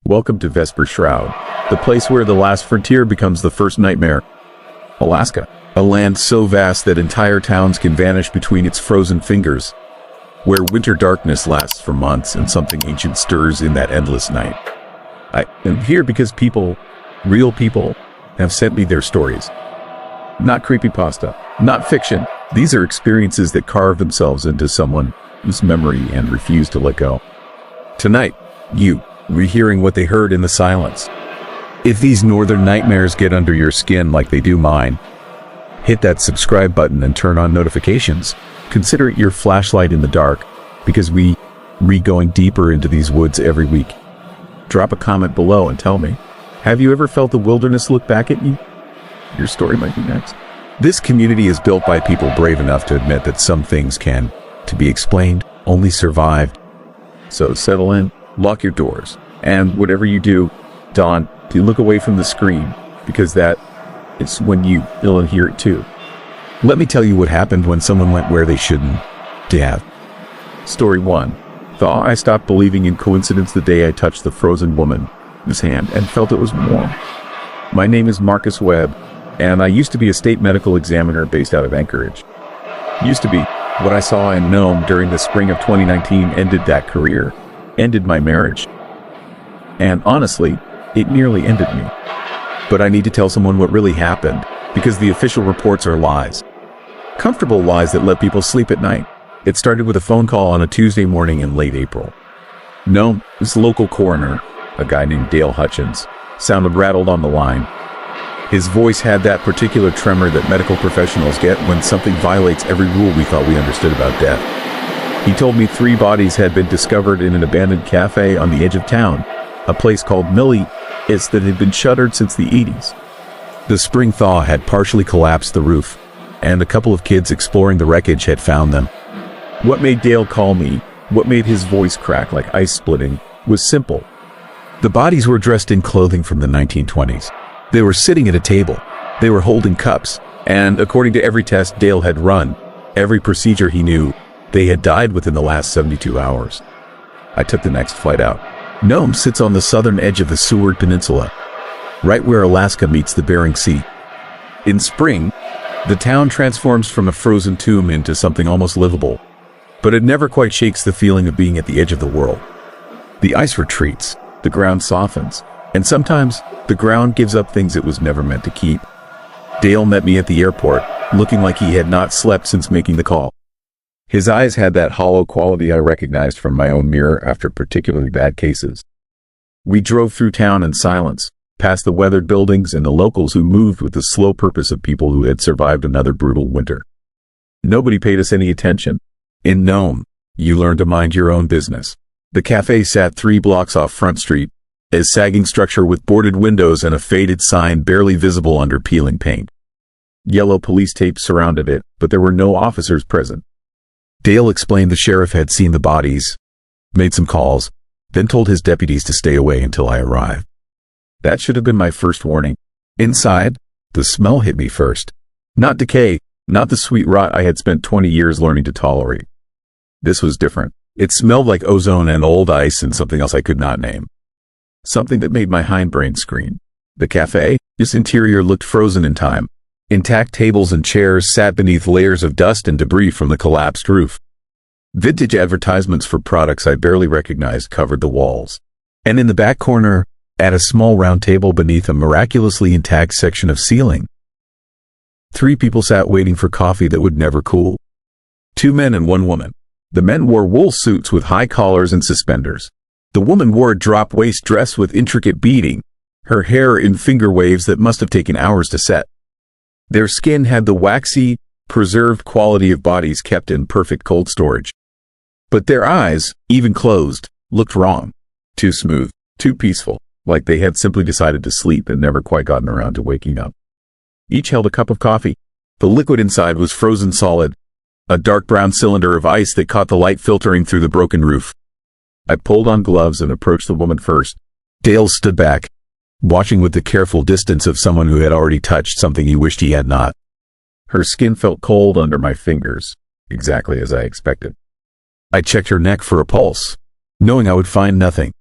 Welcome to Vesper Shroud, the place where the last frontier becomes the first nightmare. Alaska, a land so vast that entire towns can vanish between its frozen fingers, where winter darkness lasts for months and something ancient stirs in that endless night. I am here because people, real people, have sent me their stories. Not creepypasta, not fiction. These are experiences that carve themselves into someone's memory and refuse to let go. Tonight, you rehearing what they heard in the silence. If these northern nightmares get under your skin like they do mine, hit that subscribe button and turn on notifications. Consider it your flashlight in the dark, because we going deeper into these woods every week. Drop a comment below and tell me, have you ever felt the wilderness look back at you? Your story might be next. This community is built by people brave enough to admit that some things can, to be explained, only survived. So settle in, lock your doors, and whatever you do, do look away from the screen, because that is when you'll hear it too. Let me tell you what happened when someone went where they shouldn't. Dad. Story 1. I stopped believing in coincidence the day I touched the frozen woman's hand and felt it was warm. My name is Marcus Webb, and I used to be a state medical examiner based out of Anchorage. Used to be. What I saw in Nome during the spring of 2019 ended that career, ended my marriage. And honestly, it nearly ended me. But I need to tell someone what really happened, because the official reports are lies. Comfortable lies that let people sleep at night. It started with a phone call on a Tuesday morning in late April. Nome's local coroner, a guy named Dale Hutchins, sounded rattled on the line. His voice had that particular tremor that medical professionals get when something violates every rule we thought we understood about death. He told me 3 bodies had been discovered in an abandoned cafe on the edge of town, a place called Millie, that had been shuttered since the 80s. The spring thaw had partially collapsed the roof, and a couple of kids exploring the wreckage had found them. What made Dale call me, what made his voice crack like ice splitting, was simple. The bodies were dressed in clothing from the 1920s. They were sitting at a table. They were holding cups, and according to every test Dale had run, every procedure he knew, they had died within the last 72 hours. I took the next flight out. Nome sits on the southern edge of the Seward Peninsula, right where Alaska meets the Bering Sea. In spring, the town transforms from a frozen tomb into something almost livable, but it never quite shakes the feeling of being at the edge of the world. The ice retreats, the ground softens, and sometimes the ground gives up things it was never meant to keep. Dale met me at the airport, looking like he had not slept since making the call. His eyes had that hollow quality I recognized from my own mirror after particularly bad cases. We drove through town in silence, past the weathered buildings and the locals who moved with the slow purpose of people who had survived another brutal winter. Nobody paid us any attention. In Nome, you learn to mind your own business. The cafe sat 3 blocks off Front Street, a sagging structure with boarded windows and a faded sign barely visible under peeling paint. Yellow police tape surrounded it, but there were no officers present. Dale explained the sheriff had seen the bodies, made some calls, then told his deputies to stay away until I arrived. That should have been my first warning. Inside, the smell hit me first. Not decay, not the sweet rot I had spent 20 years learning to tolerate. This was different. It smelled like ozone and old ice and something else I could not name. Something that made my hindbrain scream. The cafe, its interior looked frozen in time. Intact tables and chairs sat beneath layers of dust and debris from the collapsed roof. Vintage advertisements for products I barely recognized covered the walls. And in the back corner, at a small round table beneath a miraculously intact section of ceiling, 3 people sat waiting for coffee that would never cool. 2 men and 1 woman. The men wore wool suits with high collars and suspenders. The woman wore a drop-waist dress with intricate beading, her hair in finger waves that must have taken hours to set. Their skin had the waxy, preserved quality of bodies kept in perfect cold storage. But their eyes, even closed, looked wrong. Too smooth, too peaceful, like they had simply decided to sleep and never quite gotten around to waking up. Each held a cup of coffee. The liquid inside was frozen solid, a dark brown cylinder of ice that caught the light filtering through the broken roof. I pulled on gloves and approached the woman first. Dale stood back, watching with the careful distance of someone who had already touched something he wished he had not. Her skin felt cold under my fingers, exactly as I expected. I checked her neck for a pulse, knowing I would find nothing.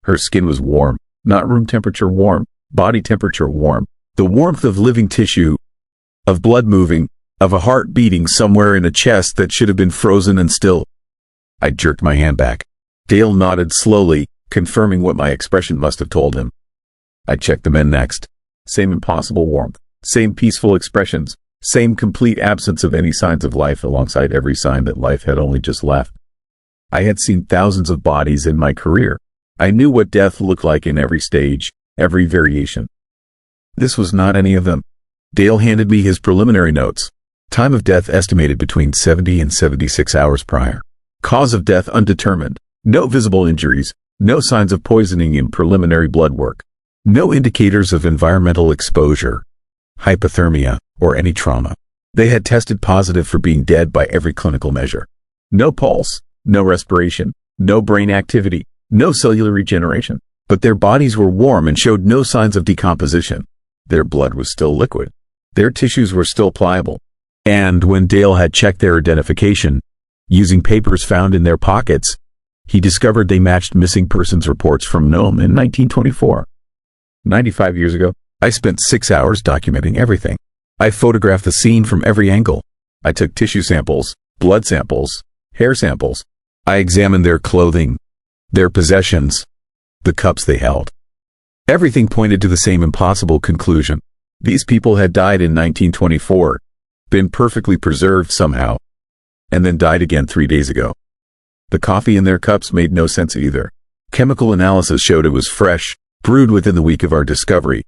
Her skin was warm, not room temperature warm, body temperature warm. The warmth of living tissue, of blood moving, of a heart beating somewhere in a chest that should have been frozen and still. I jerked my hand back. Dale nodded slowly, confirming what my expression must have told him. I checked the men next. Same impossible warmth, same peaceful expressions, same complete absence of any signs of life alongside every sign that life had only just left. I had seen thousands of bodies in my career. I knew what death looked like in every stage, every variation. This was not any of them. Dale handed me his preliminary notes. Time of death estimated between 70 and 76 hours prior. Cause of death undetermined. No visible injuries. No signs of poisoning in preliminary blood work. No indicators of environmental exposure, hypothermia, or any trauma. They had tested positive for being dead by every clinical measure. No pulse, no respiration, no brain activity, no cellular regeneration. But their bodies were warm and showed no signs of decomposition. Their blood was still liquid. Their tissues were still pliable. And when Dale had checked their identification, using papers found in their pockets, he discovered they matched missing persons reports from Nome in 1924. 95 years ago, I spent 6 hours documenting everything. I photographed the scene from every angle. I took tissue samples, blood samples, hair samples. I examined their clothing, their possessions, the cups they held. Everything pointed to the same impossible conclusion. These people had died in 1924, been perfectly preserved somehow, and then died again 3 days ago. The coffee in their cups made no sense either. Chemical analysis showed it was fresh, brewed within the week of our discovery.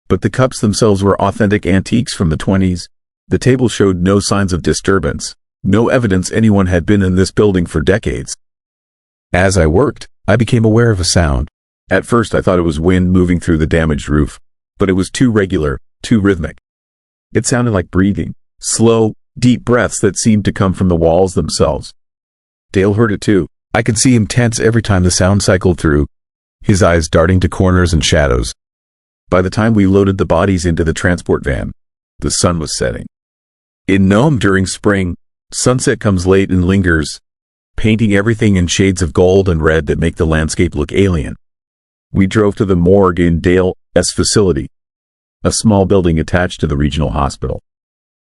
But the cups themselves were authentic antiques from the 20s. The table showed no signs of disturbance, no evidence anyone had been in this building for decades. As I worked, I became aware of a sound. At first I thought it was wind moving through the damaged roof, but it was too regular, too rhythmic. It sounded like breathing, slow, deep breaths that seemed to come from the walls themselves. Dale heard it too. I could see him tense every time the sound cycled through, his eyes darting to corners and shadows. By the time we loaded the bodies into the transport van, the sun was setting. In Nome during spring, sunset comes late and lingers, painting everything in shades of gold and red that make the landscape look alien. We drove to the morgue in Dale's facility, a small building attached to the regional hospital.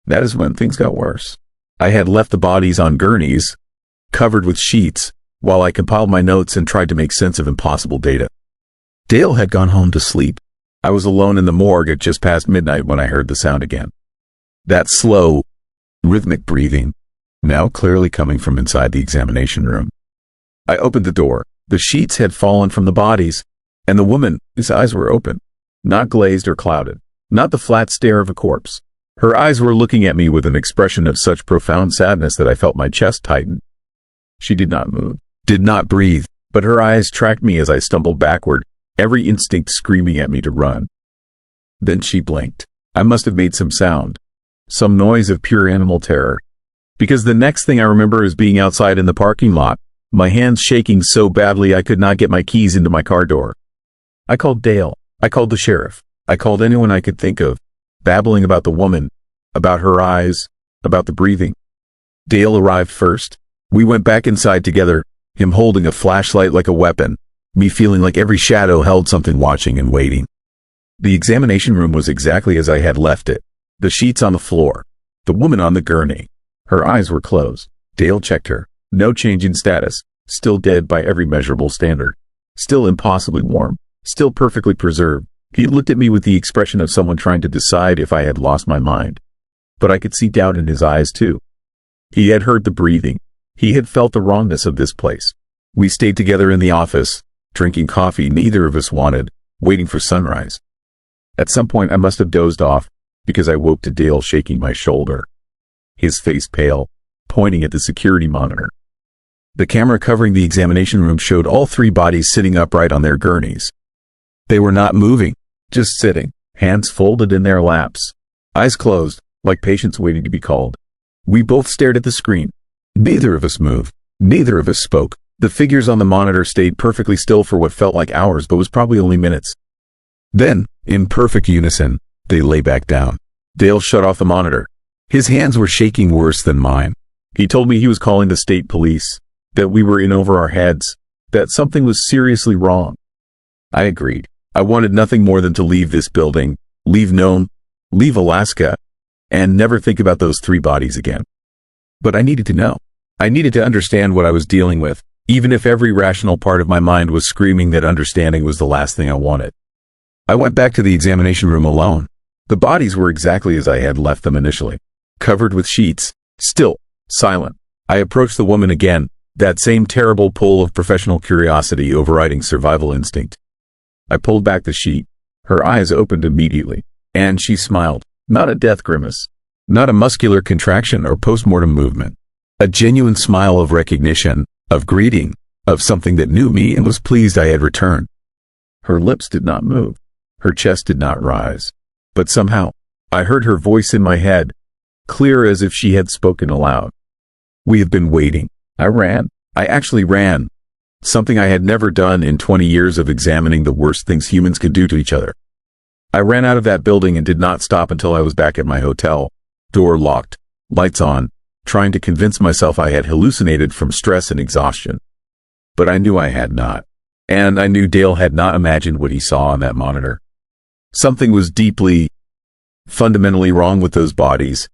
That is when things got worse. I had left the bodies on gurneys, covered with sheets, while I compiled my notes and tried to make sense of impossible data. Dale had gone home to sleep. I was alone in the morgue at just past midnight when I heard the sound again. That slow, rhythmic breathing, now clearly coming from inside the examination room. I opened the door. The sheets had fallen from the bodies, and the woman's eyes were open, not glazed or clouded, not the flat stare of a corpse. Her eyes were looking at me with an expression of such profound sadness that I felt my chest tighten. She did not move, did not breathe, but her eyes tracked me as I stumbled backward, every instinct screaming at me to run. Then she blinked. I must have made some sound, some noise of pure animal terror, because the next thing I remember is being outside in the parking lot, my hands shaking so badly I could not get my keys into my car door. I called Dale. I called the sheriff. I called anyone I could think of, babbling about the woman, about her eyes, about the breathing. Dale arrived first. We went back inside together, him holding a flashlight like a weapon, me feeling like every shadow held something watching and waiting. The examination room was exactly as I had left it. The sheets on the floor. The woman on the gurney. Her eyes were closed. Dale checked her. No change in status. Still dead by every measurable standard. Still impossibly warm. Still perfectly preserved. He looked at me with the expression of someone trying to decide if I had lost my mind. But I could see doubt in his eyes too. He had heard the breathing. He had felt the wrongness of this place. We stayed together in the office, drinking coffee neither of us wanted, waiting for sunrise. At some point I must have dozed off, because I woke to Dale shaking my shoulder. His face pale, pointing at the security monitor. The camera covering the examination room showed all 3 bodies sitting upright on their gurneys. They were not moving, just sitting, hands folded in their laps, eyes closed, like patients waiting to be called. We both stared at the screen. Neither of us moved. Neither of us spoke. The figures on the monitor stayed perfectly still for what felt like hours but was probably only minutes. Then, in perfect unison, they lay back down. Dale shut off the monitor. His hands were shaking worse than mine. He told me he was calling the state police, that we were in over our heads, that something was seriously wrong. I agreed. I wanted nothing more than to leave this building, leave Nome, leave Alaska, and never think about those 3 bodies again. But I needed to know. I needed to understand what I was dealing with, even if every rational part of my mind was screaming that understanding was the last thing I wanted. I went back to the examination room alone. The bodies were exactly as I had left them initially, covered with sheets, still, silent. I approached the woman again, that same terrible pull of professional curiosity overriding survival instinct. I pulled back the sheet. Her eyes opened immediately, and she smiled. Not a death grimace, not a muscular contraction or post-mortem movement. A genuine smile of recognition, of greeting, of something that knew me and was pleased I had returned. Her lips did not move. Her chest did not rise. But somehow, I heard her voice in my head, clear as if she had spoken aloud. We have been waiting. I ran. I actually ran. Something I had never done in 20 years of examining the worst things humans could do to each other. I ran out of that building and did not stop until I was back at my hotel, door locked, lights on, trying to convince myself I had hallucinated from stress and exhaustion. But I knew I had not. And I knew Dale had not imagined what he saw on that monitor. Something was deeply, fundamentally wrong with those bodies,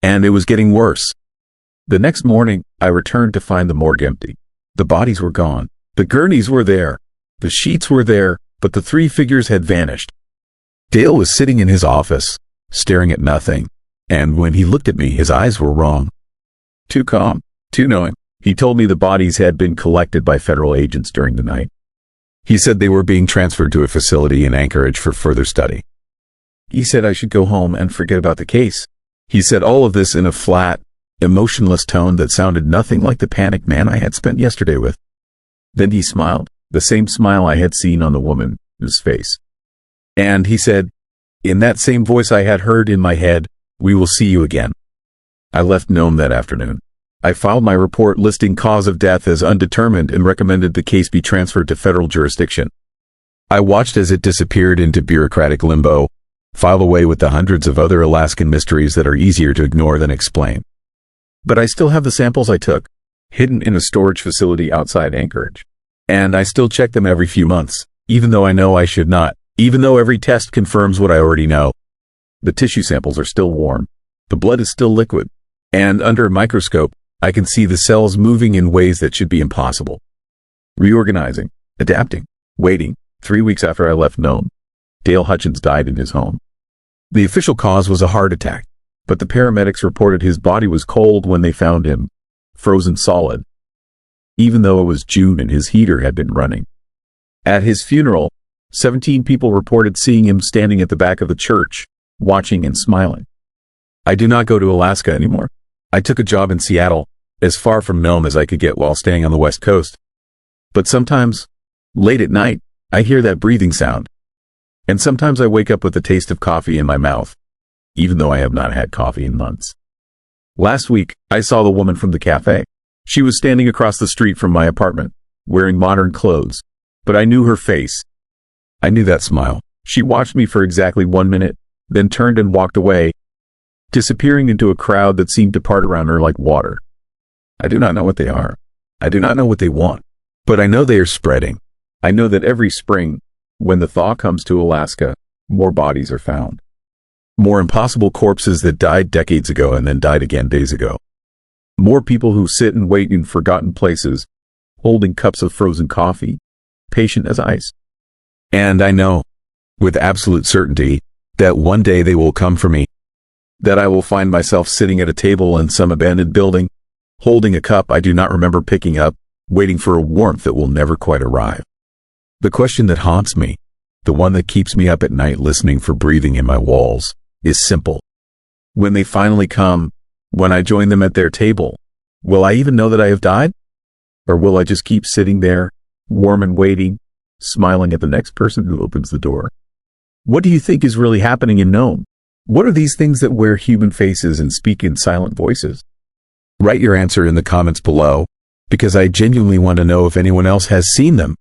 and it was getting worse. The next morning, I returned to find the morgue empty. The bodies were gone. The gurneys were there. The sheets were there, but the 3 figures had vanished. Dale was sitting in his office, staring at nothing, and when he looked at me, his eyes were wrong. Too calm, too knowing. He told me the bodies had been collected by federal agents during the night. He said they were being transferred to a facility in Anchorage for further study. He said I should go home and forget about the case. He said all of this in a flat, emotionless tone that sounded nothing like the panicked man I had spent yesterday with. Then he smiled, the same smile I had seen on the woman's face. And he said, in that same voice I had heard in my head, "We will see you again." I left Nome that afternoon. I filed my report listing cause of death as undetermined and recommended the case be transferred to federal jurisdiction. I watched as it disappeared into bureaucratic limbo, filed away with the hundreds of other Alaskan mysteries that are easier to ignore than explain. But I still have the samples I took, hidden in a storage facility outside Anchorage. And I still check them every few months, even though I know I should not, even though every test confirms what I already know. The tissue samples are still warm. The blood is still liquid. And under a microscope, I can see the cells moving in ways that should be impossible. Reorganizing, adapting, waiting. 3 weeks after I left Nome, Dale Hutchins died in his home. The official cause was a heart attack, but the paramedics reported his body was cold when they found him, frozen solid, even though it was June and his heater had been running. At his funeral, 17 people reported seeing him standing at the back of the church, watching and smiling. I do not go to Alaska anymore. I took a job in Seattle, as far from Nome as I could get while staying on the West Coast. But sometimes, late at night, I hear that breathing sound. And sometimes I wake up with the taste of coffee in my mouth, even though I have not had coffee in months. Last week, I saw the woman from the cafe. She was standing across the street from my apartment, wearing modern clothes, but I knew her face. I knew that smile. She watched me for exactly 1 minute, then turned and walked away, disappearing into a crowd that seemed to part around her like water. I do not know what they are. I do not know what they want, but I know they are spreading. I know that every spring, when the thaw comes to Alaska, more bodies are found. More impossible corpses that died decades ago and then died again days ago. More people who sit and wait in forgotten places, holding cups of frozen coffee, patient as ice. And I know, with absolute certainty, that one day they will come for me. That I will find myself sitting at a table in some abandoned building, holding a cup I do not remember picking up, waiting for a warmth that will never quite arrive. The question that haunts me, the one that keeps me up at night listening for breathing in my walls, is simple. When they finally come, when I join them at their table, will I even know that I have died? Or will I just keep sitting there, warm and waiting, smiling at the next person who opens the door? What do you think is really happening in Nome? What are these things that wear human faces and speak in silent voices? Write your answer in the comments below, because I genuinely want to know if anyone else has seen them.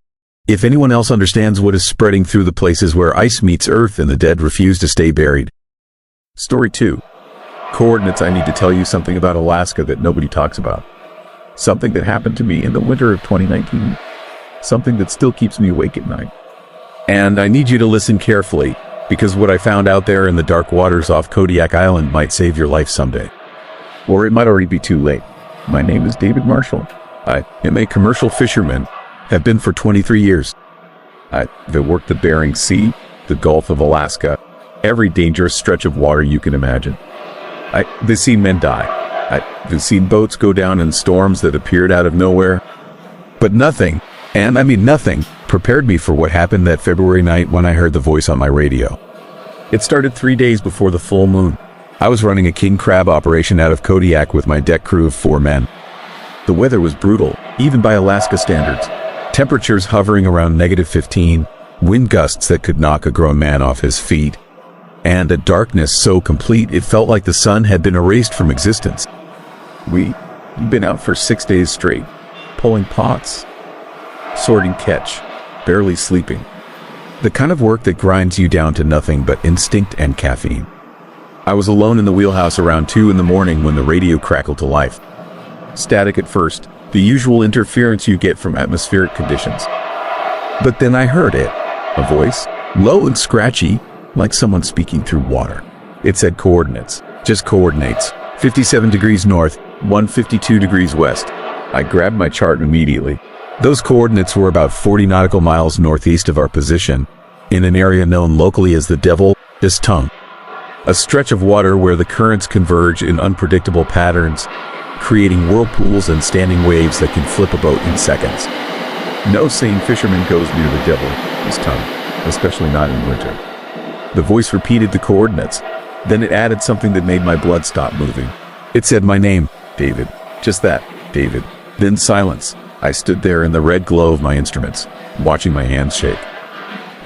If anyone else understands what is spreading through the places where ice meets earth and the dead refuse to stay buried. Story 2. Coordinates. I need to tell you something about Alaska that nobody talks about. Something that happened to me in the winter of 2019. Something that still keeps me awake at night. And I need you to listen carefully, because what I found out there in the dark waters off Kodiak Island might save your life someday. Or it might already be too late. My name is David Marshall. I am a commercial fisherman, have been for 23 years. I've worked the Bering Sea, the Gulf of Alaska, every dangerous stretch of water you can imagine. I've seen men die. I've seen boats go down in storms that appeared out of nowhere. But nothing, and I mean nothing, prepared me for what happened that February night when I heard the voice on my radio. It started 3 days before the full moon. I was running a king crab operation out of Kodiak with my deck crew of 4 men. The weather was brutal, even by Alaska standards. Temperatures hovering around -15, wind gusts that could knock a grown man off his feet, and a darkness so complete it felt like the sun had been erased from existence. We'd been out for 6 days straight, pulling pots, sorting catch, barely sleeping. The kind of work that grinds you down to nothing but instinct and caffeine. I was alone in the wheelhouse around 2 in the morning when the radio crackled to life. Static at first, the usual interference you get from atmospheric conditions. But then I heard it, a voice, low and scratchy, like someone speaking through water. It said coordinates, just coordinates, 57 degrees north, 152 degrees west. I grabbed my chart immediately. Those coordinates were about 40 nautical miles northeast of our position, in an area known locally as the Devil's Tongue. A stretch of water where the currents converge in unpredictable patterns, creating whirlpools and standing waves that can flip a boat in seconds. No sane fisherman goes near the Devil's Tongue, especially not in winter. The voice repeated the coordinates. Then it added something that made my blood stop moving. It said my name, David. Just that, David. Then silence. I stood there in the red glow of my instruments, watching my hands shake.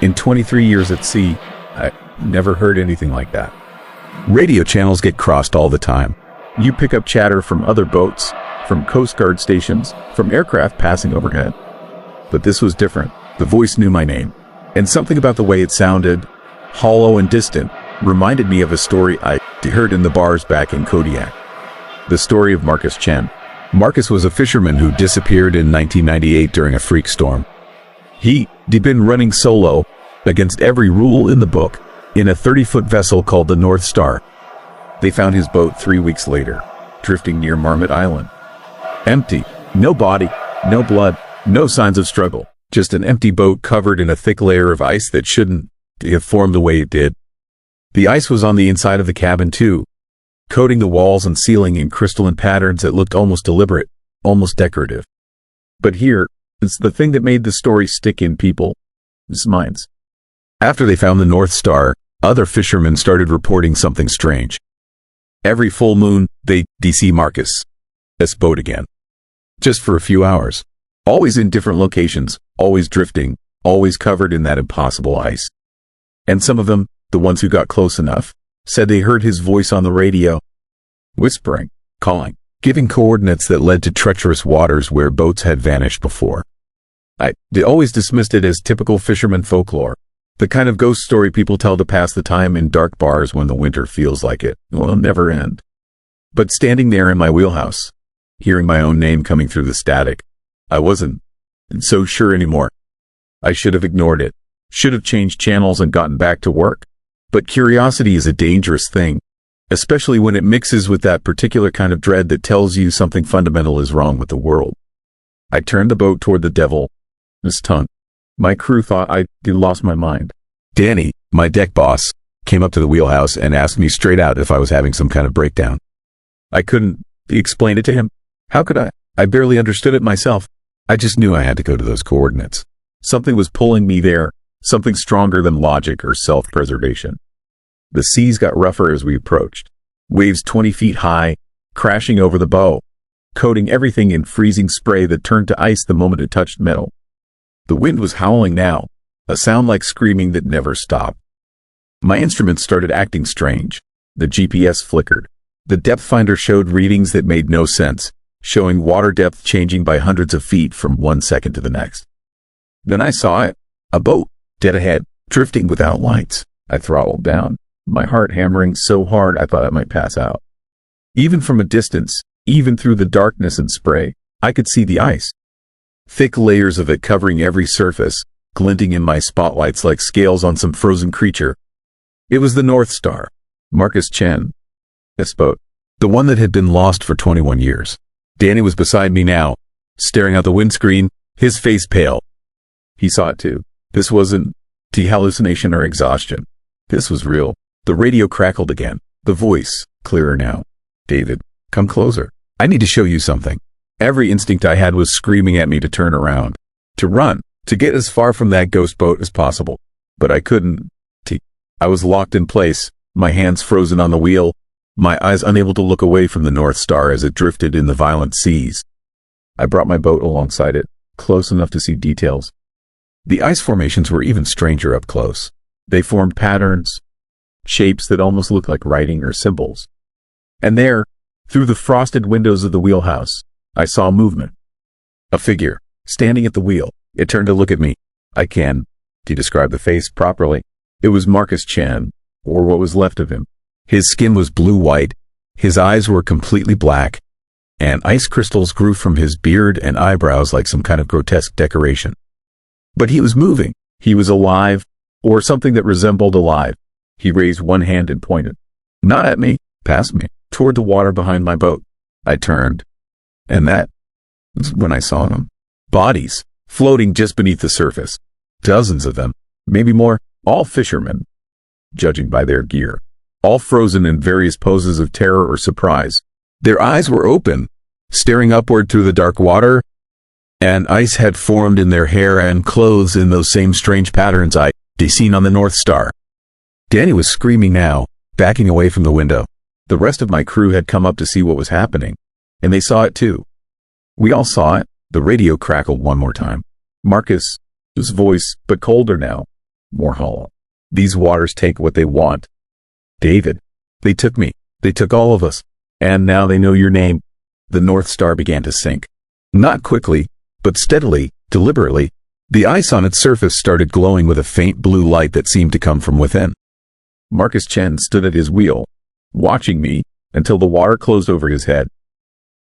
In 23 years at sea, I never heard anything like that. Radio channels get crossed all the time. You pick up chatter from other boats, from Coast Guard stations, from aircraft passing overhead. But this was different. The voice knew my name. And something about the way it sounded, hollow and distant, reminded me of a story I heard in the bars back in Kodiak. The story of Marcus Chen. Marcus was a fisherman who disappeared in 1998 during a freak storm. He'd been running solo, against every rule in the book, in a 30-foot vessel called the North Star. They found his boat 3 weeks later, drifting near Marmot Island. Empty. No body, no blood, no signs of struggle. Just an empty boat covered in a thick layer of ice that shouldn't have formed the way it did. The ice was on the inside of the cabin too, coating the walls and ceiling in crystalline patterns that looked almost deliberate, almost decorative. But here, it's the thing that made the story stick in people's minds. After they found the North Star, other fishermen started reporting something strange. Every full moon, they'd see Marcus' boat again. Just for a few hours. Always in different locations, always drifting, always covered in that impossible ice. And some of them, the ones who got close enough, said they heard his voice on the radio, whispering, calling, giving coordinates that led to treacherous waters where boats had vanished before. They always dismissed it as typical fisherman folklore, the kind of ghost story people tell to pass the time in dark bars when the winter feels like it will never end. But standing there in my wheelhouse, hearing my own name coming through the static, I wasn't so sure anymore. I should have ignored it, should have changed channels and gotten back to work. But curiosity is a dangerous thing, especially when it mixes with that particular kind of dread that tells you something fundamental is wrong with the world. I turned the boat toward the Devil's Tongue. My crew thought I'd lost my mind. Danny, my deck boss, came up to the wheelhouse and asked me straight out if I was having some kind of breakdown. I couldn't explain it to him. How could I? I barely understood it myself. I just knew I had to go to those coordinates. Something was pulling me there, something stronger than logic or self-preservation. The seas got rougher as we approached. Waves 20 feet high, crashing over the bow, coating everything in freezing spray that turned to ice the moment it touched metal. The wind was howling now, a sound like screaming that never stopped. My instruments started acting strange. The GPS flickered. The depth finder showed readings that made no sense, showing water depth changing by hundreds of feet from 1 second to the next. Then I saw it, a boat, dead ahead, drifting without lights. I throttled down, my heart hammering so hard I thought I might pass out. Even from a distance, even through the darkness and spray, I could see the ice. Thick layers of it covering every surface, glinting in my spotlights like scales on some frozen creature. It was the North Star. Marcus Chen. This boat. The one that had been lost for 21 years. Danny was beside me now, staring out the windscreen, his face pale. He saw it too. This wasn't hallucination or exhaustion. This was real. The radio crackled again. The voice, clearer now. David, come closer. I need to show you something. Every instinct I had was screaming at me to turn around, to run, to get as far from that ghost boat as possible. But I couldn't. I was locked in place, my hands frozen on the wheel, my eyes unable to look away from the North Star as it drifted in the violent seas. I brought my boat alongside it, close enough to see details. The ice formations were even stranger up close. They formed patterns, shapes that almost looked like writing or symbols. And there, through the frosted windows of the wheelhouse, I saw movement. A figure, standing at the wheel. It turned to look at me. I can't describe the face properly. It was Marcus Chen, or what was left of him. His skin was blue-white, his eyes were completely black, and ice crystals grew from his beard and eyebrows like some kind of grotesque decoration. But he was moving. He was alive, or something that resembled alive. He raised one hand and pointed. Not at me, past me, toward the water behind my boat. I turned, and that was when I saw them. Bodies, floating just beneath the surface. Dozens of them, maybe more, all fishermen, judging by their gear. All frozen in various poses of terror or surprise. Their eyes were open, staring upward through the dark water, and ice had formed in their hair and clothes in those same strange patterns I'd seen on the North Star. Danny was screaming now, backing away from the window. The rest of my crew had come up to see what was happening, and they saw it too. We all saw it. The radio crackled one more time. Marcus, his voice, but colder now, more hollow. These waters take what they want. David, they took me. They took all of us. And now they know your name. The North Star began to sink. Not quickly, but steadily, deliberately. The ice on its surface started glowing with a faint blue light that seemed to come from within. Marcus Chen stood at his wheel, watching me, until the water closed over his head.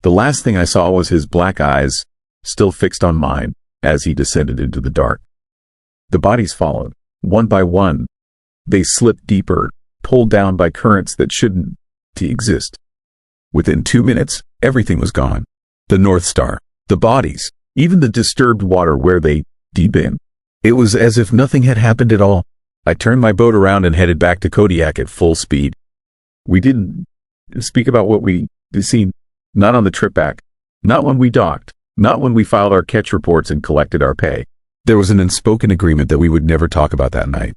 The last thing I saw was his black eyes, still fixed on mine, as he descended into the dark. The bodies followed, one by one. They slipped deeper, pulled down by currents that shouldn't exist. Within 2 minutes, everything was gone. The North Star, the bodies, even the disturbed water where they'd been. It was as if nothing had happened at all. I turned my boat around and headed back to Kodiak at full speed. We didn't speak about what we'd seen. Not on the trip back. Not when we docked. Not when we filed our catch reports and collected our pay. There was an unspoken agreement that we would never talk about that night.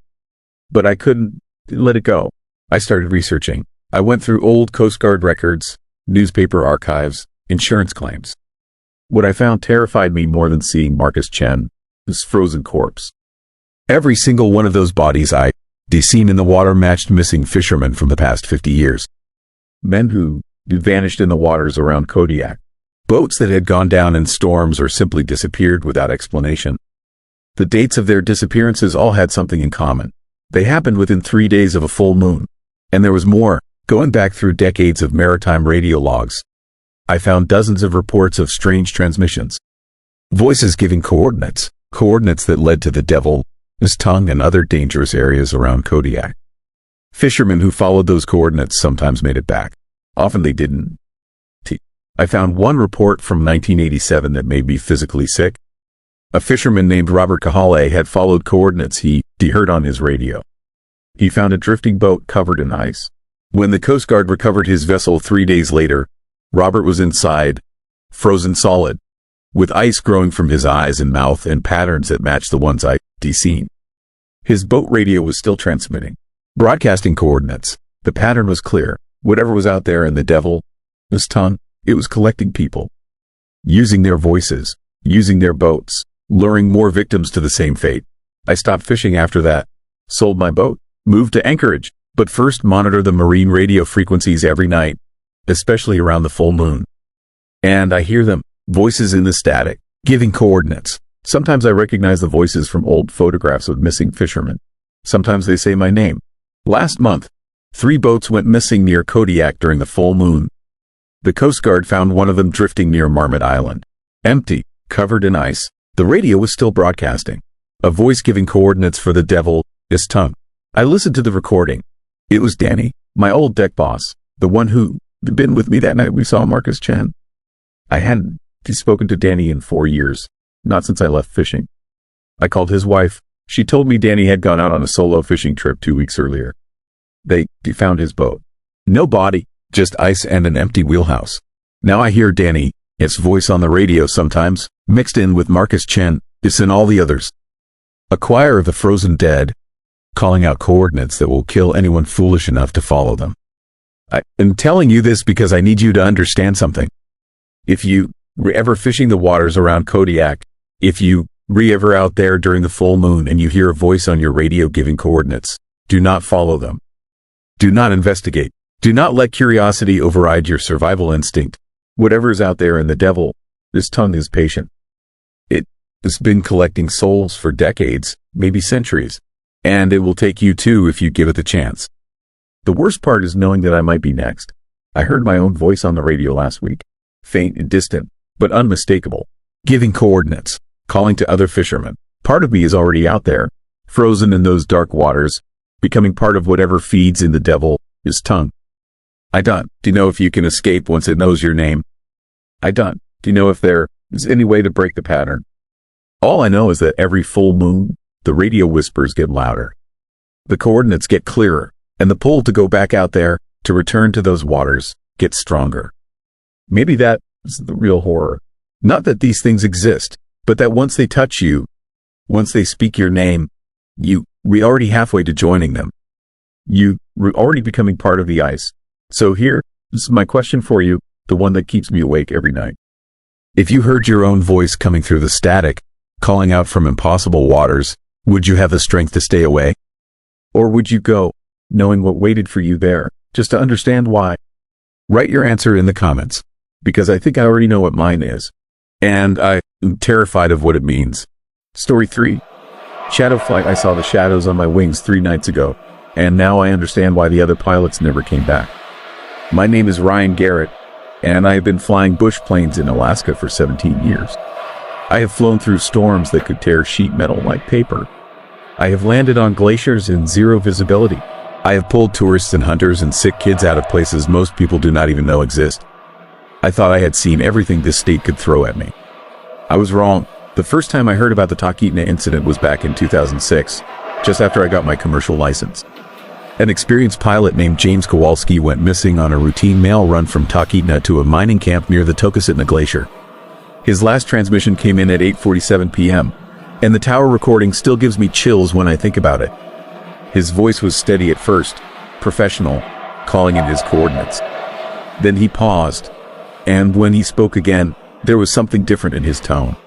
But I couldn't let it go. I started researching. I went through old Coast Guard records, newspaper archives, insurance claims. What I found terrified me more than seeing Marcus Chen, his frozen corpse. Every single one of those bodies I'd seen in the water matched missing fishermen from the past 50 years. Men who vanished in the waters around Kodiak. Boats that had gone down in storms or simply disappeared without explanation. The dates of their disappearances all had something in common. They happened within 3 days of a full moon. And there was more, going back through decades of maritime radio logs. I found dozens of reports of strange transmissions. Voices giving coordinates that led to the Devil's Tongue and other dangerous areas around Kodiak. Fishermen who followed those coordinates sometimes made it back. Often they didn't. I found one report from 1987 that made me physically sick. A fisherman named Robert Kahale had followed coordinates he heard on his radio. He found a drifting boat covered in ice. When the Coast Guard recovered his vessel 3 days later, Robert was inside, frozen solid, with ice growing from his eyes and mouth and patterns that matched the ones I'd seen. His boat radio was still transmitting, broadcasting coordinates. The pattern was clear. Whatever was out there in the Devil's Tongue, it was collecting people, using their voices, using their boats, luring more victims to the same fate. I stopped fishing after that, sold my boat, moved to Anchorage, but first monitor the marine radio frequencies every night, especially around the full moon. And I hear them, voices in the static, giving coordinates. Sometimes I recognize the voices from old photographs of missing fishermen. Sometimes they say my name. Last month, 3 boats went missing near Kodiak during the full moon. The Coast Guard found one of them drifting near Marmot Island. Empty, covered in ice. The radio was still broadcasting. A voice giving coordinates for the devil, his tongue. I listened to the recording. It was Danny, my old deck boss, the one who'd been with me that night we saw Marcus Chen. I hadn't spoken to Danny in 4 years, not since I left fishing. I called his wife. She told me Danny had gone out on a solo fishing trip 2 weeks earlier. They found his boat. No body, just ice and an empty wheelhouse. Now I hear Danny, his voice on the radio sometimes, mixed in with Marcus Chen, this and all the others. A choir of the frozen dead, calling out coordinates that will kill anyone foolish enough to follow them. I am telling you this because I need you to understand something. If you were ever fishing the waters around Kodiak, if you were ever out there during the full moon and you hear a voice on your radio giving coordinates, do not follow them. Do not investigate. Do not let curiosity override your survival instinct. Whatever's out there in the devil, this tongue is patient. It has been collecting souls for decades, maybe centuries, and it will take you too if you give it the chance. The worst part is knowing that I might be next. I heard my own voice on the radio last week, faint and distant, but unmistakable, giving coordinates, calling to other fishermen. Part of me is already out there, frozen in those dark waters, becoming part of whatever feeds in the devil, his tongue. I don't. Do you know if you can escape once it knows your name? I don't. Do you know if there is any way to break the pattern? All I know is that every full moon, the radio whispers get louder. The coordinates get clearer, and the pull to go back out there, to return to those waters, gets stronger. Maybe that is the real horror. Not that these things exist, but that once they touch you, once they speak your name, we're already halfway to joining them. You're already becoming part of the ice. So here, this is my question for you, the one that keeps me awake every night. If you heard your own voice coming through the static, calling out from impossible waters, would you have the strength to stay away? Or would you go, knowing what waited for you there, just to understand why? Write your answer in the comments, because I think I already know what mine is. And I am terrified of what it means. Story 3. Shadow flight. I saw the shadows on my wings 3 nights ago, and now I understand why the other pilots never came back. My name is Ryan Garrett, and I have been flying bush planes in Alaska for 17 years. I have flown through storms that could tear sheet metal like paper. I have landed on glaciers in zero visibility. I have pulled tourists and hunters and sick kids out of places most people do not even know exist. I thought I had seen everything this state could throw at me. I was wrong. The first time I heard about the Talkeetna incident was back in 2006, just after I got my commercial license. An experienced pilot named James Kowalski went missing on a routine mail run from Talkeetna to a mining camp near the Tokasitna Glacier. His last transmission came in at 8:47 p.m., and the tower recording still gives me chills when I think about it. His voice was steady at first, professional, calling in his coordinates. Then he paused, and when he spoke again, there was something different in his tone.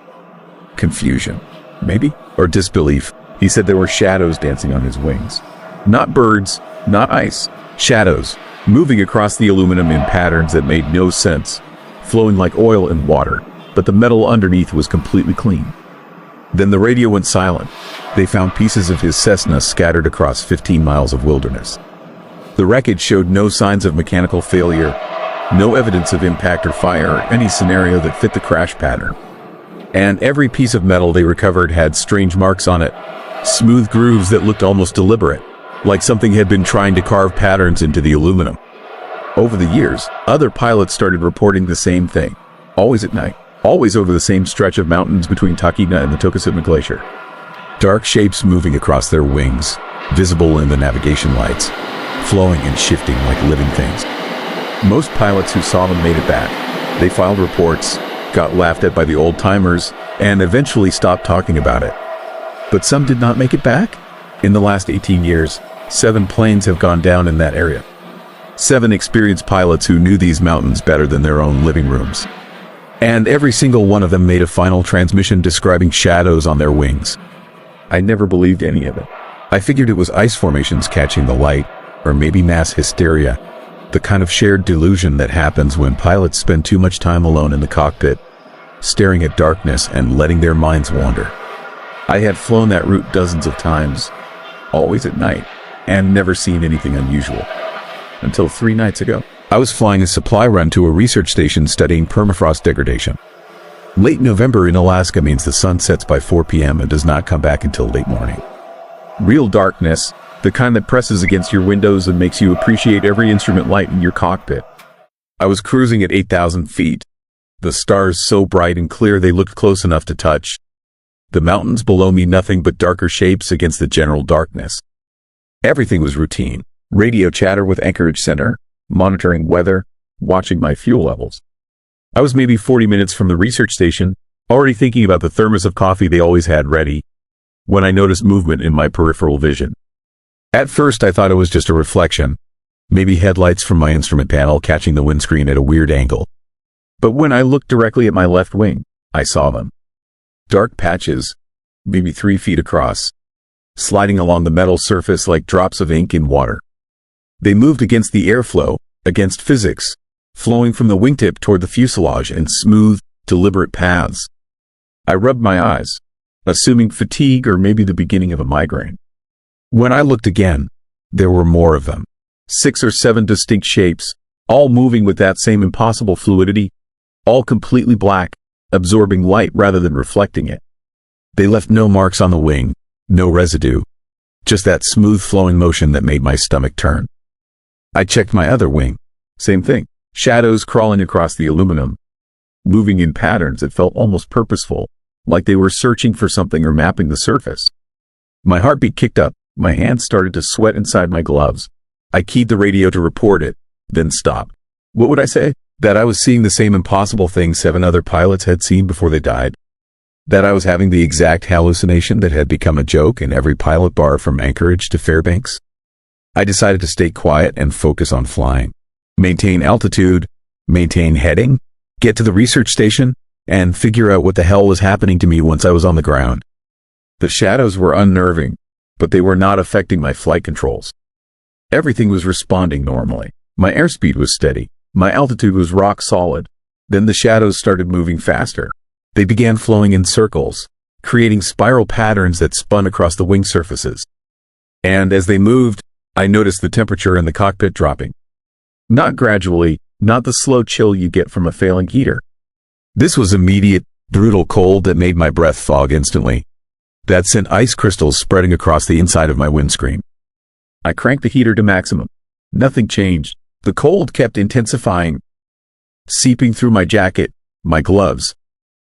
Confusion, maybe? Or disbelief. He said there were shadows dancing on his wings. Not birds, not ice. Shadows, moving across the aluminum in patterns that made no sense, flowing like oil and water, but the metal underneath was completely clean. Then the radio went silent. They found pieces of his Cessna scattered across 15 miles of wilderness. The wreckage showed no signs of mechanical failure, no evidence of impact or fire or any scenario that fit the crash pattern. And every piece of metal they recovered had strange marks on it, smooth grooves that looked almost deliberate, like something had been trying to carve patterns into the aluminum. Over the years, other pilots started reporting the same thing, always at night, always over the same stretch of mountains between Talkeetna and the Tokasitna Glacier. Dark shapes moving across their wings, visible in the navigation lights, flowing and shifting like living things. Most pilots who saw them made it back. They filed reports, got laughed at by the old-timers, and eventually stopped talking about it. But some did not make it back. In the last 18 years, 7 planes have gone down in that area. 7 experienced pilots who knew these mountains better than their own living rooms. And every single one of them made a final transmission describing shadows on their wings. I never believed any of it. I figured it was ice formations catching the light, or maybe mass hysteria, the kind of shared delusion that happens when pilots spend too much time alone in the cockpit, staring at darkness and letting their minds wander. I had flown that route dozens of times, always at night, and never seen anything unusual. Until 3 nights ago, I was flying a supply run to a research station studying permafrost degradation. Late November in Alaska means the sun sets by 4 p.m. and does not come back until late morning. Real darkness, the kind that presses against your windows and makes you appreciate every instrument light in your cockpit. I was cruising at 8,000 feet. The stars so bright and clear they looked close enough to touch. The mountains below me nothing but darker shapes against the general darkness. Everything was routine. Radio chatter with Anchorage Center, monitoring weather, watching my fuel levels. I was maybe 40 minutes from the research station, already thinking about the thermos of coffee they always had ready, when I noticed movement in my peripheral vision. At first I thought it was just a reflection, maybe headlights from my instrument panel catching the windscreen at a weird angle. But when I looked directly at my left wing, I saw them. Dark patches, maybe 3 feet across, sliding along the metal surface like drops of ink in water. They moved against the airflow, against physics, flowing from the wingtip toward the fuselage in smooth, deliberate paths. I rubbed my eyes, assuming fatigue or maybe the beginning of a migraine. When I looked again, there were more of them. 6 or 7 distinct shapes, all moving with that same impossible fluidity, all completely black, absorbing light rather than reflecting it. They left no marks on the wing, no residue, just that smooth flowing motion that made my stomach turn. I checked my other wing. Same thing. Shadows crawling across the aluminum, moving in patterns that felt almost purposeful, like they were searching for something or mapping the surface. My heartbeat kicked up, my hands started to sweat inside my gloves. I keyed the radio to report it, then stopped. What would I say? That I was seeing the same impossible thing 7 other pilots had seen before they died? That I was having the exact hallucination that had become a joke in every pilot bar from Anchorage to Fairbanks? I decided to stay quiet and focus on flying. Maintain altitude, maintain heading, get to the research station, and figure out what the hell was happening to me once I was on the ground. The shadows were unnerving, but they were not affecting my flight controls. Everything was responding normally. My airspeed was steady. My altitude was rock solid. Then the shadows started moving faster. They began flowing in circles, creating spiral patterns that spun across the wing surfaces. And as they moved, I noticed the temperature in the cockpit dropping. Not gradually, not the slow chill you get from a failing heater. This was immediate, brutal cold that made my breath fog instantly. That sent ice crystals spreading across the inside of my windscreen. I cranked the heater to maximum. Nothing changed. The cold kept intensifying, seeping through my jacket, my gloves,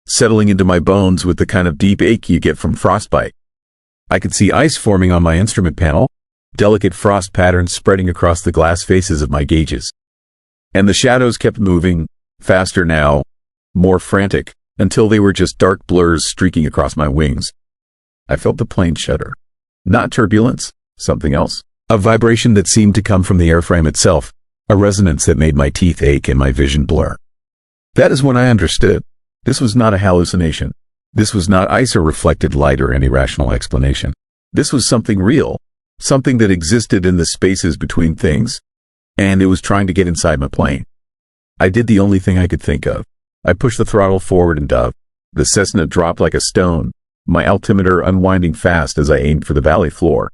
settling into my bones with the kind of deep ache you get from frostbite. I could see ice forming on my instrument panel, delicate frost patterns spreading across the glass faces of my gauges. And the shadows kept moving, faster now, more frantic, until they were just dark blurs streaking across my wings. I felt the plane shudder. Not turbulence, something else. A vibration that seemed to come from the airframe itself, a resonance that made my teeth ache and my vision blur. That is when I understood. This was not a hallucination. This was not ice or reflected light or any rational explanation. This was something real, something that existed in the spaces between things, and it was trying to get inside my plane. I did the only thing I could think of. I pushed the throttle forward and dove. The Cessna dropped like a stone, my altimeter unwinding fast as I aimed for the valley floor.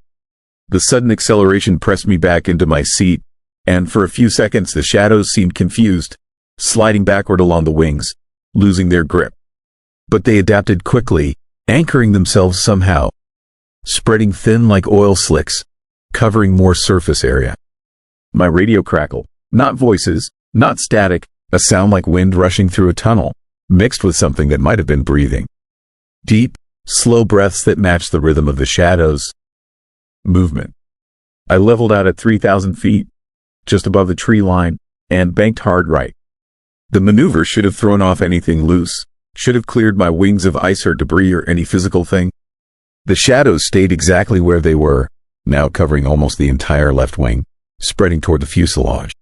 The sudden acceleration pressed me back into my seat, and for a few seconds the shadows seemed confused, sliding backward along the wings, losing their grip. But they adapted quickly, anchoring themselves somehow, spreading thin like oil slicks, covering more surface area. My radio crackled. Not voices, not static, a sound like wind rushing through a tunnel, mixed with something that might have been breathing. Deep, slow breaths that matched the rhythm of the shadows. Movement. I leveled out at 3,000 feet, just above the tree line, and banked hard right. The maneuver should have thrown off anything loose, should have cleared my wings of ice or debris or any physical thing. The shadows stayed exactly where they were, now covering almost the entire left wing, spreading toward the fuselage.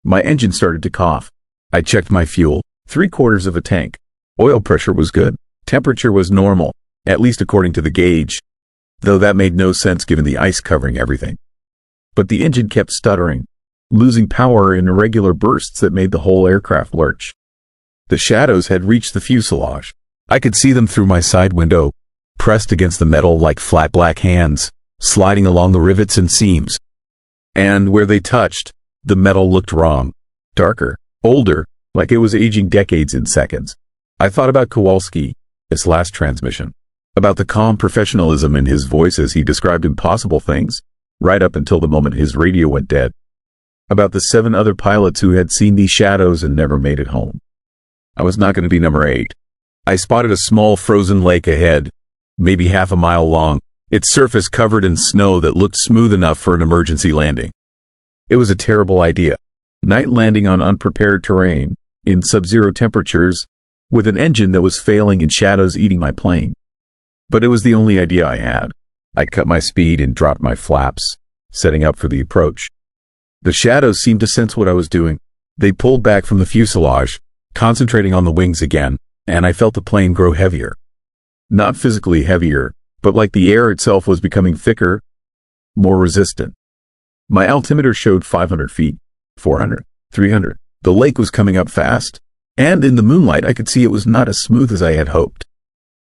My engine started to cough. I checked my fuel, 3/4 of a tank. Oil pressure was good. Temperature was normal, at least according to the gauge, though that made no sense given the ice covering everything. But the engine kept stuttering, losing power in irregular bursts that made the whole aircraft lurch. The shadows had reached the fuselage. I could see them through my side window, pressed against the metal like flat black hands, sliding along the rivets and seams. And where they touched, the metal looked wrong, darker, older, like it was aging decades in seconds. I thought about Kowalski, his last transmission, about the calm professionalism in his voice as he described impossible things, right up until the moment his radio went dead. About the 7 other pilots who had seen these shadows and never made it home. I was not going to be number 8. I spotted a small frozen lake ahead, maybe half a mile long, its surface covered in snow that looked smooth enough for an emergency landing. It was a terrible idea. Night landing on unprepared terrain, in sub-zero temperatures, with an engine that was failing and shadows eating my plane. But it was the only idea I had. I cut my speed and dropped my flaps, setting up for the approach. The shadows seemed to sense what I was doing. They pulled back from the fuselage, concentrating on the wings again, and I felt the plane grow heavier. Not physically heavier, but like the air itself was becoming thicker, more resistant. My altimeter showed 500 feet, 400, 300. The lake was coming up fast, and in the moonlight I could see it was not as smooth as I had hoped.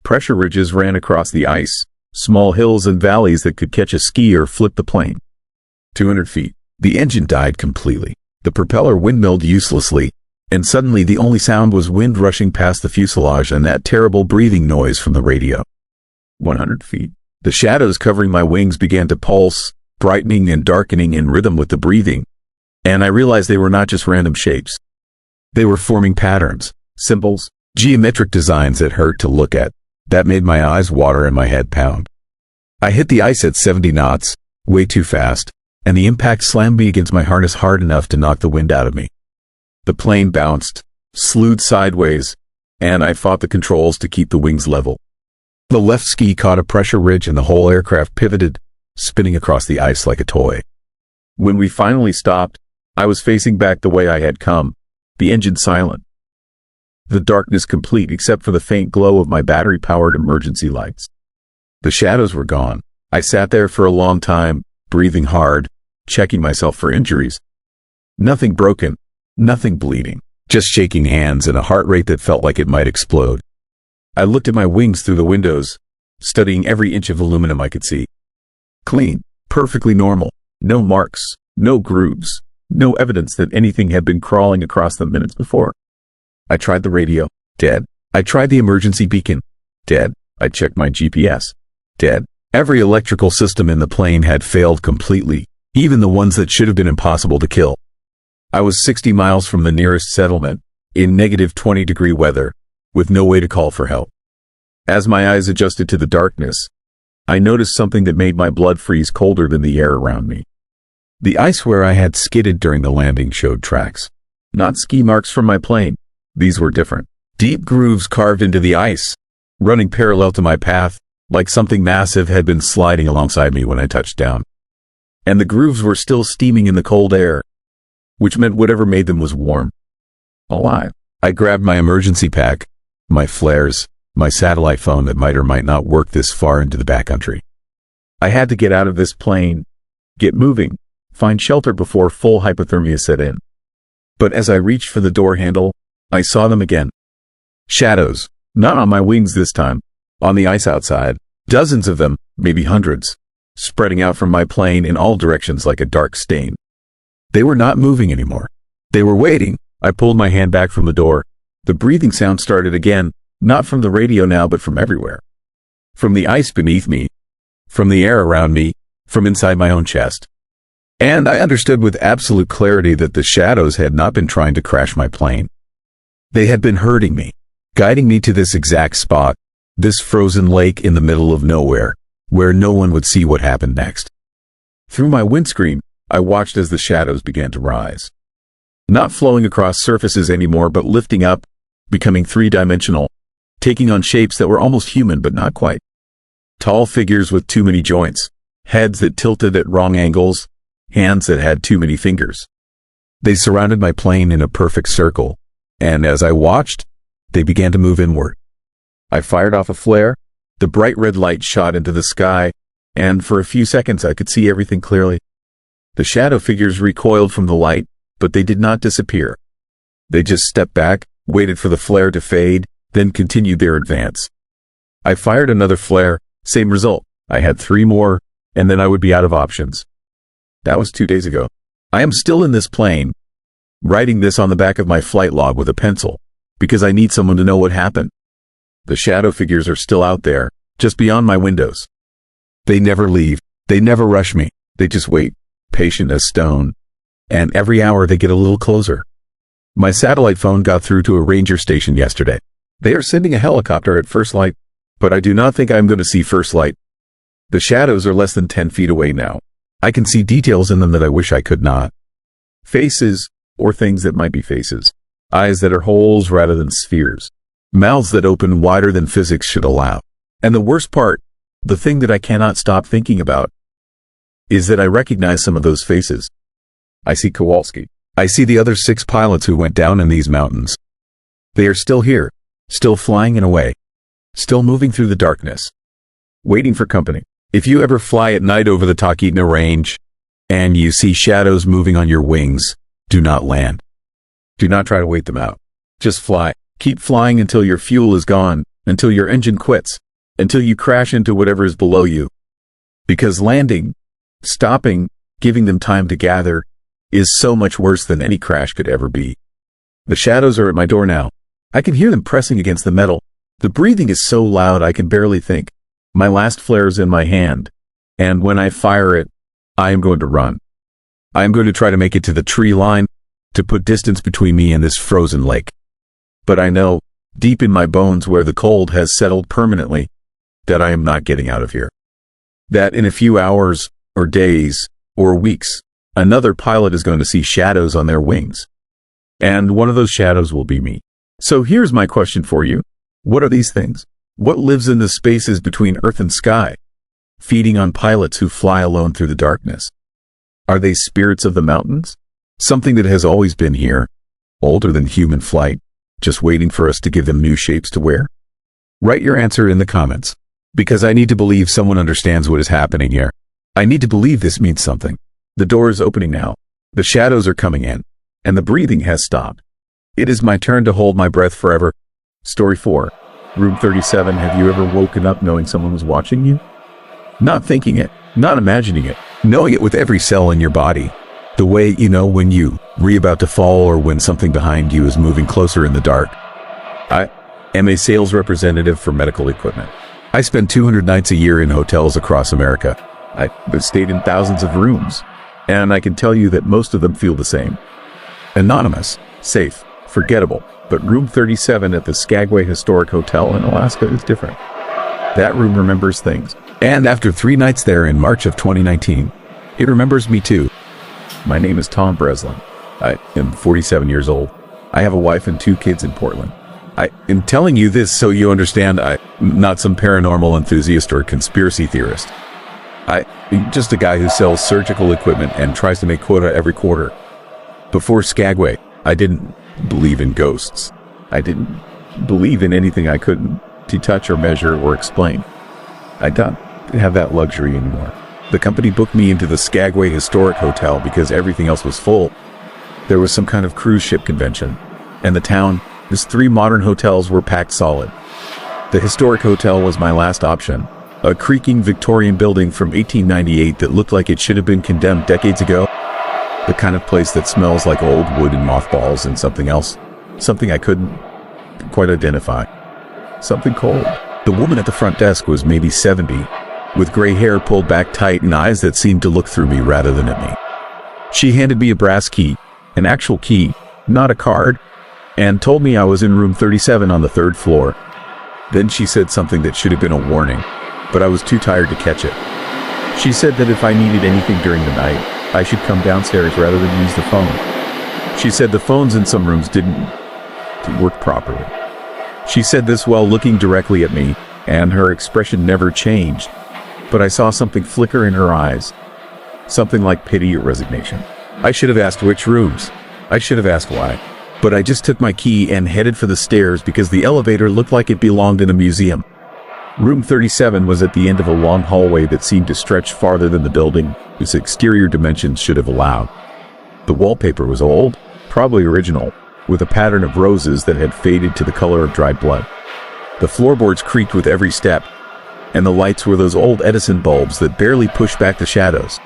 Pressure ridges ran across the ice, small hills and valleys that could catch a ski or flip the plane. 200 feet. The engine died completely. The propeller windmilled uselessly, and suddenly the only sound was wind rushing past the fuselage and that terrible breathing noise from the radio. 100 feet. The shadows covering my wings began to pulse, brightening and darkening in rhythm with the breathing, and I realized they were not just random shapes. They were forming patterns, symbols, geometric designs that hurt to look at, that made my eyes water and my head pound. I hit the ice at 70 knots, way too fast, and the impact slammed me against my harness hard enough to knock the wind out of me. The plane bounced, slewed sideways, and I fought the controls to keep the wings level. The left ski caught a pressure ridge and the whole aircraft pivoted, spinning across the ice like a toy. When we finally stopped, I was facing back the way I had come, the engine silent. The darkness complete except for the faint glow of my battery-powered emergency lights. The shadows were gone. I sat there for a long time, breathing hard, checking myself for injuries. Nothing broken, nothing bleeding, just shaking hands and a heart rate that felt like it might explode. I looked at my wings through the windows, studying every inch of aluminum I could see. Clean, perfectly normal, no marks, no grooves, no evidence that anything had been crawling across them minutes before. I tried the radio, dead. I tried the emergency beacon, dead. I checked my GPS, dead. Every electrical system in the plane had failed completely, even the ones that should have been impossible to kill. I was 60 miles from the nearest settlement, in negative 20-degree weather, with no way to call for help. As my eyes adjusted to the darkness, I noticed something that made my blood freeze colder than the air around me. The ice where I had skidded during the landing showed tracks. Not ski marks from my plane. These were different. Deep grooves carved into the ice, running parallel to my path, like something massive had been sliding alongside me when I touched down. And the grooves were still steaming in the cold air, which meant whatever made them was warm. Alive. I grabbed my emergency pack, my flares, my satellite phone that might or might not work this far into the backcountry. I had to get out of this plane, get moving, find shelter before full hypothermia set in. But as I reached for the door handle, I saw them again. Shadows, not on my wings this time, on the ice outside, dozens of them, maybe hundreds, spreading out from my plane in all directions like a dark stain. They were not moving anymore. They were waiting. I pulled my hand back from the door. The breathing sound started again, not from the radio now but from everywhere. From the ice beneath me, from the air around me, from inside my own chest. And I understood with absolute clarity that the shadows had not been trying to crash my plane. They had been hurting me, guiding me to this exact spot, this frozen lake in the middle of nowhere, where no one would see what happened next. Through my windscreen, I watched as the shadows began to rise. Not flowing across surfaces anymore, but lifting up, becoming three-dimensional, taking on shapes that were almost human but not quite. Tall figures with too many joints, heads that tilted at wrong angles, hands that had too many fingers. They surrounded my plane in a perfect circle, and as I watched, they began to move inward. I fired off a flare, the bright red light shot into the sky, and for a few seconds I could see everything clearly. The shadow figures recoiled from the light, but they did not disappear. They just stepped back, waited for the flare to fade, then continued their advance. I fired another flare, same result. I had 3 more, and then I would be out of options. That was 2 days ago. I am still in this plane, writing this on the back of my flight log with a pencil, because I need someone to know what happened. The shadow figures are still out there, just beyond my windows. They never leave. They never rush me. They just wait, patient as stone. And every hour they get a little closer. My satellite phone got through to a ranger station yesterday. They are sending a helicopter at first light, but I do not think I'm going to see first light. The shadows are less than 10 feet away now. I can see details in them that I wish I could not. Faces, or things that might be faces. Eyes that are holes rather than spheres. Mouths that open wider than physics should allow. And the worst part, the thing that I cannot stop thinking about, is that I recognize some of those faces. I see Kowalski. I see the other 6 pilots who went down in these mountains. They are still here, still flying and away, still moving through the darkness, waiting for company. If you ever fly at night over the Talkeetna Range, and you see shadows moving on your wings, do not land. Do not try to wait them out. Just fly. Keep flying until your fuel is gone, until your engine quits, until you crash into whatever is below you. Because landing, stopping, giving them time to gather, is so much worse than any crash could ever be. The shadows are at my door now. I can hear them pressing against the metal. The breathing is so loud I can barely think. My last flare is in my hand, and when I fire it, I am going to run. I am going to try to make it to the tree line, to put distance between me and this frozen lake. But I know, deep in my bones where the cold has settled permanently, that I am not getting out of here. That in a few hours, or days, or weeks, another pilot is going to see shadows on their wings. And one of those shadows will be me. So here's my question for you. What are these things? What lives in the spaces between earth and sky, feeding on pilots who fly alone through the darkness? Are they spirits of the mountains? Something that has always been here, older than human flight, just waiting for us to give them new shapes to wear? Write your answer in the comments, because I need to believe someone understands what is happening here. I need to believe this means something. The door is opening now. The shadows are coming in, and the breathing has stopped. It is my turn to hold my breath forever. Story 4. Room 37. Have you ever woken up knowing someone was watching you? Not thinking it, not imagining it, knowing it with every cell in your body. The way you know when you are about to fall or when something behind you is moving closer in the dark. I am a sales representative for medical equipment. I spend 200 nights a year in hotels across America. I've stayed in thousands of rooms, and I can tell you that most of them feel the same. Anonymous, safe, forgettable, but room 37 at the Skagway Historic Hotel in Alaska is different. That room remembers things. And after 3 nights there in March of 2019, it remembers me too. My name is Tom Breslin. I am 47 years old. I have a wife and 2 kids in Portland. I am telling you this so you understand I'm not some paranormal enthusiast or conspiracy theorist. I'm just a guy who sells surgical equipment and tries to make quota every quarter. Before Skagway, I didn't believe in ghosts. I didn't believe in anything I couldn't touch or measure or explain. I don't have that luxury anymore. The company booked me into the Skagway Historic Hotel because everything else was full. There was some kind of cruise ship convention, and the town, these 3 modern hotels were packed solid. The Historic Hotel was my last option, a creaking Victorian building from 1898 that looked like it should have been condemned decades ago. The kind of place that smells like old wood and mothballs and something else, something I couldn't quite identify. Something cold. The woman at the front desk was maybe 70, with gray hair pulled back tight and eyes that seemed to look through me rather than at me. She handed me a brass key, an actual key, not a card, and told me I was in room 37 on the 3rd floor. Then she said something that should have been a warning, but I was too tired to catch it. She said that if I needed anything during the night, I should come downstairs rather than use the phone. She said the phones in some rooms didn't work properly. She said this while looking directly at me, and her expression never changed, but I saw something flicker in her eyes, something like pity or resignation. I should have asked which rooms. I should have asked why. But I just took my key and headed for the stairs because the elevator looked like it belonged in a museum. Room 37 was at the end of a long hallway that seemed to stretch farther than the building, whose exterior dimensions should have allowed. The wallpaper was old, probably original, with a pattern of roses that had faded to the color of dried blood. The floorboards creaked with every step, and the lights were those old Edison bulbs that barely pushed back the shadows.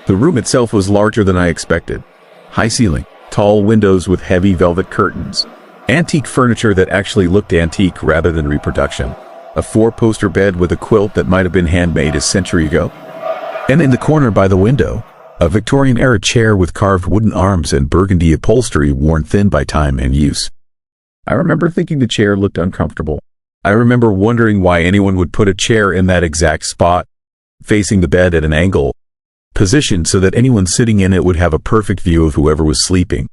The room itself was larger than I expected. High ceiling, tall windows with heavy velvet curtains, Antique furniture that actually looked antique rather than reproduction. A 4-poster bed with a quilt that might have been handmade a century ago. And in the corner by the window, a Victorian-era chair with carved wooden arms and burgundy upholstery worn thin by time and use. I remember thinking the chair looked uncomfortable. I remember wondering why anyone would put a chair in that exact spot, facing the bed at an angle, positioned so that anyone sitting in it would have a perfect view of whoever was sleeping.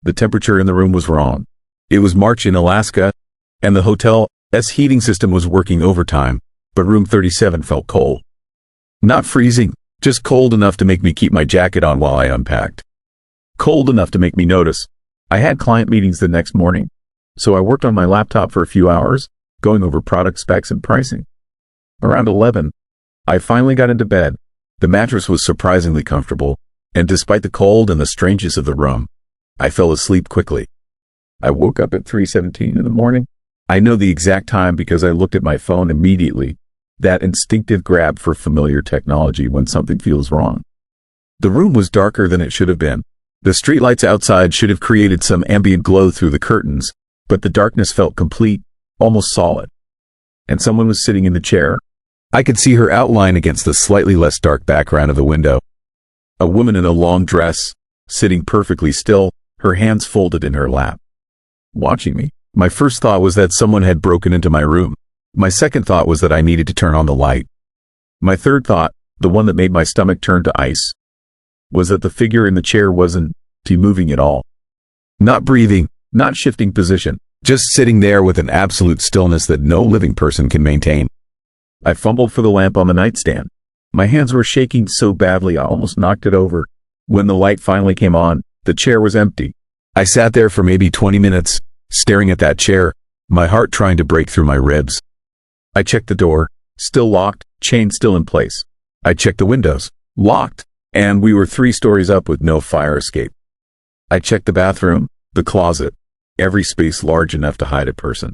The temperature in the room was wrong. It was March in Alaska, and the hotel's heating system was working overtime, but room 37 felt cold. Not freezing, just cold enough to make me keep my jacket on while I unpacked. Cold enough to make me notice. I had client meetings the next morning, so I worked on my laptop for a few hours, going over product specs and pricing. Around 11, I finally got into bed. The mattress was surprisingly comfortable, and despite the cold and the strangeness of the room, I fell asleep quickly. I woke up at 3:17 in the morning. I know the exact time because I looked at my phone immediately, that instinctive grab for familiar technology when something feels wrong. The room was darker than it should have been. The streetlights outside should have created some ambient glow through the curtains, but the darkness felt complete, almost solid. And someone was sitting in the chair. I could see her outline against the slightly less dark background of the window. A woman in a long dress, sitting perfectly still, her hands folded in her lap. Watching me. My first thought was that someone had broken into my room. My second thought was that I needed to turn on the light. My third thought, the one that made my stomach turn to ice, was that the figure in the chair wasn't moving at all. Not breathing, not shifting position, just sitting there with an absolute stillness that no living person can maintain. I fumbled for the lamp on the nightstand. My hands were shaking so badly I almost knocked it over. When the light finally came on, the chair was empty. I sat there for maybe 20 minutes, staring at that chair, my heart trying to break through my ribs. I checked the door, still locked, chain still in place. I checked the windows, locked, and we were 3 stories up with no fire escape. I checked the bathroom, the closet, every space large enough to hide a person.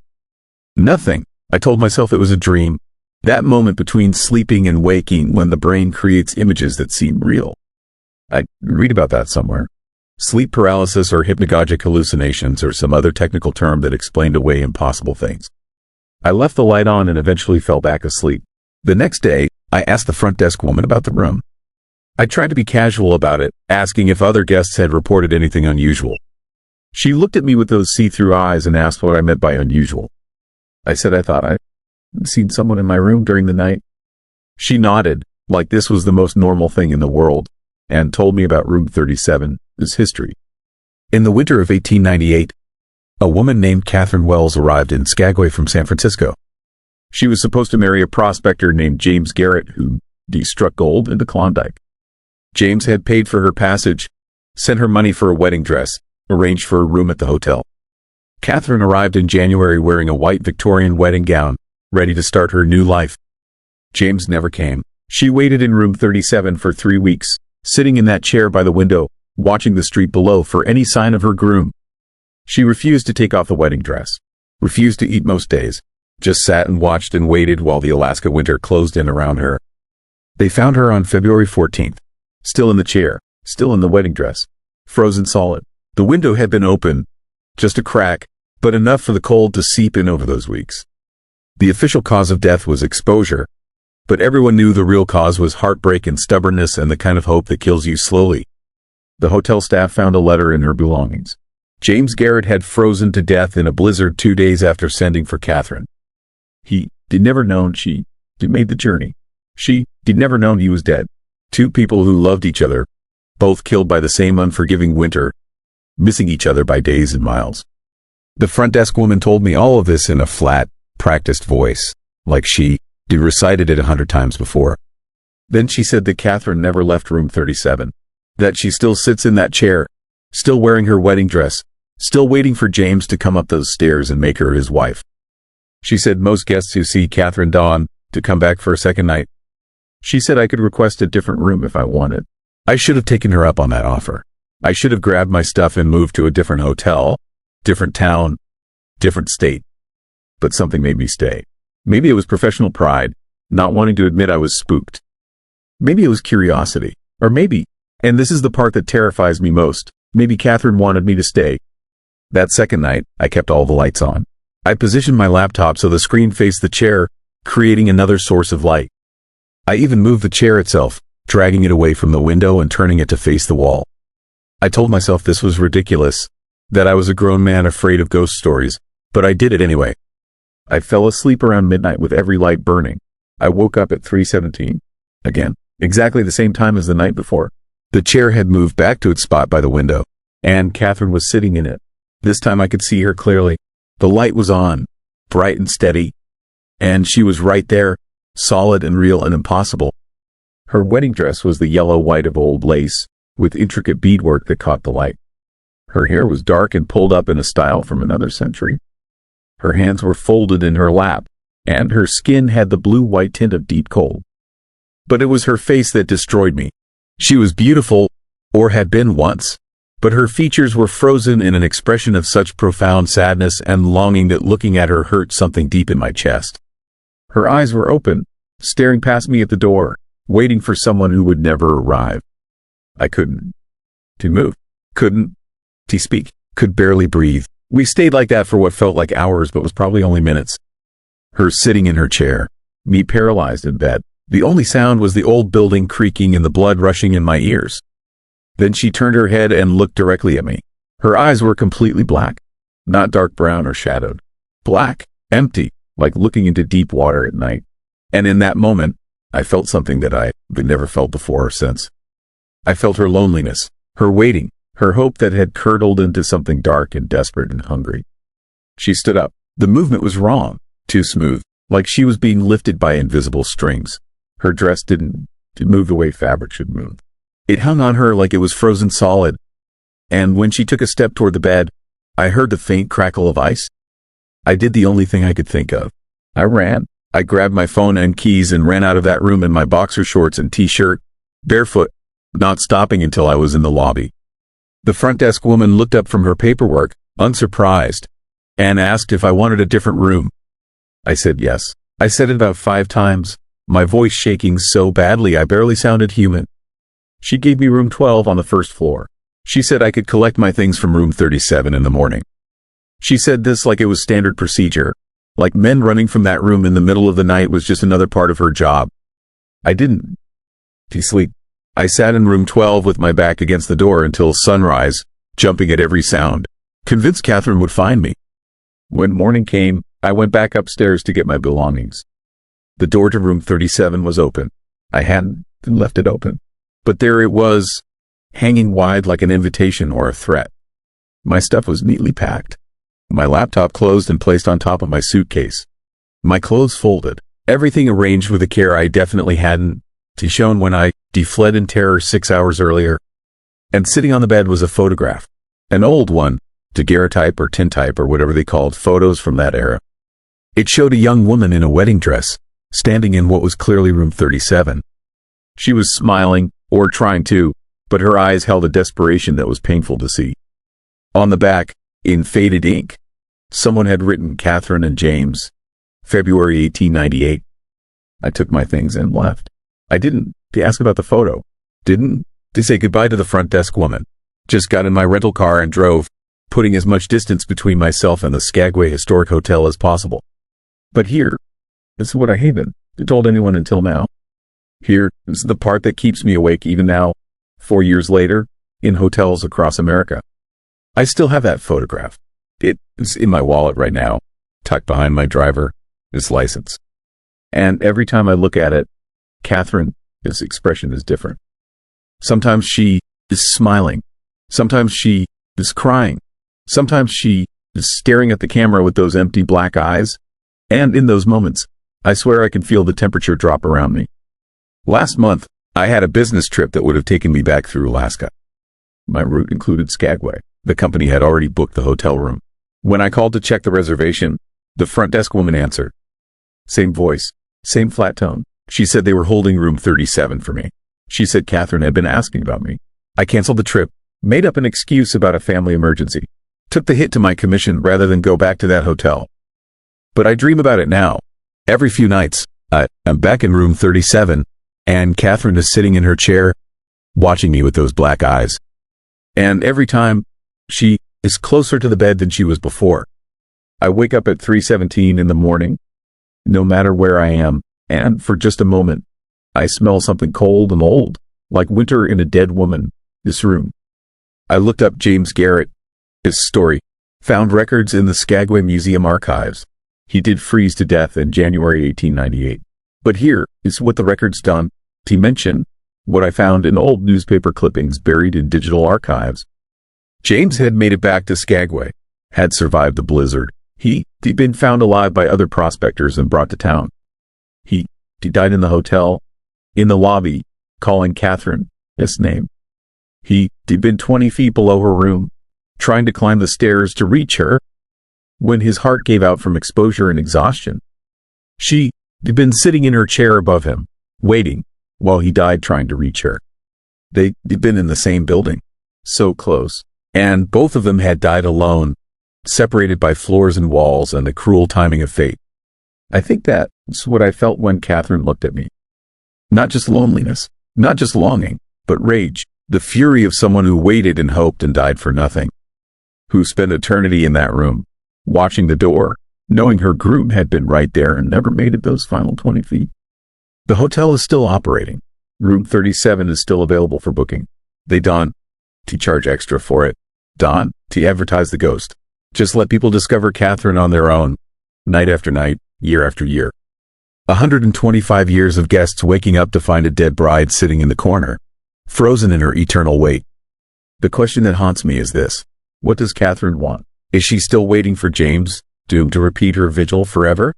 Nothing. I told myself it was a dream. That moment between sleeping and waking when the brain creates images that seem real. I read about that somewhere. Sleep paralysis or hypnagogic hallucinations or some other technical term that explained away impossible things. I left the light on and eventually fell back asleep. The next day, I asked the front desk woman about the room. I tried to be casual about it, asking if other guests had reported anything unusual. She looked at me with those see-through eyes and asked what I meant by unusual. I said I thought I'd seen someone in my room during the night. She nodded, like this was the most normal thing in the world, and told me about room 37, its history. In the winter of 1898, a woman named Catherine Wells arrived in Skagway from San Francisco. She was supposed to marry a prospector named James Garrett who struck gold into Klondike. James had paid for her passage, sent her money for a wedding dress, arranged for a room at the hotel. Catherine arrived in January wearing a white Victorian wedding gown, ready to start her new life. James never came. She waited in room 37 for 3 weeks, sitting in that chair by the window, watching the street below for any sign of her groom. She refused to take off the wedding dress, refused to eat most days, just sat and watched and waited while the Alaska winter closed in around her. They found her on February 14th, still in the chair, still in the wedding dress, frozen solid. The window had been open, just a crack, but enough for the cold to seep in over those weeks. The official cause of death was exposure, but everyone knew the real cause was heartbreak and stubbornness and the kind of hope that kills you slowly. The hotel staff found a letter in her belongings. James Garrett had frozen to death in a blizzard 2 days after sending for Catherine. He'd never known she'd made the journey. She'd never known he was dead. 2 people who loved each other, both killed by the same unforgiving winter, missing each other by days and miles. The front desk woman told me all of this in a flat, practiced voice, like she'd recited it 100 times before. Then she said that Catherine never left room 37, that she still sits in that chair, still wearing her wedding dress, still waiting for James to come up those stairs and make her his wife. She said most guests who see Catherine dawn to come back for a second night. She said I could request a different room if I wanted. I should have taken her up on that offer. I should have grabbed my stuff and moved to a different hotel, different town, different state. But something made me stay. Maybe it was professional pride, not wanting to admit I was spooked. Maybe it was curiosity. Or maybe, and this is the part that terrifies me most, maybe Catherine wanted me to stay. That second night, I kept all the lights on. I positioned my laptop so the screen faced the chair, creating another source of light. I even moved the chair itself, dragging it away from the window and turning it to face the wall. I told myself this was ridiculous, that I was a grown man afraid of ghost stories, but I did it anyway. I fell asleep around midnight with every light burning. I woke up at 3:17. Again, exactly the same time as the night before. The chair had moved back to its spot by the window, and Catherine was sitting in it. This time I could see her clearly. The light was on, bright and steady, and she was right there, solid and real and impossible. Her wedding dress was the yellow white of old lace, with intricate beadwork that caught the light. Her hair was dark and pulled up in a style from another century. Her hands were folded in her lap, and her skin had the blue-white tint of deep cold. But it was her face that destroyed me. She was beautiful, or had been once, but her features were frozen in an expression of such profound sadness and longing that looking at her hurt something deep in my chest. Her eyes were open, staring past me at the door, waiting for someone who would never arrive. I couldn't to move, couldn't to speak, could barely breathe. We stayed like that for what felt like hours but was probably only minutes. Her sitting in her chair, me paralyzed in bed. The only sound was the old building creaking and the blood rushing in my ears. Then she turned her head and looked directly at me. Her eyes were completely black, not dark brown or shadowed. Black, empty, like looking into deep water at night. And in that moment, I felt something that I had never felt before or since. I felt her loneliness, her waiting, her hope that had curdled into something dark and desperate and hungry. She stood up. The movement was wrong, too smooth, like she was being lifted by invisible strings. Her dress didn't move the way fabric should move. It hung on her like it was frozen solid. And when she took a step toward the bed, I heard the faint crackle of ice. I did the only thing I could think of. I ran. I grabbed my phone and keys and ran out of that room in my boxer shorts and t-shirt, barefoot, not stopping until I was in the lobby. The front desk woman looked up from her paperwork, unsurprised, and asked if I wanted a different room. I said yes. I said it about 5 times, my voice shaking so badly I barely sounded human. She gave me room 12 on the first floor. She said I could collect my things from room 37 in the morning. She said this like it was standard procedure, like men running from that room in the middle of the night was just another part of her job. I didn't sleep. I sat in room 12 with my back against the door until sunrise, jumping at every sound, convinced Catherine would find me. When morning came, I went back upstairs to get my belongings. The door to room 37 was open. I hadn't left it open, but there it was, hanging wide like an invitation or a threat. My stuff was neatly packed. My laptop closed and placed on top of my suitcase. My clothes folded. Everything arranged with a care I definitely hadn't shown when I fled in terror 6 hours earlier. And sitting on the bed was a photograph. An old one, daguerreotype or tintype or whatever they called photos from that era. It showed a young woman in a wedding dress, standing in what was clearly room 37. She was smiling, or trying to, but her eyes held a desperation that was painful to see. On the back, in faded ink, someone had written Catherine and James, February 1898. I took my things and left. I didn't ask about the photo. Didn't say goodbye to the front desk woman. Just got in my rental car and drove, putting as much distance between myself and the Skagway Historic Hotel as possible. But here, this is what I haven't told anyone until now. Here is the part that keeps me awake even now, 4 years later, in hotels across America. I still have that photograph. It's in my wallet right now, tucked behind my driver's license. And every time I look at it, Catherine's expression is different. Sometimes she is smiling. Sometimes she is crying. Sometimes she is staring at the camera with those empty black eyes. And in those moments, I swear I can feel the temperature drop around me. Last month, I had a business trip that would have taken me back through Alaska. My route included Skagway. The company had already booked the hotel room. When I called to check the reservation, the front desk woman answered. Same voice, same flat tone. She said they were holding room 37 for me. She said Catherine had been asking about me. I canceled the trip, made up an excuse about a family emergency, took the hit to my commission rather than go back to that hotel. But I dream about it now. Every few nights, I'm back in room 37, and Catherine is sitting in her chair, watching me with those black eyes. And every time, she is closer to the bed than she was before. I wake up at 3:17 in the morning, no matter where I am, and for just a moment, I smell something cold and old, like winter in a dead woman. This room. I looked up James Garrett, his story, found records in the Skagway Museum archives. He did freeze to death in January 1898. But here is what the record's done. He mentioned what I found in old newspaper clippings buried in digital archives. James had made it back to Skagway, had survived the blizzard. He'd been found alive by other prospectors and brought to town. He died in the hotel, in the lobby, calling Catherine his name. He'd been 20 feet below her room, trying to climb the stairs to reach her, when his heart gave out from exposure and exhaustion. She'd been sitting in her chair above him, waiting, while he died trying to reach her. They'd been in the same building, so close, and both of them had died alone, separated by floors and walls and the cruel timing of fate. I think that's what I felt when Catherine looked at me. Not just loneliness, not just longing, but rage, the fury of someone who waited and hoped and died for nothing, who spent eternity in that room, watching the door, knowing her groom had been right there and never made it those final 20 feet. The hotel is still operating. Room 37 is still available for booking. They don't charge extra for it. Don't advertise the ghost. Just let people discover Catherine on their own, night after night, year after year. 125 years of guests waking up to find a dead bride sitting in the corner, frozen in her eternal wait. The question that haunts me is this: what does Catherine want? Is she still waiting for James, doomed to repeat her vigil forever?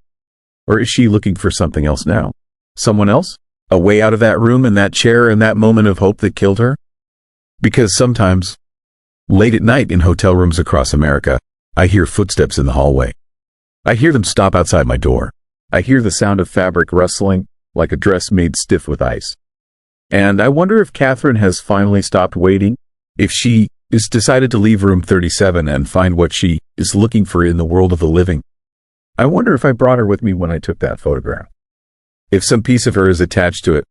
Or is she looking for something else now? Someone else? A way out of that room and that chair and that moment of hope that killed her? Because sometimes, late at night in hotel rooms across America, I hear footsteps in the hallway. I hear them stop outside my door. I hear the sound of fabric rustling, like a dress made stiff with ice. And I wonder if Catherine has finally stopped waiting, if she has decided to leave room 37 and find what she is looking for in the world of the living. I wonder if I brought her with me when I took that photograph. If some piece of her is attached to it,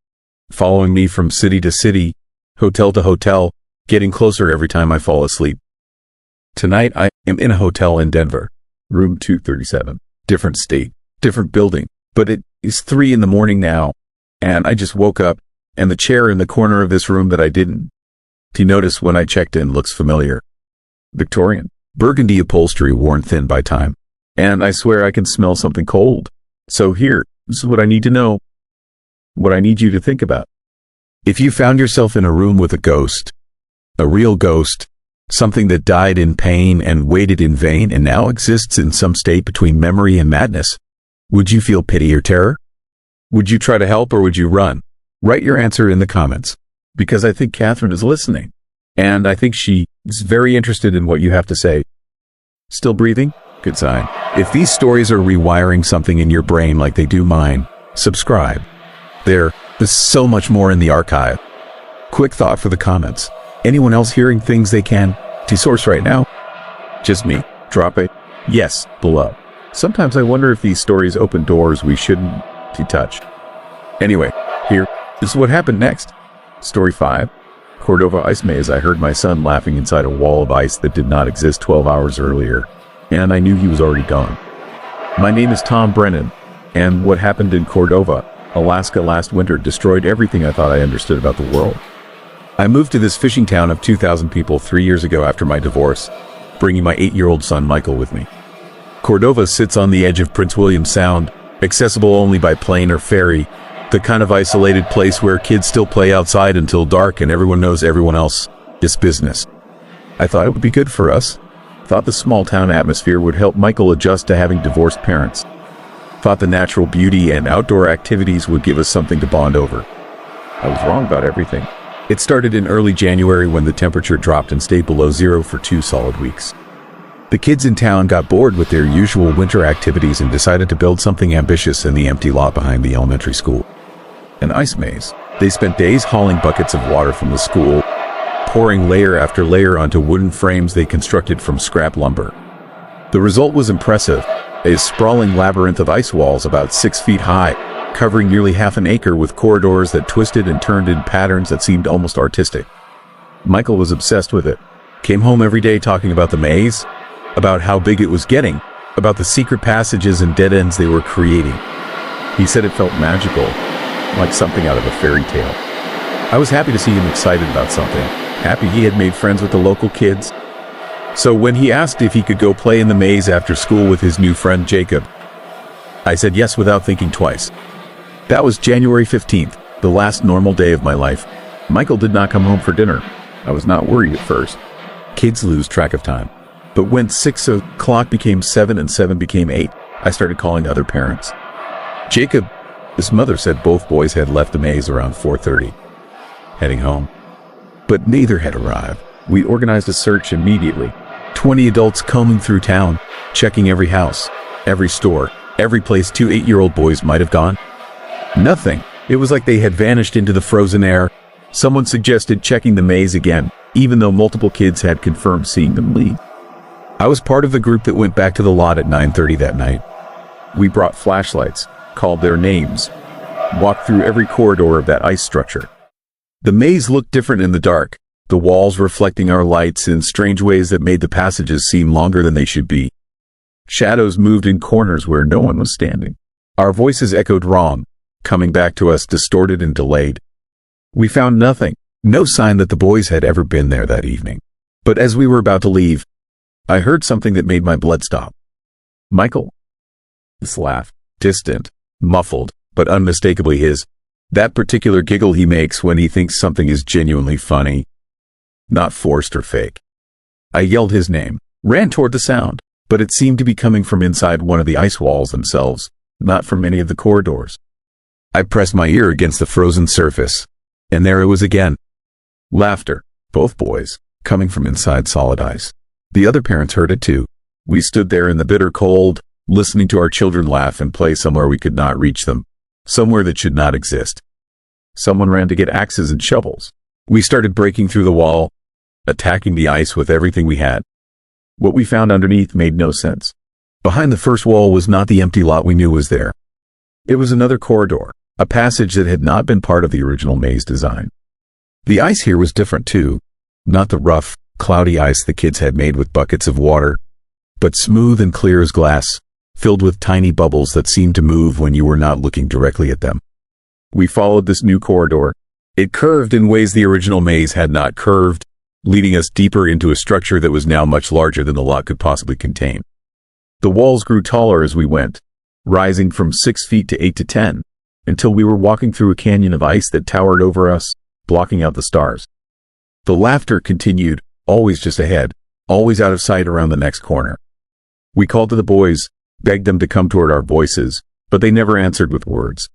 following me from city to city, hotel to hotel, getting closer every time I fall asleep. Tonight I am in a hotel in Denver, room 237, different state, different building, but it is 3 in the morning now, and I just woke up, and the chair in the corner of this room that I didn't notice when I checked in looks familiar. Victorian, burgundy upholstery worn thin by time, and I swear I can smell something cold. So here is what I need to know, what I need you to think about. If you found yourself in a room with a ghost, a real ghost, something that died in pain and waited in vain and now exists in some state between memory and madness, would you feel pity or terror? Would you try to help or would you run? Write your answer in the comments, because I think Catherine is listening, and I think she is very interested in what you have to say. Still breathing? Good sign. If these stories are rewiring something in your brain like they do mine, subscribe. There is so much more in the archive. Quick thought for the comments. Anyone else hearing things they can source right now? Just me. Drop a yes below. Sometimes I wonder if these stories open doors we shouldn't touch. Anyway, here is what happened next. Story 5. Cordova Ice Maze. I heard my son laughing inside a wall of ice that did not exist 12 hours earlier, and I knew he was already gone. My name is Tom Brennan, and what happened in Cordova, Alaska last winter destroyed everything I thought I understood about the world. I moved to this fishing town of 2,000 people 3 years ago after my divorce, bringing my 8-year-old son Michael with me. Cordova sits on the edge of Prince William Sound, accessible only by plane or ferry, the kind of isolated place where kids still play outside until dark and everyone knows everyone else. It's business. I thought it would be good for us. Thought the small town atmosphere would help Michael adjust to having divorced parents. Thought the natural beauty and outdoor activities would give us something to bond over. I was wrong about everything. It started in early January when the temperature dropped and stayed below zero for 2 solid weeks. The kids in town got bored with their usual winter activities and decided to build something ambitious in the empty lot behind the elementary school. An ice maze. They spent days hauling buckets of water from the school, pouring layer after layer onto wooden frames they constructed from scrap lumber. The result was impressive, a sprawling labyrinth of ice walls about 6 feet high, covering nearly half an acre with corridors that twisted and turned in patterns that seemed almost artistic. Michael was obsessed with it. Came home every day talking about the maze, about how big it was getting, about the secret passages and dead ends they were creating. He said it felt magical, like something out of a fairy tale. I was happy to see him excited about something, happy he had made friends with the local kids. So when he asked if he could go play in the maze after school with his new friend Jacob, I said yes without thinking twice. That was January 15th, the last normal day of my life. Michael did not come home for dinner. I was not worried at first. Kids lose track of time. But when 6 o'clock became 7 and 7 became 8, I started calling other parents. Jacob, his mother said both boys had left the maze around 4:30, heading home. But neither had arrived. We organized a search immediately. 20 adults combing through town, checking every house, every store, every place 2 8-year-old boys might have gone. Nothing. It was like they had vanished into the frozen air. Someone suggested checking the maze again, even though multiple kids had confirmed seeing them leave. I was part of the group that went back to the lot at 9:30 that night. We brought flashlights, called their names, walked through every corridor of that ice structure. The maze looked different in the dark, the walls reflecting our lights in strange ways that made the passages seem longer than they should be. Shadows moved in corners where no one was standing. Our voices echoed wrong, coming back to us distorted and delayed. We found nothing, no sign that the boys had ever been there that evening. But as we were about to leave, I heard something that made my blood stop. Michael. This laugh, distant, muffled, but unmistakably his. That particular giggle he makes when he thinks something is genuinely funny, not forced or fake. I yelled his name, ran toward the sound, but it seemed to be coming from inside one of the ice walls themselves, not from any of the corridors. I pressed my ear against the frozen surface, and there it was again. Laughter, both boys, coming from inside solid ice. The other parents heard it too. We stood there in the bitter cold, listening to our children laugh and play somewhere we could not reach them, somewhere that should not exist. Someone ran to get axes and shovels. We started breaking through the wall, attacking the ice with everything we had. What we found underneath made no sense. Behind the first wall was not the empty lot we knew was there. It was another corridor, a passage that had not been part of the original maze design. The ice here was different too, not the rough, cloudy ice the kids had made with buckets of water, but smooth and clear as glass, filled with tiny bubbles that seemed to move when you were not looking directly at them. We followed this new corridor. It curved in ways the original maze had not curved, leading us deeper into a structure that was now much larger than the lot could possibly contain. The walls grew taller as we went, rising from 6 feet to 8 to 10, until we were walking through a canyon of ice that towered over us, blocking out the stars. The laughter continued, always just ahead, always out of sight around the next corner. We called to the boys, begged them to come toward our voices, but they never answered with words.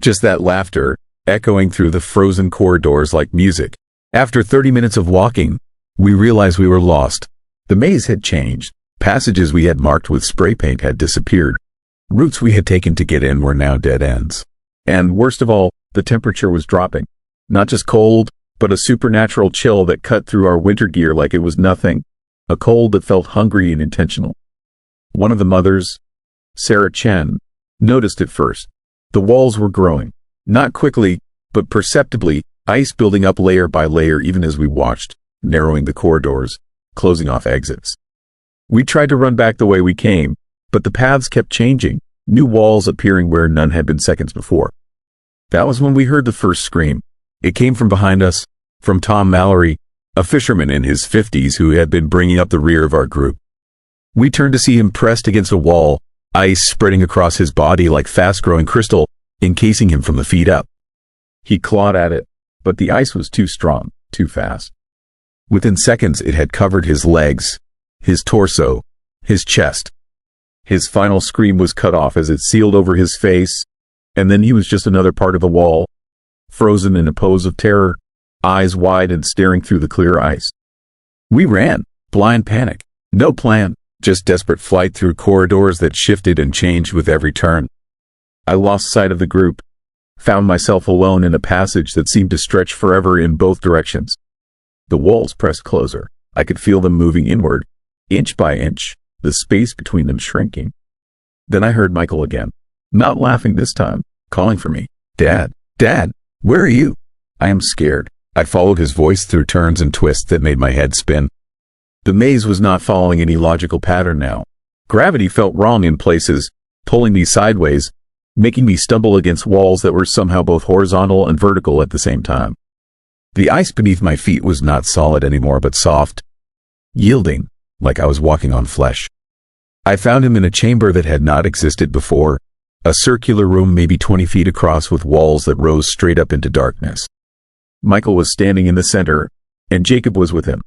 Just that laughter, echoing through the frozen corridors like music. After 30 minutes of walking, we realized we were lost. The maze had changed. Passages we had marked with spray paint had disappeared. Routes we had taken to get in were now dead ends. And worst of all, the temperature was dropping. Not just cold, but a supernatural chill that cut through our winter gear like it was nothing. A cold that felt hungry and intentional. One of the mothers, Sarah Chen, noticed it first. The walls were growing. Not quickly, but perceptibly, ice building up layer by layer even as we watched, narrowing the corridors, closing off exits. We tried to run back the way we came, but the paths kept changing, new walls appearing where none had been seconds before. That was when we heard the first scream. It came from behind us, from Tom Mallory, a fisherman in his 50s who had been bringing up the rear of our group. We turned to see him pressed against a wall, ice spreading across his body like fast-growing crystal, encasing him from the feet up. He clawed at it, but the ice was too strong, too fast. Within seconds it had covered his legs, his torso, his chest. His final scream was cut off as it sealed over his face, and then he was just another part of the wall, frozen in a pose of terror, eyes wide and staring through the clear ice. We ran, blind panic, no plan, just desperate flight through corridors that shifted and changed with every turn. I lost sight of the group, found myself alone in a passage that seemed to stretch forever in both directions. The walls pressed closer. I could feel them moving inward, inch by inch, the space between them shrinking. Then I heard Michael again, not laughing this time, calling for me. Dad, Dad, where are you? I am scared. I followed his voice through turns and twists that made my head spin. The maze was not following any logical pattern now. Gravity felt wrong in places, pulling me sideways, making me stumble against walls that were somehow both horizontal and vertical at the same time. The ice beneath my feet was not solid anymore but soft, yielding, like I was walking on flesh. I found him in a chamber that had not existed before, a circular room maybe 20 feet across with walls that rose straight up into darkness. Michael was standing in the center, and Jacob was with him.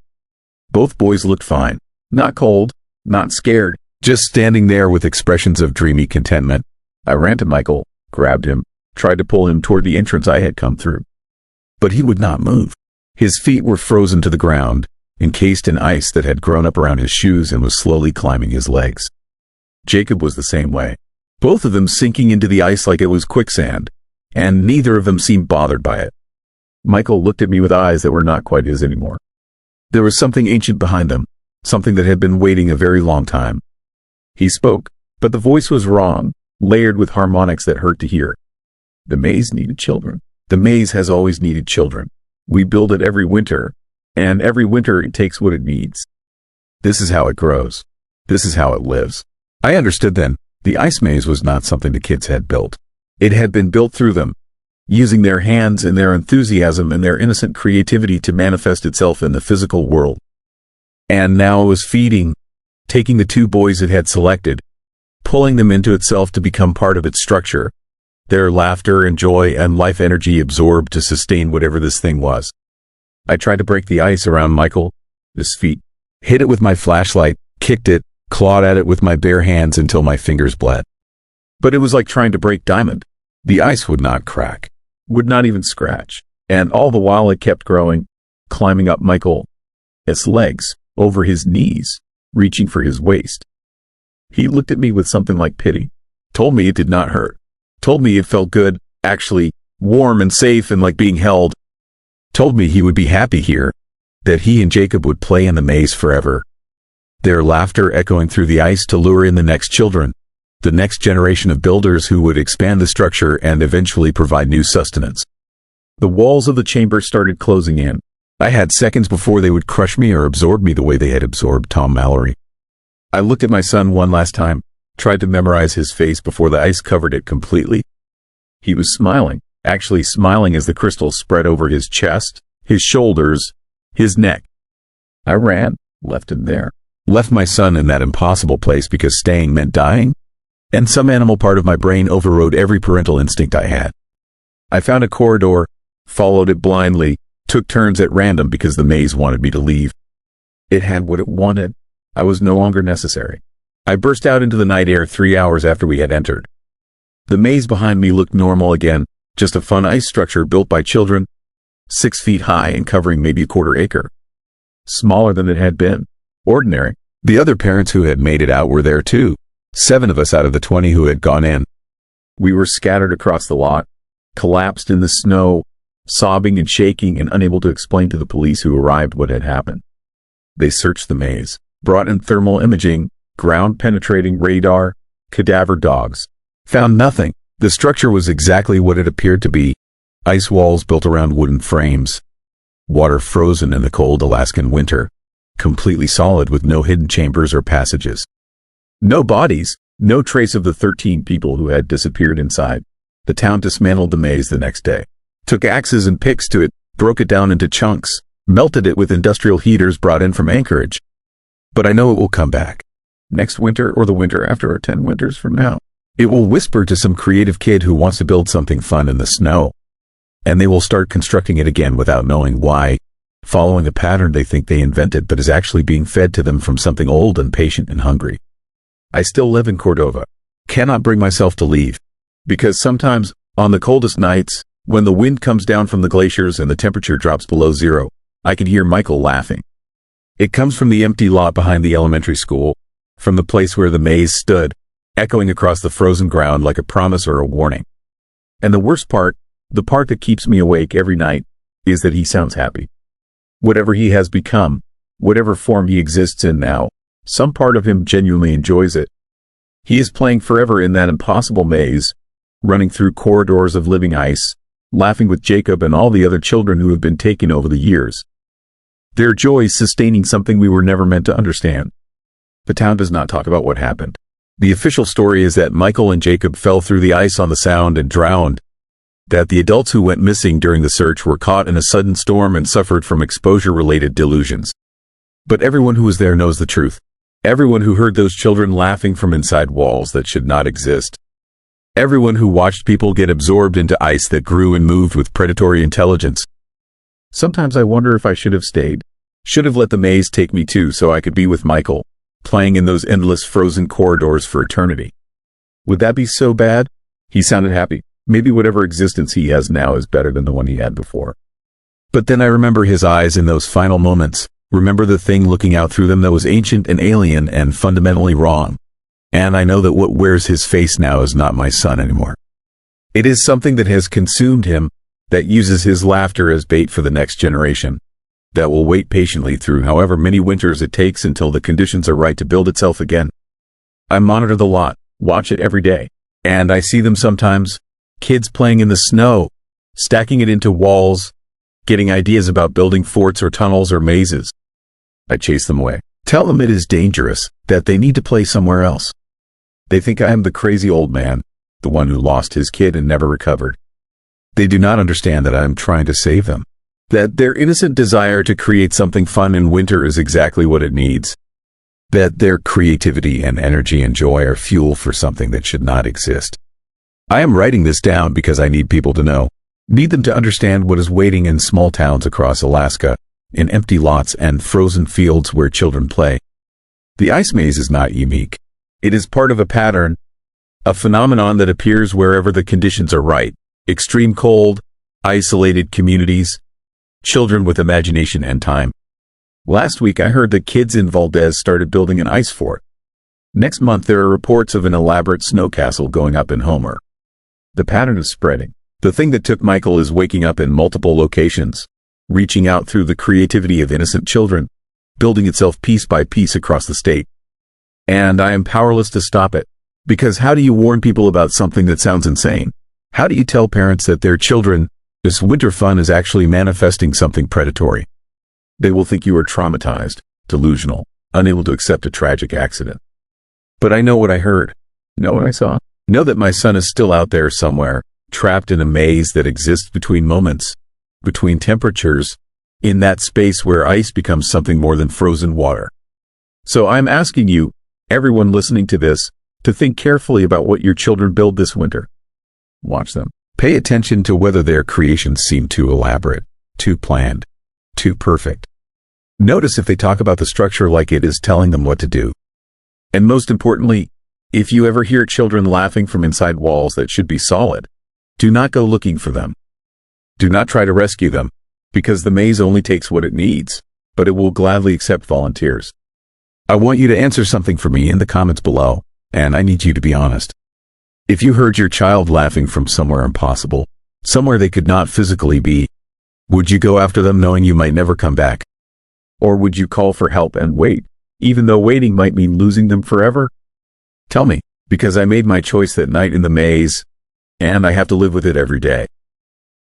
Both boys looked fine, not cold, not scared, just standing there with expressions of dreamy contentment. I ran to Michael, grabbed him, tried to pull him toward the entrance I had come through. But he would not move. His feet were frozen to the ground, encased in ice that had grown up around his shoes and was slowly climbing his legs. Jacob was the same way, both of them sinking into the ice like it was quicksand, and neither of them seemed bothered by it. Michael looked at me with eyes that were not quite his anymore. There was something ancient behind them, something that had been waiting a very long time. He spoke, but the voice was wrong, layered with harmonics that hurt to hear. The maze needed children. The maze has always needed children. We build it every winter, and every winter it takes what it needs. This is how it grows. This is how it lives. I understood then, the ice maze was not something the kids had built. It had been built through them, using their hands and their enthusiasm and their innocent creativity to manifest itself in the physical world. And now it was feeding, taking the two boys it had selected, pulling them into itself to become part of its structure, their laughter and joy and life energy absorbed to sustain whatever this thing was. I tried to break the ice around Michael, his feet, hit it with my flashlight, kicked it, clawed at it with my bare hands until my fingers bled. But it was like trying to break diamond. The ice would not crack, would not even scratch, and all the while it kept growing, climbing up Michael, its legs, over his knees, reaching for his waist. He looked at me with something like pity, told me it did not hurt, told me it felt good, actually, warm and safe and like being held, told me he would be happy here, that he and Jacob would play in the maze forever. Their laughter echoing through the ice to lure in the next children, the next generation of builders who would expand the structure and eventually provide new sustenance. The walls of the chamber started closing in. I had seconds before they would crush me or absorb me the way they had absorbed Tom Mallory. I looked at my son one last time, tried to memorize his face before the ice covered it completely. He was smiling, actually smiling as the crystals spread over his chest, his shoulders, his neck. I ran, left him there. Left my son in that impossible place because staying meant dying, and some animal part of my brain overrode every parental instinct I had. I found a corridor, followed it blindly, took turns at random because the maze wanted me to leave. It had what it wanted. I was no longer necessary. I burst out into the night air 3 hours after we had entered. The maze behind me looked normal again, just a fun ice structure built by children, 6 feet high and covering maybe a quarter acre. Smaller than it had been. Ordinary. The other parents who had made it out were there too. 7 of us out of the 20 who had gone in. We were scattered across the lot, collapsed in the snow, sobbing and shaking and unable to explain to the police who arrived what had happened. They searched the maze, brought in thermal imaging, ground-penetrating radar, cadaver dogs. Found nothing. The structure was exactly what it appeared to be. Ice walls built around wooden frames. Water frozen in the cold Alaskan winter. Completely solid with no hidden chambers or passages. No bodies, no trace of the 13 people who had disappeared inside. The town dismantled the maze the next day. Took axes and picks to it, broke it down into chunks, melted it with industrial heaters brought in from Anchorage. But I know it will come back. Next winter or the winter after or 10 winters from now. It will whisper to some creative kid who wants to build something fun in the snow. And they will start constructing it again without knowing why, following a pattern they think they invented but is actually being fed to them from something old and patient and hungry. I still live in Cordova. Cannot bring myself to leave. Because sometimes, on the coldest nights, when the wind comes down from the glaciers and the temperature drops below zero, I can hear Michael laughing. It comes from the empty lot behind the elementary school, from the place where the maze stood, echoing across the frozen ground like a promise or a warning. And the worst part, the part that keeps me awake every night, is that he sounds happy. Whatever he has become, whatever form he exists in now, some part of him genuinely enjoys it. He is playing forever in that impossible maze, running through corridors of living ice, laughing with Jacob and all the other children who have been taken over the years. their joy sustaining something we were never meant to understand. The town does not talk about what happened. The official story is that Michael and Jacob fell through the ice on the Sound and drowned, that the adults who went missing during the search were caught in a sudden storm and suffered from exposure-related delusions. But everyone who was there knows the truth. Everyone who heard those children laughing from inside walls that should not exist. Everyone who watched people get absorbed into ice that grew and moved with predatory intelligence. Sometimes I wonder if I should have stayed. Should have let the maze take me too so I could be with Michael, playing in those endless frozen corridors for eternity. Would that be so bad? He sounded happy. Maybe whatever existence he has now is better than the one he had before. But then I remember his eyes in those final moments. Remember the thing looking out through them that was ancient and alien and fundamentally wrong. And I know that what wears his face now is not my son anymore. It is something that has consumed him, that uses his laughter as bait for the next generation, that will wait patiently through however many winters it takes until the conditions are right to build itself again. I monitor the lot, watch it every day, and I see them sometimes, kids playing in the snow, stacking it into walls, getting ideas about building forts or tunnels or mazes. I chase them away. Tell them it is dangerous, that they need to play somewhere else. They think I am the crazy old man, the one who lost his kid and never recovered. They do not understand that I am trying to save them. That their innocent desire to create something fun in winter is exactly what it needs. That their creativity and energy and joy are fuel for something that should not exist. I am writing this down because I need people to know. Need them to understand what is waiting in small towns across Alaska, in empty lots and frozen fields where children play. The ice maze is not unique. It is part of a pattern, a phenomenon that appears wherever the conditions are right. Extreme cold, isolated communities, children with imagination and time. Last week I heard that kids in Valdez started building an ice fort. Next month there are reports of an elaborate snow castle going up in Homer. The pattern is spreading. The thing that took Michael is waking up in multiple locations, reaching out through the creativity of innocent children, building itself piece by piece across the state. And I am powerless to stop it. Because how do you warn people about something that sounds insane? How do you tell parents that their children, this winter fun is actually manifesting something predatory? They will think you are traumatized, delusional, unable to accept a tragic accident. But I know what I heard. Know what I saw? Know that my son is still out there somewhere, trapped in a maze that exists between moments, between temperatures, in that space where ice becomes something more than frozen water. So I'm asking you, everyone listening to this, to think carefully about what your children build this winter. Watch them. Pay attention to whether their creations seem too elaborate, too planned, too perfect. Notice if they talk about the structure like it is telling them what to do. And most importantly, if you ever hear children laughing from inside walls that should be solid, do not go looking for them. Do not try to rescue them, because the maze only takes what it needs, but it will gladly accept volunteers. I want you to answer something for me in the comments below, and I need you to be honest. If you heard your child laughing from somewhere impossible, somewhere they could not physically be, would you go after them knowing you might never come back? Or would you call for help and wait, even though waiting might mean losing them forever? Tell me, because I made my choice that night in the maze, and I have to live with it every day.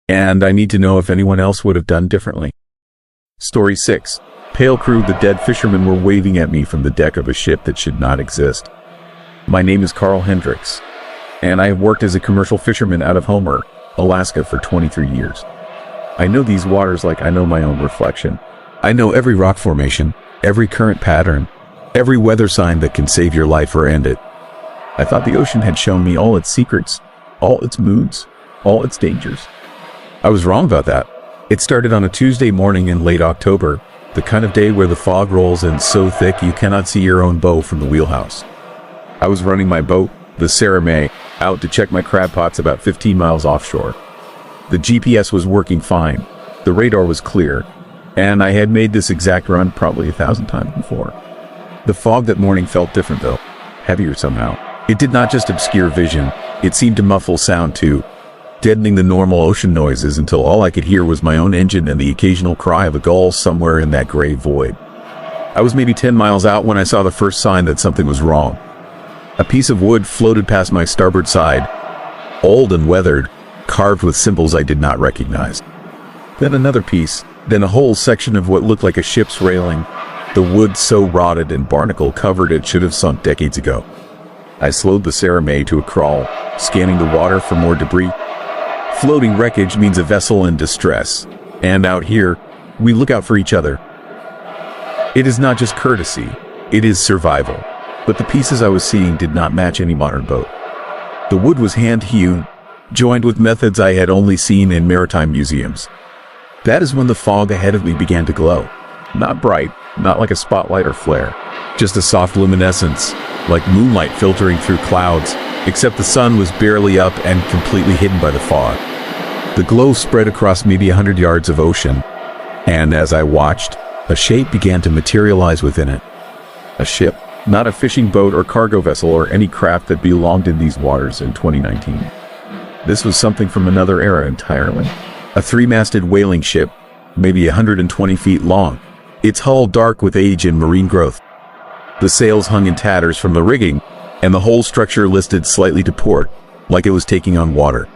And I need to know if anyone else would have done differently. Story 6. Pale crew, the dead fishermen were waving at me from the deck of a ship that should not exist. My name is Carl Hendricks, and I have worked as a commercial fisherman out of Homer, Alaska for 23 years. I know these waters like I know my own reflection. I know every rock formation, every current pattern, every weather sign that can save your life or end it. I thought the ocean had shown me all its secrets, all its moods, all its dangers. I was wrong about that. It started on a Tuesday morning in late October, the kind of day where the fog rolls in so thick you cannot see your own bow from the wheelhouse. I was running my boat, the Sarah May, out to check my crab pots about 15 miles offshore. The GPS was working fine, the radar was clear, and I had made this exact run probably 1,000 times before. The fog that morning felt different though, heavier somehow. It did not just obscure vision, it seemed to muffle sound too, deadening the normal ocean noises until all I could hear was my own engine and the occasional cry of a gull somewhere in that gray void. I was maybe 10 miles out when I saw the first sign that something was wrong. A piece of wood floated past my starboard side, old and weathered, carved with symbols I did not recognize. Then another piece, Then a whole section of what looked like a ship's railing. The wood so rotted and barnacle covered it should have sunk decades ago. I slowed the Sarah May to a crawl, scanning the water for more debris. Floating wreckage means a vessel in distress, and out here, we look out for each other. It is not just courtesy, it is survival. But the pieces I was seeing did not match any modern boat. The wood was hand-hewn, joined with methods I had only seen in maritime museums. That is when the fog ahead of me began to glow. Not bright, not like a spotlight or flare, just a soft luminescence, like moonlight filtering through clouds, except the sun was barely up and completely hidden by the fog. The glow spread across maybe 100 yards of ocean, and as I watched, a shape began to materialize within it. A ship, not a fishing boat or cargo vessel or any craft that belonged in these waters in 2019. This was something from another era entirely. A three-masted whaling ship, maybe 120 feet long, its hull dark with age and marine growth. The sails hung in tatters from the rigging, and the whole structure listed slightly to port, like it was taking on water.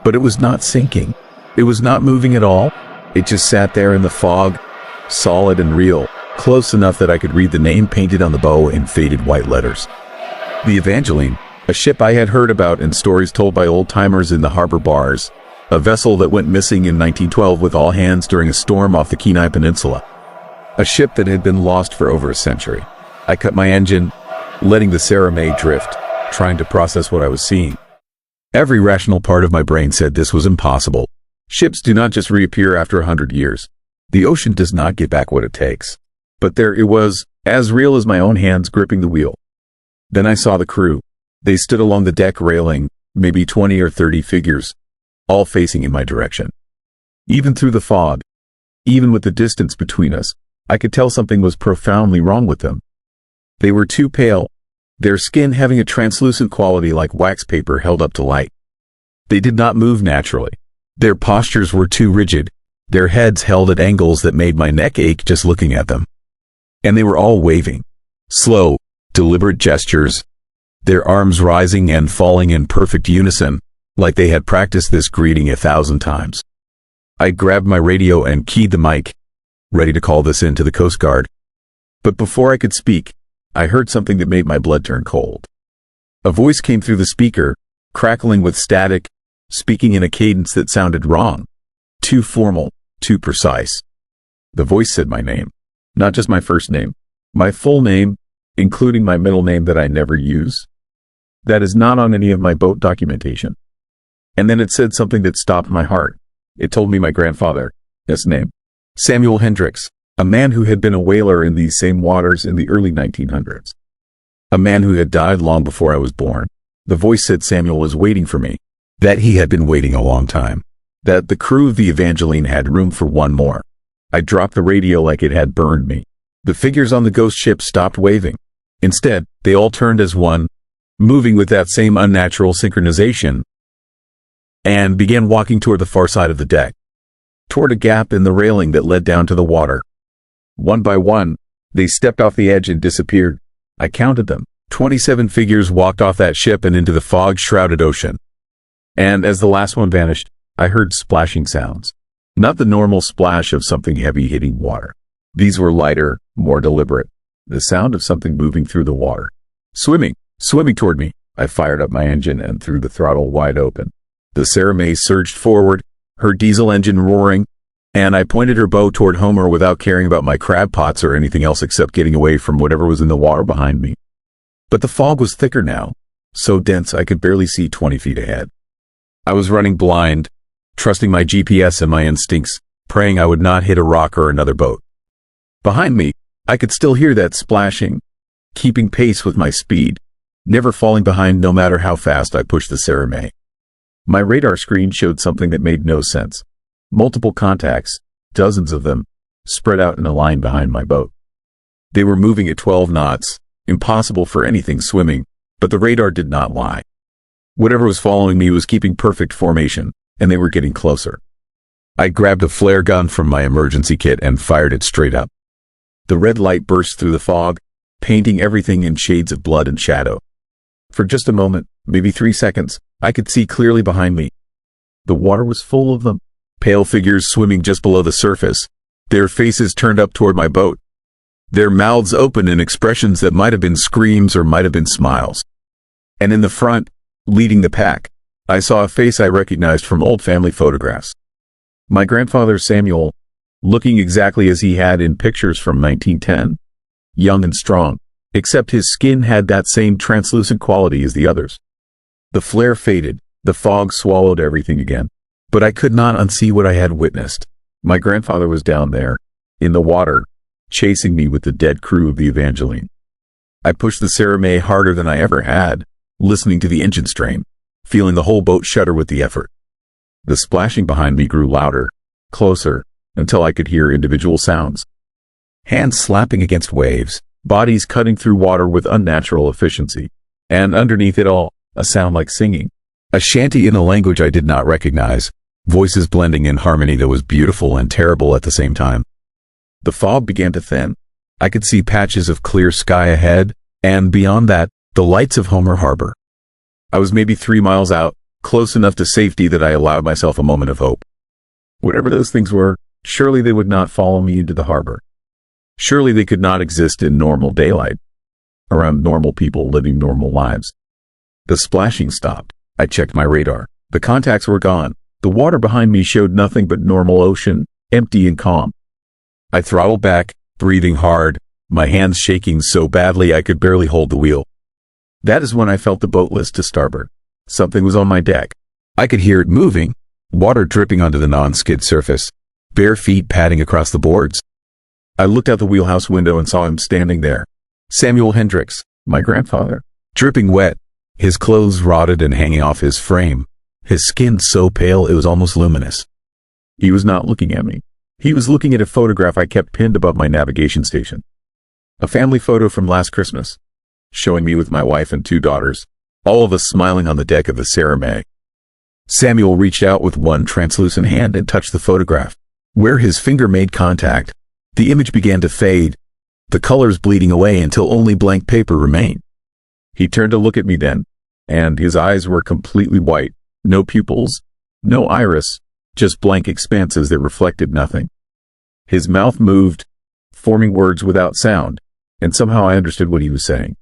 But it was not sinking. It was not moving at all. It just sat there in the fog, solid and real, close enough that I could read the name painted on the bow in faded white letters. The Evangeline, a ship I had heard about in stories told by old-timers in the harbor bars, a vessel that went missing in 1912 with all hands during a storm off the Kenai Peninsula. A ship that had been lost for over a century. I cut my engine, letting the Sarah May drift, trying to process what I was seeing. Every rational part of my brain said this was impossible. Ships do not just reappear after 100 years. The ocean does not get back what it takes. But there it was, as real as my own hands gripping the wheel. Then I saw the crew. They stood along the deck railing, maybe 20 or 30 figures, all facing in my direction. Even through the fog, even with the distance between us, I could tell something was profoundly wrong with them. They were too pale, their skin having a translucent quality like wax paper held up to light. They did not move naturally. Their postures were too rigid, their heads held at angles that made my neck ache just looking at them. And they were all waving. Slow, deliberate gestures, their arms rising and falling in perfect unison, like they had practiced this greeting 1,000 times. I grabbed my radio and keyed the mic, ready to call this in to the Coast Guard. But before I could speak, I heard something that made my blood turn cold. A voice came through the speaker, crackling with static, speaking in a cadence that sounded wrong. Too formal, too precise. The voice said my name. Not just my first name, my full name, including my middle name that I never use. That is not on any of my boat documentation. And then it said something that stopped my heart. It told me my grandfather, his name, Samuel Hendricks, a man who had been a whaler in these same waters in the early 1900s. A man who had died long before I was born. The voice said Samuel was waiting for me, that he had been waiting a long time, that the crew of the Evangeline had room for one more. I dropped the radio like it had burned me. The figures on the ghost ship stopped waving. Instead, they all turned as one, moving with that same unnatural synchronization, and began walking toward the far side of the deck, toward a gap in the railing that led down to the water. One by one, they stepped off the edge and disappeared. I counted them. 27 figures walked off that ship and into the fog-shrouded ocean. And as the last one vanished, I heard splashing sounds. Not the normal splash of something heavy hitting water. These were lighter, more deliberate. The sound of something moving through the water. Swimming toward me. I fired up my engine and threw the throttle wide open. The Sarah May surged forward, her diesel engine roaring, and I pointed her bow toward Homer without caring about my crab pots or anything else except getting away from whatever was in the water behind me. But the fog was thicker now, so dense I could barely see 20 feet ahead. I was running blind, trusting my GPS and my instincts, praying I would not hit a rock or another boat. Behind me, I could still hear that splashing, keeping pace with my speed, never falling behind no matter how fast I pushed the Sarah May. My radar screen showed something that made no sense. Multiple contacts, dozens of them, spread out in a line behind my boat. They were moving at 12 knots, impossible for anything swimming, but the radar did not lie. Whatever was following me was keeping perfect formation, and they were getting closer. I grabbed a flare gun from my emergency kit and fired it straight up. The red light burst through the fog, painting everything in shades of blood and shadow. For just a moment, maybe 3 seconds, I could see clearly behind me. The water was full of them, pale figures swimming just below the surface, their faces turned up toward my boat, their mouths open in expressions that might have been screams or might have been smiles. And in the front, leading the pack, I saw a face I recognized from old family photographs. My grandfather Samuel, looking exactly as he had in pictures from 1910, young and strong, except his skin had that same translucent quality as the others. The flare faded, the fog swallowed everything again, but I could not unsee what I had witnessed. My grandfather was down there, in the water, chasing me with the dead crew of the Evangeline. I pushed the Sarah May harder than I ever had, listening to the engine strain, feeling the whole boat shudder with the effort. The splashing behind me grew louder, closer, until I could hear individual sounds. Hands slapping against waves, bodies cutting through water with unnatural efficiency, and underneath it all, a sound like singing. A chanty in a language I did not recognize, voices blending in harmony that was beautiful and terrible at the same time. The fog began to thin. I could see patches of clear sky ahead, and beyond that, the lights of Homer Harbor. I was maybe 3 miles out, close enough to safety that I allowed myself a moment of hope. Whatever those things were, surely they would not follow me into the harbor. Surely they could not exist in normal daylight, around normal people living normal lives. The splashing stopped. I checked my radar. The contacts were gone. The water behind me showed nothing but normal ocean, empty and calm. I throttled back, breathing hard, my hands shaking so badly I could barely hold the wheel. That is when I felt the boat list to starboard. Something was on my deck. I could hear it moving, water dripping onto the non-skid surface, bare feet padding across the boards. I looked out the wheelhouse window and saw him standing there. Samuel Hendricks, my grandfather, dripping wet, his clothes rotted and hanging off his frame, his skin so pale it was almost luminous. He was not looking at me. He was looking at a photograph I kept pinned above my navigation station. A family photo from last Christmas, showing me with my wife and 2 daughters, all of us smiling on the deck of the Sarah May. Samuel reached out with one translucent hand and touched the photograph. Where his finger made contact, the image began to fade, the colors bleeding away until only blank paper remained. He turned to look at me then, and his eyes were completely white, no pupils, no iris, just blank expanses that reflected nothing. His mouth moved, forming words without sound, and somehow I understood what he was saying.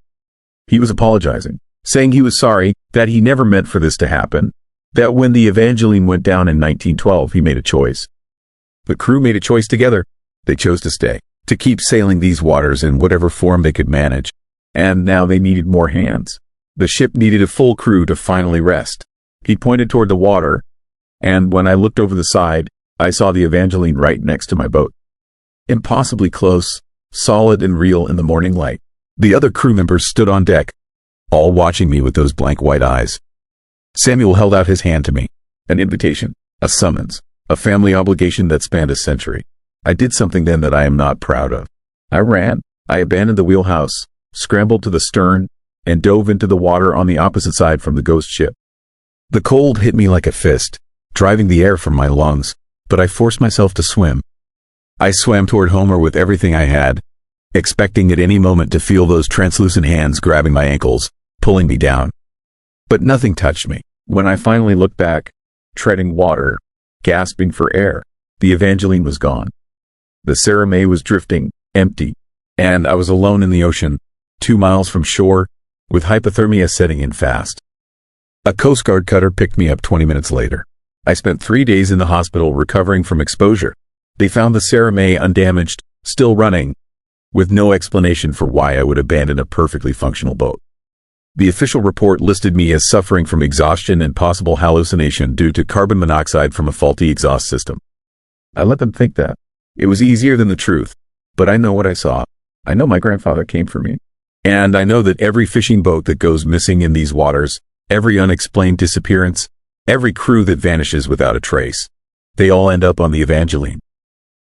He was apologizing, saying he was sorry, that he never meant for this to happen, that when the Evangeline went down in 1912 he made a choice. The crew made a choice together. They chose to stay, to keep sailing these waters in whatever form they could manage, and now they needed more hands. The ship needed a full crew to finally rest. He pointed toward the water, and when I looked over the side, I saw the Evangeline right next to my boat. Impossibly close, solid and real in the morning light. The other crew members stood on deck, all watching me with those blank white eyes. Samuel held out his hand to me, an invitation, a summons, a family obligation that spanned a century. I did something then that I am not proud of. I ran. I abandoned the wheelhouse, scrambled to the stern, and dove into the water on the opposite side from the ghost ship. The cold hit me like a fist, driving the air from my lungs, but I forced myself to swim. I swam toward Homer with everything I had, expecting at any moment to feel those translucent hands grabbing my ankles, pulling me down. But nothing touched me. When I finally looked back, treading water, gasping for air, the Evangeline was gone. The Sarah May was drifting, empty, and I was alone in the ocean, 2 miles from shore, with hypothermia setting in fast. A Coast Guard cutter picked me up 20 minutes later. I spent 3 days in the hospital recovering from exposure. They found the Sarah May undamaged, still running, with no explanation for why I would abandon a perfectly functional boat. The official report listed me as suffering from exhaustion and possible hallucination due to carbon monoxide from a faulty exhaust system. I let them think that. It was easier than the truth, but I know what I saw. I know my grandfather came for me. And I know that every fishing boat that goes missing in these waters, every unexplained disappearance, every crew that vanishes without a trace, they all end up on the Evangeline.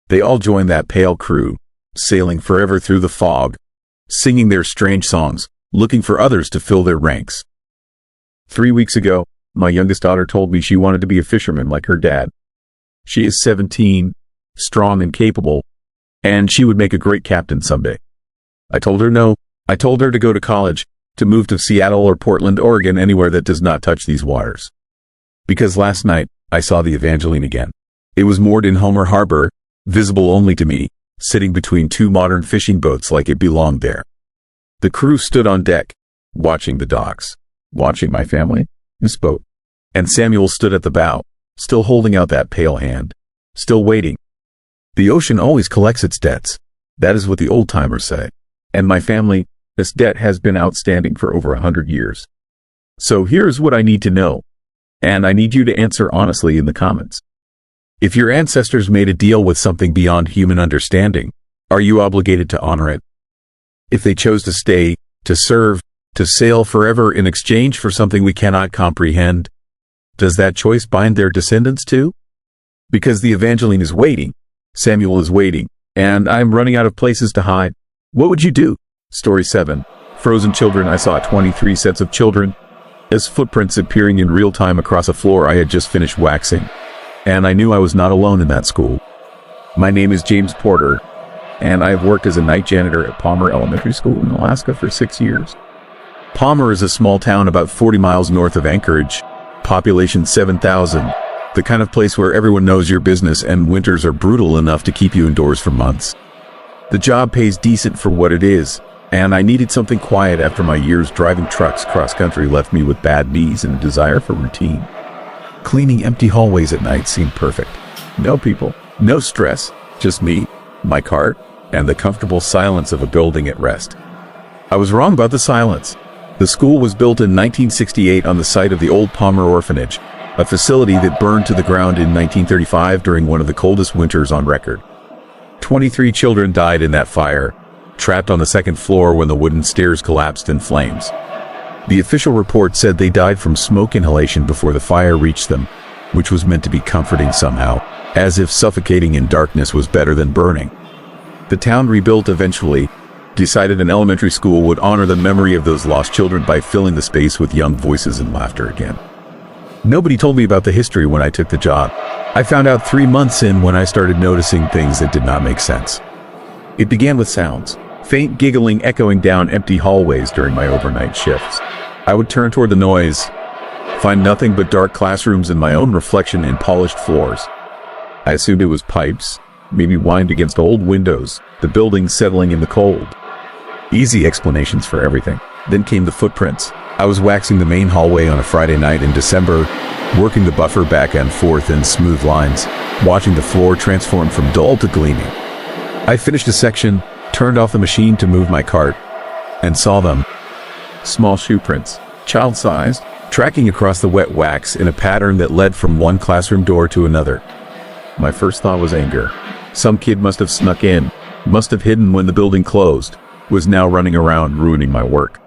They all join that pale crew, sailing forever through the fog, singing their strange songs, looking for others to fill their ranks. 3 weeks ago, my youngest daughter told me she wanted to be a fisherman like her dad. She is 17, strong and capable, and she would make a great captain someday. I told her no. I told her to go to college, to move to Seattle or Portland, Oregon, anywhere that does not touch these waters. Because last night, I saw the Evangeline again. It was moored in Homer Harbor, visible only to me, sitting between two modern fishing boats like it belonged there. The crew stood on deck, watching the docks, watching my family, this boat. And Samuel stood at the bow, still holding out that pale hand, still waiting. The ocean always collects its debts. That is what the old-timers say. And my family, this debt has been outstanding for over 100 years. So here's what I need to know. And I need you to answer honestly in the comments. If your ancestors made a deal with something beyond human understanding, are you obligated to honor it? If they chose to stay, to serve, to sail forever in exchange for something we cannot comprehend, does that choice bind their descendants too? Because the Evangeline is waiting, Samuel is waiting, and I'm running out of places to hide. What would you do? Story 7. Frozen children. I saw 23 sets of children as footprints appearing in real time across a floor I had just finished waxing. And I knew I was not alone in that school. My name is James Porter, and I have worked as a night janitor at Palmer Elementary School in Alaska for 6 years. Palmer is a small town about 40 miles north of Anchorage, population 7,000, the kind of place where everyone knows your business and winters are brutal enough to keep you indoors for months. The job pays decent for what it is, and I needed something quiet after my years driving trucks cross-country left me with bad knees and a desire for routine. Cleaning empty hallways at night seemed perfect. No people, no stress, just me, my cart, and the comfortable silence of a building at rest. I was wrong about the silence. The school was built in 1968 on the site of the old Palmer Orphanage, a facility that burned to the ground in 1935 during one of the coldest winters on record. 23 children died in that fire, trapped on the second floor when the wooden stairs collapsed in flames. The official report said they died from smoke inhalation before the fire reached them, which was meant to be comforting somehow, as if suffocating in darkness was better than burning. The town rebuilt eventually, decided an elementary school would honor the memory of those lost children by filling the space with young voices and laughter again. Nobody told me about the history when I took the job. I found out 3 months in when I started noticing things that did not make sense. It began with sounds, faint giggling echoing down empty hallways during my overnight shifts. I would turn toward the noise, find nothing but dark classrooms and my own reflection in polished floors. I assumed it was pipes, maybe whined against old windows, the building settling in the cold. Easy explanations for everything. Then came the footprints. I was waxing the main hallway on a Friday night in December, working the buffer back and forth in smooth lines, watching the floor transform from dull to gleaming. I finished a section, turned off the machine to move my cart, and saw them. Small shoe prints, child-sized, tracking across the wet wax in a pattern that led from one classroom door to another. My first thought was anger. Some kid must have snuck in, must have hidden when the building closed, was now running around ruining my work.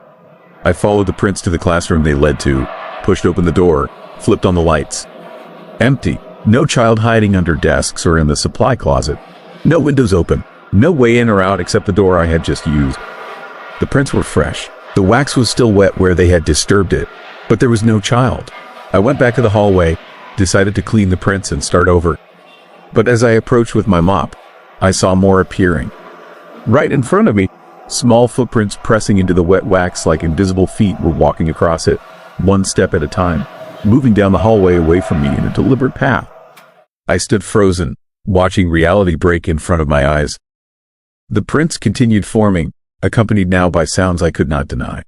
I followed the prints to the classroom they led to, pushed open the door, flipped on the lights. Empty. No child hiding under desks or in the supply closet. No windows open. No way in or out except the door I had just used. The prints were fresh. The wax was still wet where they had disturbed it, but there was no child. I went back to the hallway, decided to clean the prints and start over. But as I approached with my mop, I saw more appearing. Right in front of me, small footprints pressing into the wet wax like invisible feet were walking across it, one step at a time, moving down the hallway away from me in a deliberate path. I stood frozen, watching reality break in front of my eyes. The prints continued forming, accompanied now by sounds I could not deny.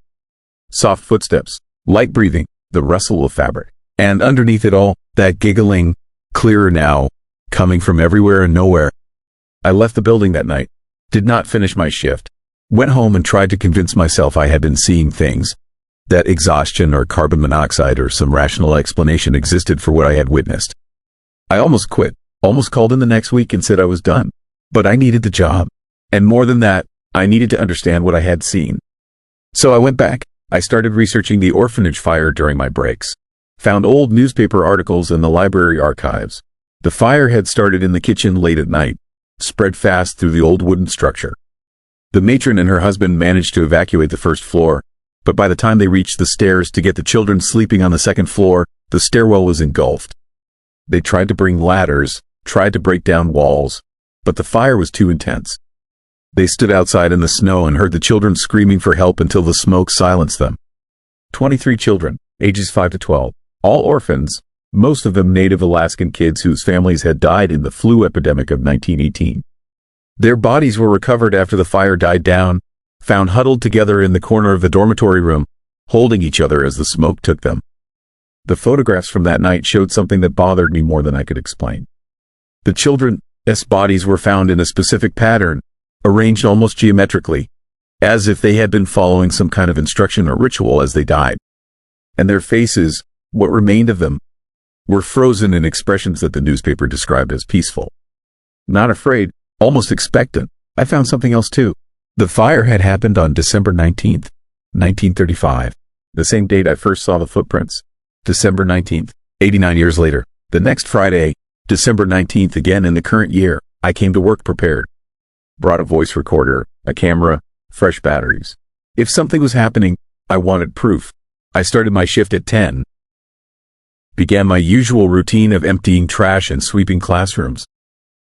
Soft footsteps, light breathing, the rustle of fabric, and underneath it all, that giggling, clearer now, coming from everywhere and nowhere. I left the building that night, did not finish my shift, went home and tried to convince myself I had been seeing things, that exhaustion or carbon monoxide or some rational explanation existed for what I had witnessed. I almost quit, almost called in the next week and said I was done. But I needed the job. And more than that, I needed to understand what I had seen. So I went back. I started researching the orphanage fire during my breaks. Found old newspaper articles in the library archives. The fire had started in the kitchen late at night, spread fast through the old wooden structure. The matron and her husband managed to evacuate the first floor, but by the time they reached the stairs to get the children sleeping on the second floor, the stairwell was engulfed. They tried to bring ladders, tried to break down walls, but the fire was too intense. They stood outside in the snow and heard the children screaming for help until the smoke silenced them. 23 children, ages 5 to 12, all orphans, most of them native Alaskan kids whose families had died in the flu epidemic of 1918. Their bodies were recovered after the fire died down, found huddled together in the corner of the dormitory room, holding each other as the smoke took them. The photographs from that night showed something that bothered me more than I could explain. The children's bodies were found in a specific pattern, arranged almost geometrically, as if they had been following some kind of instruction or ritual as they died. And their faces, what remained of them, were frozen in expressions that the newspaper described as peaceful. Not afraid, almost expectant. I found something else too. The fire had happened on December 19th, 1935, the same date I first saw the footprints. December 19th, 89 years later. The next Friday, December 19th again in the current year, I came to work prepared. Brought a voice recorder, a camera, fresh batteries. If something was happening, I wanted proof. I started my shift at 10. Began my usual routine of emptying trash and sweeping classrooms.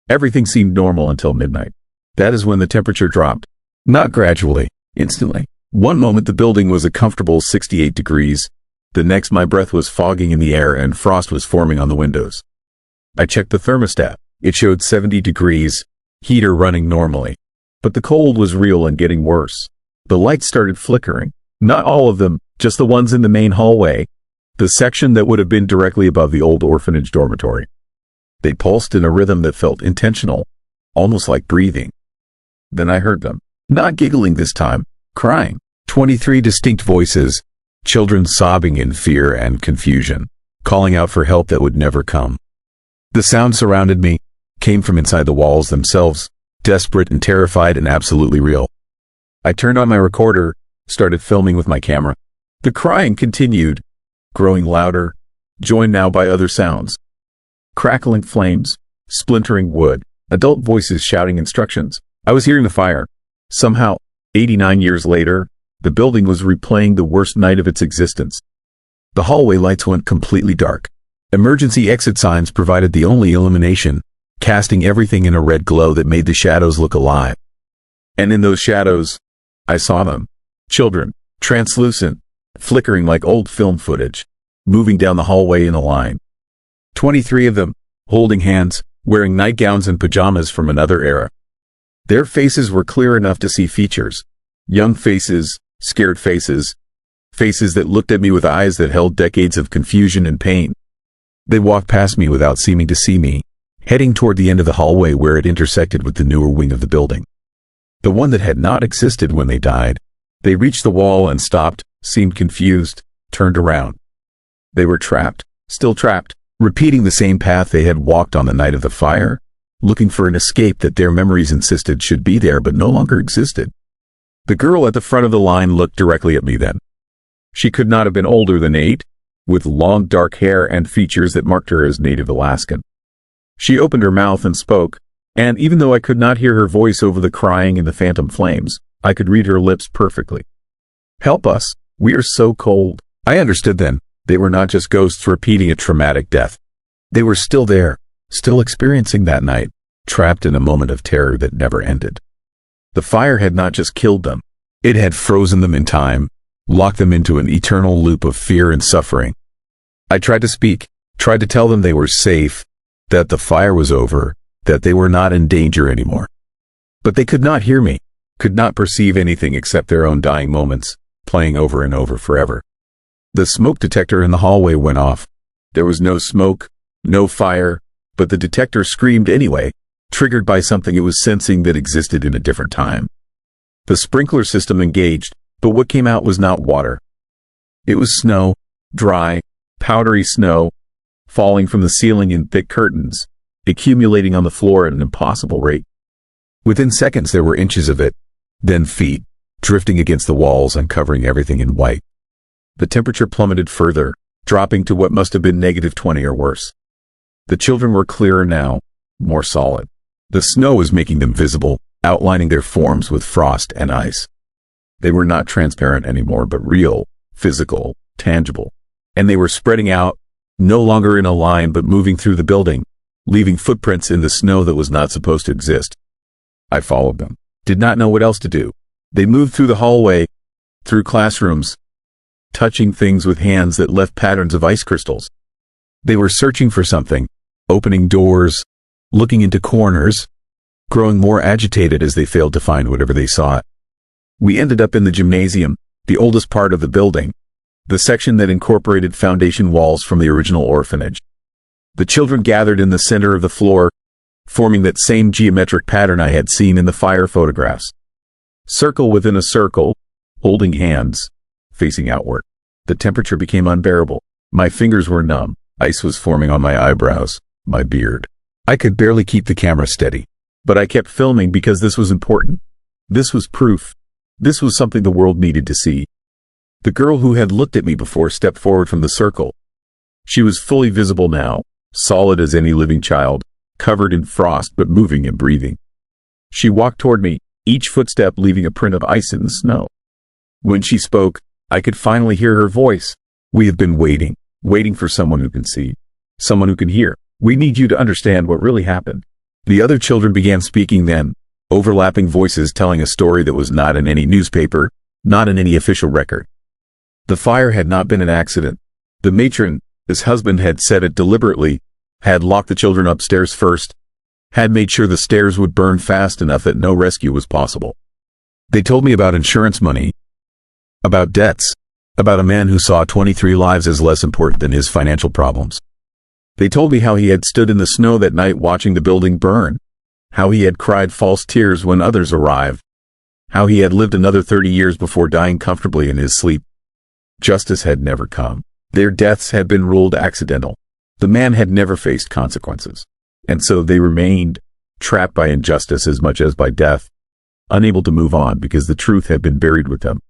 Everything seemed normal until midnight. That is when the temperature dropped. Not gradually, instantly. One moment the building was a comfortable 68 degrees. The next my breath was fogging in the air and frost was forming on the windows. I checked the thermostat. It showed 70 degrees, heater running normally. But the cold was real and getting worse. The lights started flickering. Not all of them, just the ones in the main hallway, the section that would have been directly above the old orphanage dormitory. They pulsed in a rhythm that felt intentional, almost like breathing. Then I heard them, not giggling this time, crying. 23 distinct voices, children sobbing in fear and confusion, calling out for help that would never come. The sound surrounded me, came from inside the walls themselves, desperate and terrified and absolutely real. I turned on my recorder, started filming with my camera. The crying continued, growing louder, joined now by other sounds. Crackling flames, splintering wood, adult voices shouting instructions. I was hearing the fire. Somehow, 89 years later, the building was replaying the worst night of its existence. The hallway lights went completely dark. Emergency exit signs provided the only illumination, casting everything in a red glow that made the shadows look alive. And in those shadows, I saw them. Children, translucent, flickering like old film footage, moving down the hallway in a line. 23 of them, holding hands, wearing nightgowns and pajamas from another era. Their faces were clear enough to see features. Young faces, scared faces, faces that looked at me with eyes that held decades of confusion and pain. They walked past me without seeming to see me, heading toward the end of the hallway where it intersected with the newer wing of the building. The one that had not existed when they died. They reached the wall and stopped, seemed confused, turned around. They were trapped, still trapped, repeating the same path they had walked on the night of the fire, looking for an escape that their memories insisted should be there but no longer existed. The girl at the front of the line looked directly at me then. She could not have been older than 8, with long dark hair and features that marked her as native Alaskan. She opened her mouth and spoke, and even though I could not hear her voice over the crying and the phantom flames, I could read her lips perfectly. "Help us, we are so cold." I understood then. They were not just ghosts repeating a traumatic death. They were still there, still experiencing that night, trapped in a moment of terror that never ended. The fire had not just killed them. It had frozen them in time, locked them into an eternal loop of fear and suffering. I tried to speak, tried to tell them they were safe, that the fire was over, that they were not in danger anymore. But they could not hear me, could not perceive anything except their own dying moments, playing over and over forever. The smoke detector in the hallway went off. There was no smoke, no fire, but the detector screamed anyway, triggered by something it was sensing that existed in a different time. The sprinkler system engaged, but what came out was not water. It was snow, dry, powdery snow, falling from the ceiling in thick curtains, accumulating on the floor at an impossible rate. Within seconds there were inches of it, then feet, drifting against the walls and covering everything in white. The temperature plummeted further, dropping to what must have been -20 or worse. The children were clearer now, more solid. The snow was making them visible, outlining their forms with frost and ice. They were not transparent anymore, but real, physical, tangible. And they were spreading out, no longer in a line but moving through the building, leaving footprints in the snow that was not supposed to exist. I followed them, did not know what else to do. They moved through the hallway, through classrooms, touching things with hands that left patterns of ice crystals. They were searching for something, opening doors, looking into corners, growing more agitated as they failed to find whatever they sought. We ended up in the gymnasium, the oldest part of the building, the section that incorporated foundation walls from the original orphanage. The children gathered in the center of the floor, forming that same geometric pattern I had seen in the fire photographs. Circle within a circle, holding hands, facing outward. The temperature became unbearable. My fingers were numb. Ice was forming on my eyebrows, my beard. I could barely keep the camera steady. But I kept filming because this was important. This was proof. This was something the world needed to see. The girl who had looked at me before stepped forward from the circle. She was fully visible now, solid as any living child, covered in frost but moving and breathing. She walked toward me, each footstep leaving a print of ice in the snow. When she spoke, I could finally hear her voice. We have been waiting for someone who can see, someone who can hear. We need you to understand what really happened. The other children began speaking then, overlapping voices telling a story that was not in any newspaper, not in any official record. The fire had not been an accident. The matron, his husband had said it deliberately, had locked the children upstairs first, had made sure the stairs would burn fast enough that no rescue was possible. They told me about insurance money, about debts, about a man who saw 23 lives as less important than his financial problems. They told me how he had stood in the snow that night watching the building burn, how he had cried false tears when others arrived, how he had lived another 30 years before dying comfortably in his sleep. Justice had never come. Their deaths had been ruled accidental. The man had never faced consequences. And so they remained, trapped by injustice as much as by death, unable to move on because the truth had been buried with them.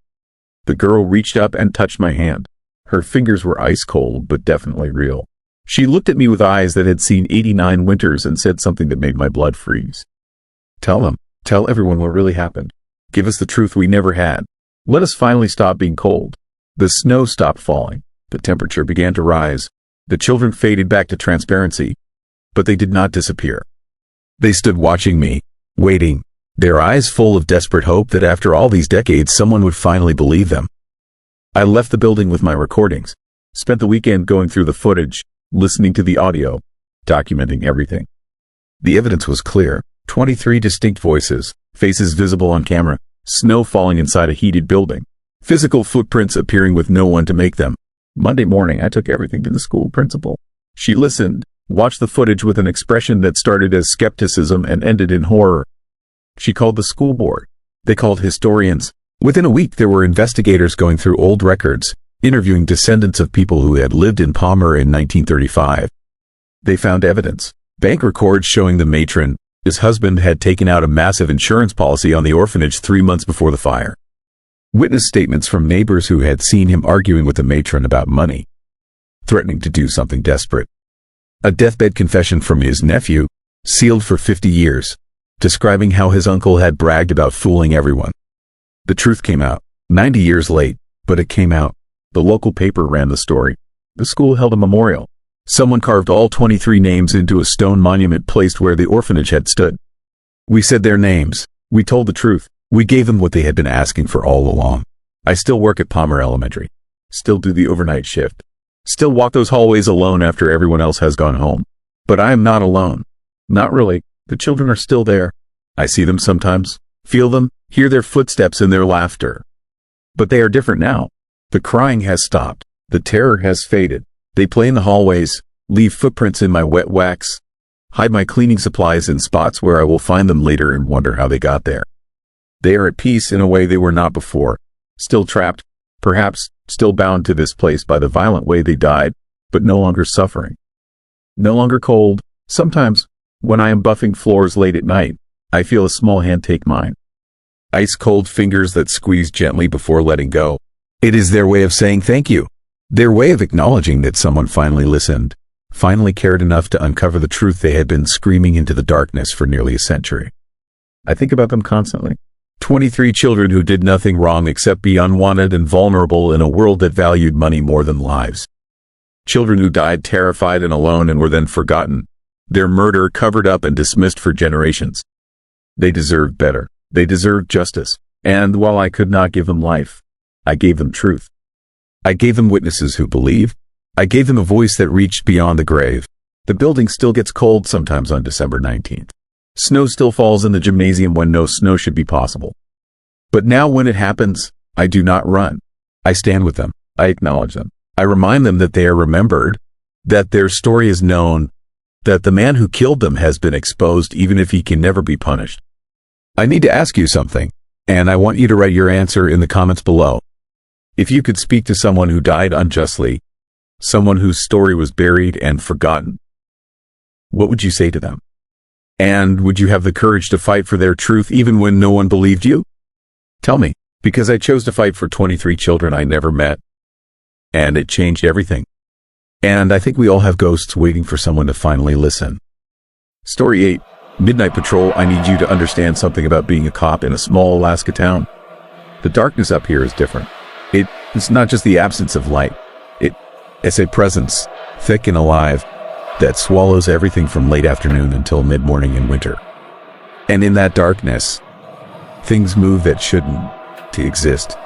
The girl reached up and touched my hand. Her fingers were ice cold, but definitely real. She looked at me with eyes that had seen 89 winters and said something that made my blood freeze. Tell everyone what really happened. Give us the truth we never had. Let us finally stop being cold. The snow stopped falling. The temperature began to rise. The children faded back to transparency, but they did not disappear. They stood watching me, waiting, their eyes full of desperate hope that after all these decades someone would finally believe them. I left the building with my recordings, spent the weekend going through the footage, listening to the audio, documenting everything. The evidence was clear. 23 distinct voices, faces visible on camera, snow falling inside a heated building, physical footprints appearing with no one to make them. Monday morning, I took everything to the school principal. She listened, watched the footage with an expression that started as skepticism and ended in horror. She called the school board. They called historians. Within a week, there were investigators going through old records, interviewing descendants of people who had lived in Palmer in 1935. They found evidence. Bank records showing the matron, his husband, had taken out a massive insurance policy on the orphanage 3 months before the fire. Witness statements from neighbors who had seen him arguing with the matron about money, threatening to do something desperate. A deathbed confession from his nephew, sealed for 50 years, describing how his uncle had bragged about fooling everyone. The truth came out, 90 years late, but it came out. The local paper ran the story. The school held a memorial. Someone carved all 23 names into a stone monument placed where the orphanage had stood. We said their names. We told the truth. We gave them what they had been asking for all along. I still work at Palmer Elementary. Still do the overnight shift. Still walk those hallways alone after everyone else has gone home. But I am not alone. Not really. The children are still there. I see them sometimes, feel them, hear their footsteps and their laughter. But they are different now. The crying has stopped. The terror has faded. They play in the hallways, leave footprints in my wet wax, hide my cleaning supplies in spots where I will find them later and wonder how they got there. They are at peace in a way they were not before. Still trapped, perhaps still bound to this place by the violent way they died, but no longer suffering. No longer cold. Sometimes, when I am buffing floors late at night, I feel a small hand take mine. Ice-cold fingers that squeeze gently before letting go. It is their way of saying thank you. Their way of acknowledging that someone finally listened, finally cared enough to uncover the truth they had been screaming into the darkness for nearly a century. I think about them constantly. 23 children who did nothing wrong except be unwanted and vulnerable in a world that valued money more than lives. Children who died terrified and alone and were then forgotten, their murder covered up and dismissed for generations. They deserved better. They deserved justice. And while I could not give them life, I gave them truth. I gave them witnesses who believed, I gave them a voice that reached beyond the grave. The building still gets cold sometimes on December 19th. Snow still falls in the gymnasium when no snow should be possible. But now when it happens, I do not run. I stand with them. I acknowledge them. I remind them that they are remembered, that their story is known, that the man who killed them has been exposed even if he can never be punished. I need to ask you something, and I want you to write your answer in the comments below. If you could speak to someone who died unjustly, someone whose story was buried and forgotten, what would you say to them? And would you have the courage to fight for their truth even when no one believed you? Tell me, because I chose to fight for 23 children I never met, and it changed everything. And I think we all have ghosts waiting for someone to finally listen. Story 8. Midnight Patrol. I need you to understand something about being a cop in a small Alaska town. The darkness up here is different. It's not just the absence of light. It's a presence, thick and alive, that swallows everything from late afternoon until mid-morning in winter. And in that darkness, things move that shouldn't to exist.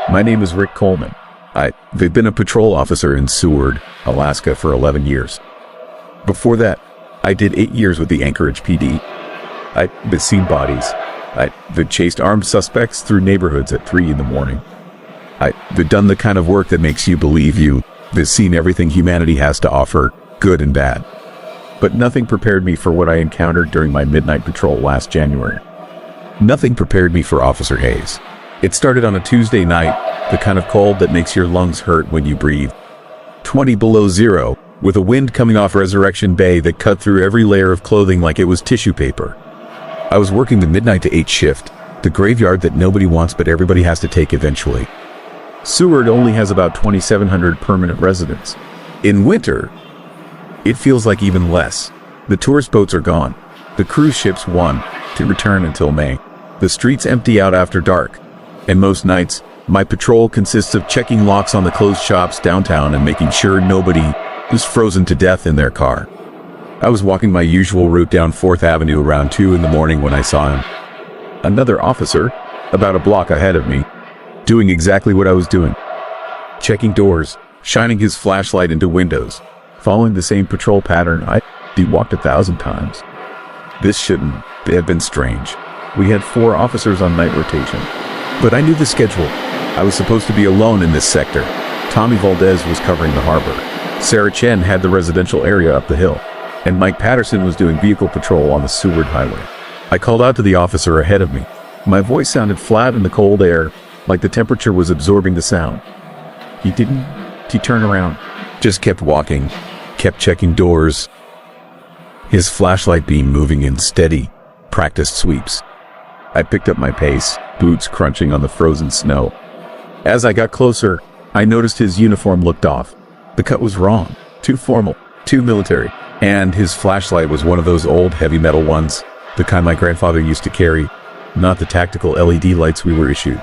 My name is Rick Coleman. I've been a patrol officer in Seward, Alaska for 11 years. Before that, I did 8 years with the Anchorage PD. I've seen bodies. I've chased armed suspects through neighborhoods at 3 in the morning. I've done the kind of work that makes you believe you've seen everything humanity has to offer, good and bad. But nothing prepared me for what I encountered during my midnight patrol last January. Nothing prepared me for Officer Hayes. It started on a Tuesday night, the kind of cold that makes your lungs hurt when you breathe. 20 below zero, with a wind coming off Resurrection Bay that cut through every layer of clothing like it was tissue paper. I was working the midnight to 8 shift, the graveyard that nobody wants but everybody has to take eventually. Seward only has about 2,700 permanent residents. In winter, it feels like even less. The tourist boats are gone. The cruise ships won to return until May. The streets empty out after dark. And most nights, my patrol consists of checking locks on the closed shops downtown and making sure nobody is frozen to death in their car. I was walking my usual route down 4th Avenue around 2 in the morning when I saw him. Another officer, about a block ahead of me, doing exactly what I was doing. Checking doors, shining his flashlight into windows, following the same patrol pattern I'd walked 1,000 times. This shouldn't have been strange. We had 4 officers on night rotation. But I knew the schedule. I was supposed to be alone in this sector. Tommy Valdez was covering the harbor. Sarah Chen had the residential area up the hill. And Mike Patterson was doing vehicle patrol on the Seward Highway. I called out to the officer ahead of me. My voice sounded flat in the cold air, like the temperature was absorbing the sound. He turned around, just kept walking, kept checking doors, his flashlight beam moving in steady, practiced sweeps. I picked up my pace, boots crunching on the frozen snow. As I got closer, I noticed his uniform looked off. The cut was wrong, too formal, too military, and his flashlight was one of those old heavy metal ones, the kind my grandfather used to carry, not the tactical LED lights we were issued.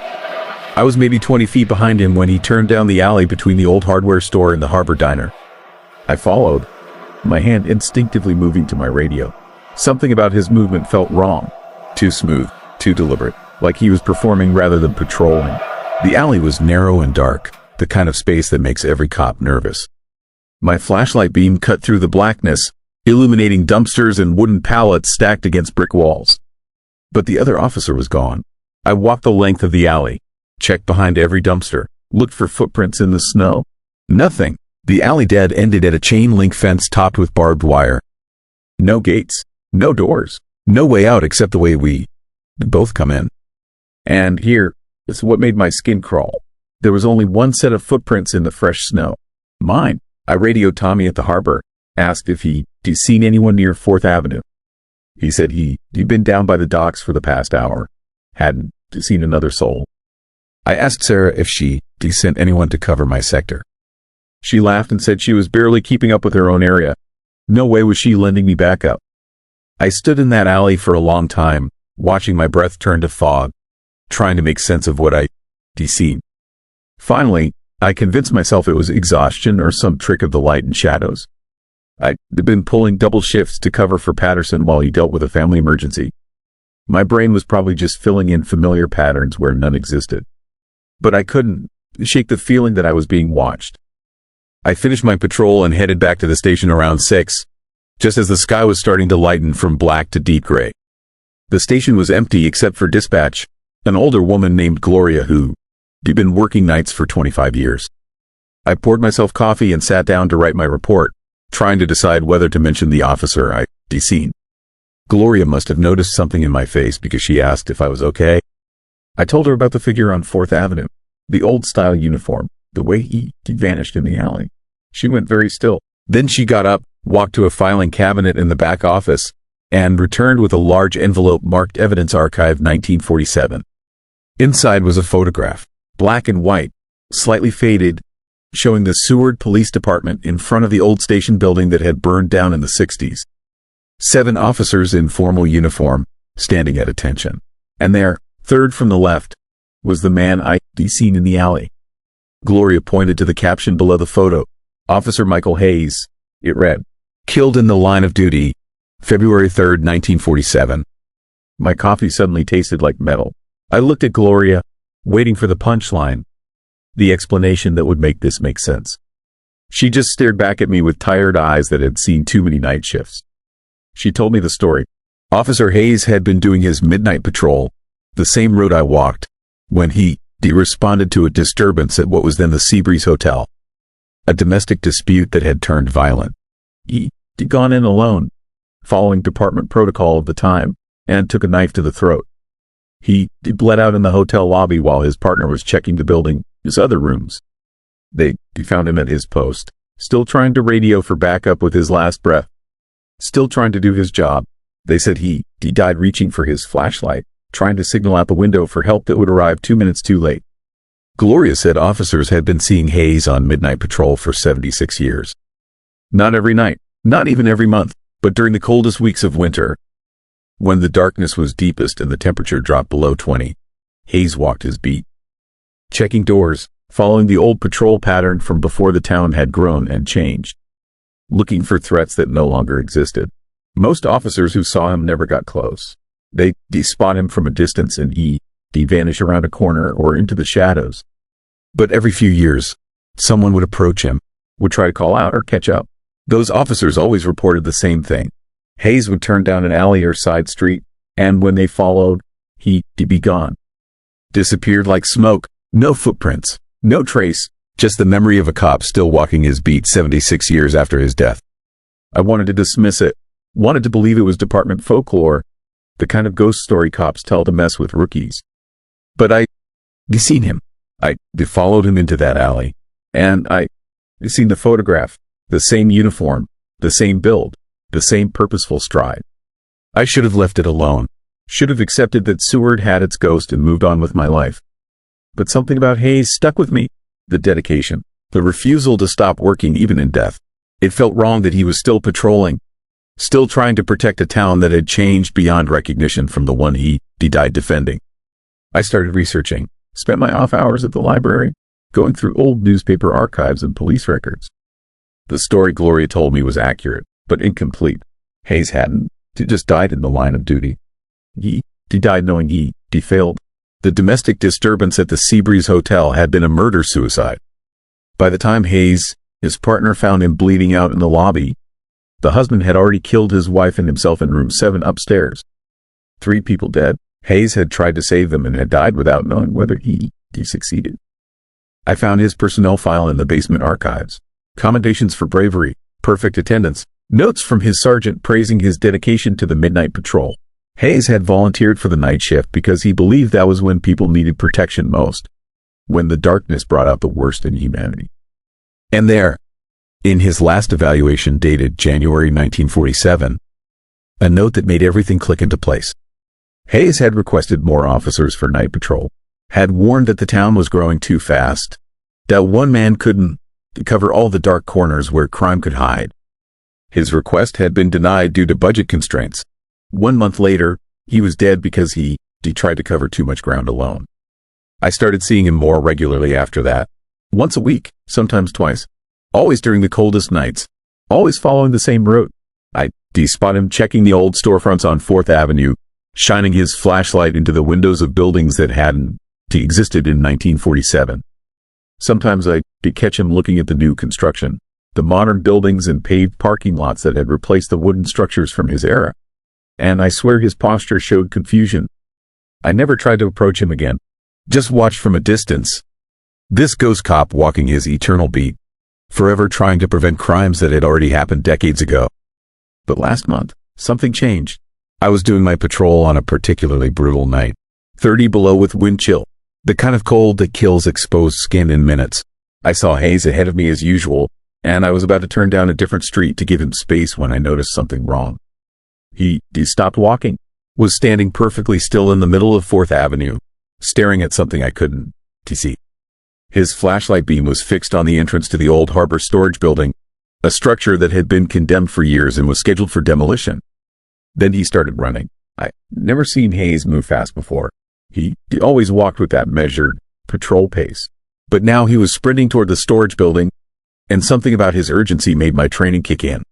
I was maybe 20 feet behind him when he turned down the alley between the old hardware store and the harbor diner. I followed, my hand instinctively moving to my radio. Something about his movement felt wrong. Too smooth, too deliberate, like he was performing rather than patrolling. The alley was narrow and dark, the kind of space that makes every cop nervous. My flashlight beam cut through the blackness, illuminating dumpsters and wooden pallets stacked against brick walls. But the other officer was gone. I walked the length of the alley, checked behind every dumpster, looked for footprints in the snow. Nothing. The alley dead ended at a chain-link fence topped with barbed wire. No gates, no doors, no way out except the way we both come in. And here is what made my skin crawl. There was only one set of footprints in the fresh snow. Mine. I radioed Tommy at the harbor, asked if he'd seen anyone near 4th Avenue. He said he'd been down by the docks for the past hour, hadn't seen another soul. I asked Sarah if she'd sent anyone to cover my sector. She laughed and said she was barely keeping up with her own area. No way was she lending me backup. I stood in that alley for a long time, watching my breath turn to fog, trying to make sense of what I'd seen. Finally, I convinced myself it was exhaustion or some trick of the light and shadows. I'd been pulling double shifts to cover for Patterson while he dealt with a family emergency. My brain was probably just filling in familiar patterns where none existed. But I couldn't shake the feeling that I was being watched. I finished my patrol and headed back to the station around 6, just as the sky was starting to lighten from black to deep gray. The station was empty except for dispatch, an older woman named Gloria who had been working nights for 25 years. I poured myself coffee and sat down to write my report, trying to decide whether to mention the officer I'd seen. Gloria must have noticed something in my face because she asked if I was okay. I told her about the figure on 4th Avenue, the old-style uniform, the way he vanished in the alley. She went very still. Then she got up, walked to a filing cabinet in the back office, and returned with a large envelope marked Evidence Archive 1947. Inside was a photograph, black and white, slightly faded, showing the Seward Police Department in front of the old station building that had burned down in the 60s. 7 officers in formal uniform, standing at attention. And there, third from the left, was the man I'd seen in the alley. Gloria pointed to the caption below the photo. Officer Michael Hayes. It read, "Killed in the line of duty, February 3rd, 1947. My coffee suddenly tasted like metal. I looked at Gloria, waiting for the punchline, the explanation that would make this make sense. She just stared back at me with tired eyes that had seen too many night shifts. She told me the story. Officer Hayes had been doing his midnight patrol, the same road I walked, when he responded to a disturbance at what was then the Seabreeze Hotel. A domestic dispute that had turned violent. He'd gone in alone, following department protocol of the time, and took a knife to the throat. He bled out in the hotel lobby while his partner was checking the building, his other rooms. They found him at his post, still trying to radio for backup with his last breath, still trying to do his job. They said he died reaching for his flashlight, trying to signal out the window for help that would arrive 2 minutes too late. Gloria said officers had been seeing Hayes on midnight patrol for 76 years. Not every night, not even every month, but during the coldest weeks of winter, when the darkness was deepest and the temperature dropped below 20, Hayes walked his beat, checking doors, following the old patrol pattern from before the town had grown and changed, looking for threats that no longer existed. Most officers who saw him never got close. They'd spot him from a distance and he'd vanish around a corner or into the shadows. But every few years, someone would approach him, would try to call out or catch up. Those officers always reported the same thing. Hayes would turn down an alley or side street, and when they followed, he'd be gone. Disappeared like smoke, no footprints, no trace, just the memory of a cop still walking his beat 76 years after his death. I wanted to dismiss it, wanted to believe it was department folklore, the kind of ghost story cops tell to mess with rookies. But I'd seen him. I followed him into that alley, and I'd seen the photograph, the same uniform, the same build, the same purposeful stride. I should have left it alone, should have accepted that Seward had its ghost and moved on with my life. But something about Hayes stuck with me. The dedication, the refusal to stop working even in death. It felt wrong that he was still patrolling, still trying to protect a town that had changed beyond recognition from the one he died defending. I started researching, spent my off hours at the library, going through old newspaper archives and police records. The story Gloria told me was accurate, but incomplete. Hayes hadn't. He just died in the line of duty. He died knowing he failed. The domestic disturbance at the Seabreeze Hotel had been a murder-suicide. By the time Hayes, his partner, found him bleeding out in the lobby, the husband had already killed his wife and himself in room 7 upstairs. 3 people dead. Hayes had tried to save them and had died without knowing whether he succeeded. I found his personnel file in the basement archives. Commendations for bravery, perfect attendance, notes from his sergeant praising his dedication to the midnight patrol. Hayes had volunteered for the night shift because he believed that was when people needed protection most, when the darkness brought out the worst in humanity. And there, in his last evaluation dated January 1947, a note that made everything click into place. Hayes had requested more officers for night patrol, had warned that the town was growing too fast, that one man couldn't cover all the dark corners where crime could hide. His request had been denied due to budget constraints. 1 month later, he was dead because he tried to cover too much ground alone. I started seeing him more regularly after that. Once a week, sometimes twice. Always during the coldest nights. Always following the same route. I'd spot him checking the old storefronts on 4th Avenue, shining his flashlight into the windows of buildings that hadn't existed in 1947. Sometimes I'd to catch him looking at the new construction, the modern buildings and paved parking lots that had replaced the wooden structures from his era. And I swear his posture showed confusion. I never tried to approach him again. Just watched from a distance. This ghost cop walking his eternal beat, forever trying to prevent crimes that had already happened decades ago. But last month, something changed. I was doing my patrol on a particularly brutal night. 30 below with wind chill. The kind of cold that kills exposed skin in minutes. I saw Hayes ahead of me as usual, and I was about to turn down a different street to give him space when I noticed something wrong. He stopped walking, was standing perfectly still in the middle of 4th Avenue, staring at something I couldn't see. His flashlight beam was fixed on the entrance to the old harbor storage building, a structure that had been condemned for years and was scheduled for demolition. Then he started running. I'd never seen Hayes move fast before. He always walked with that measured patrol pace. But now he was sprinting toward the storage building, and something about his urgency made my training kick in.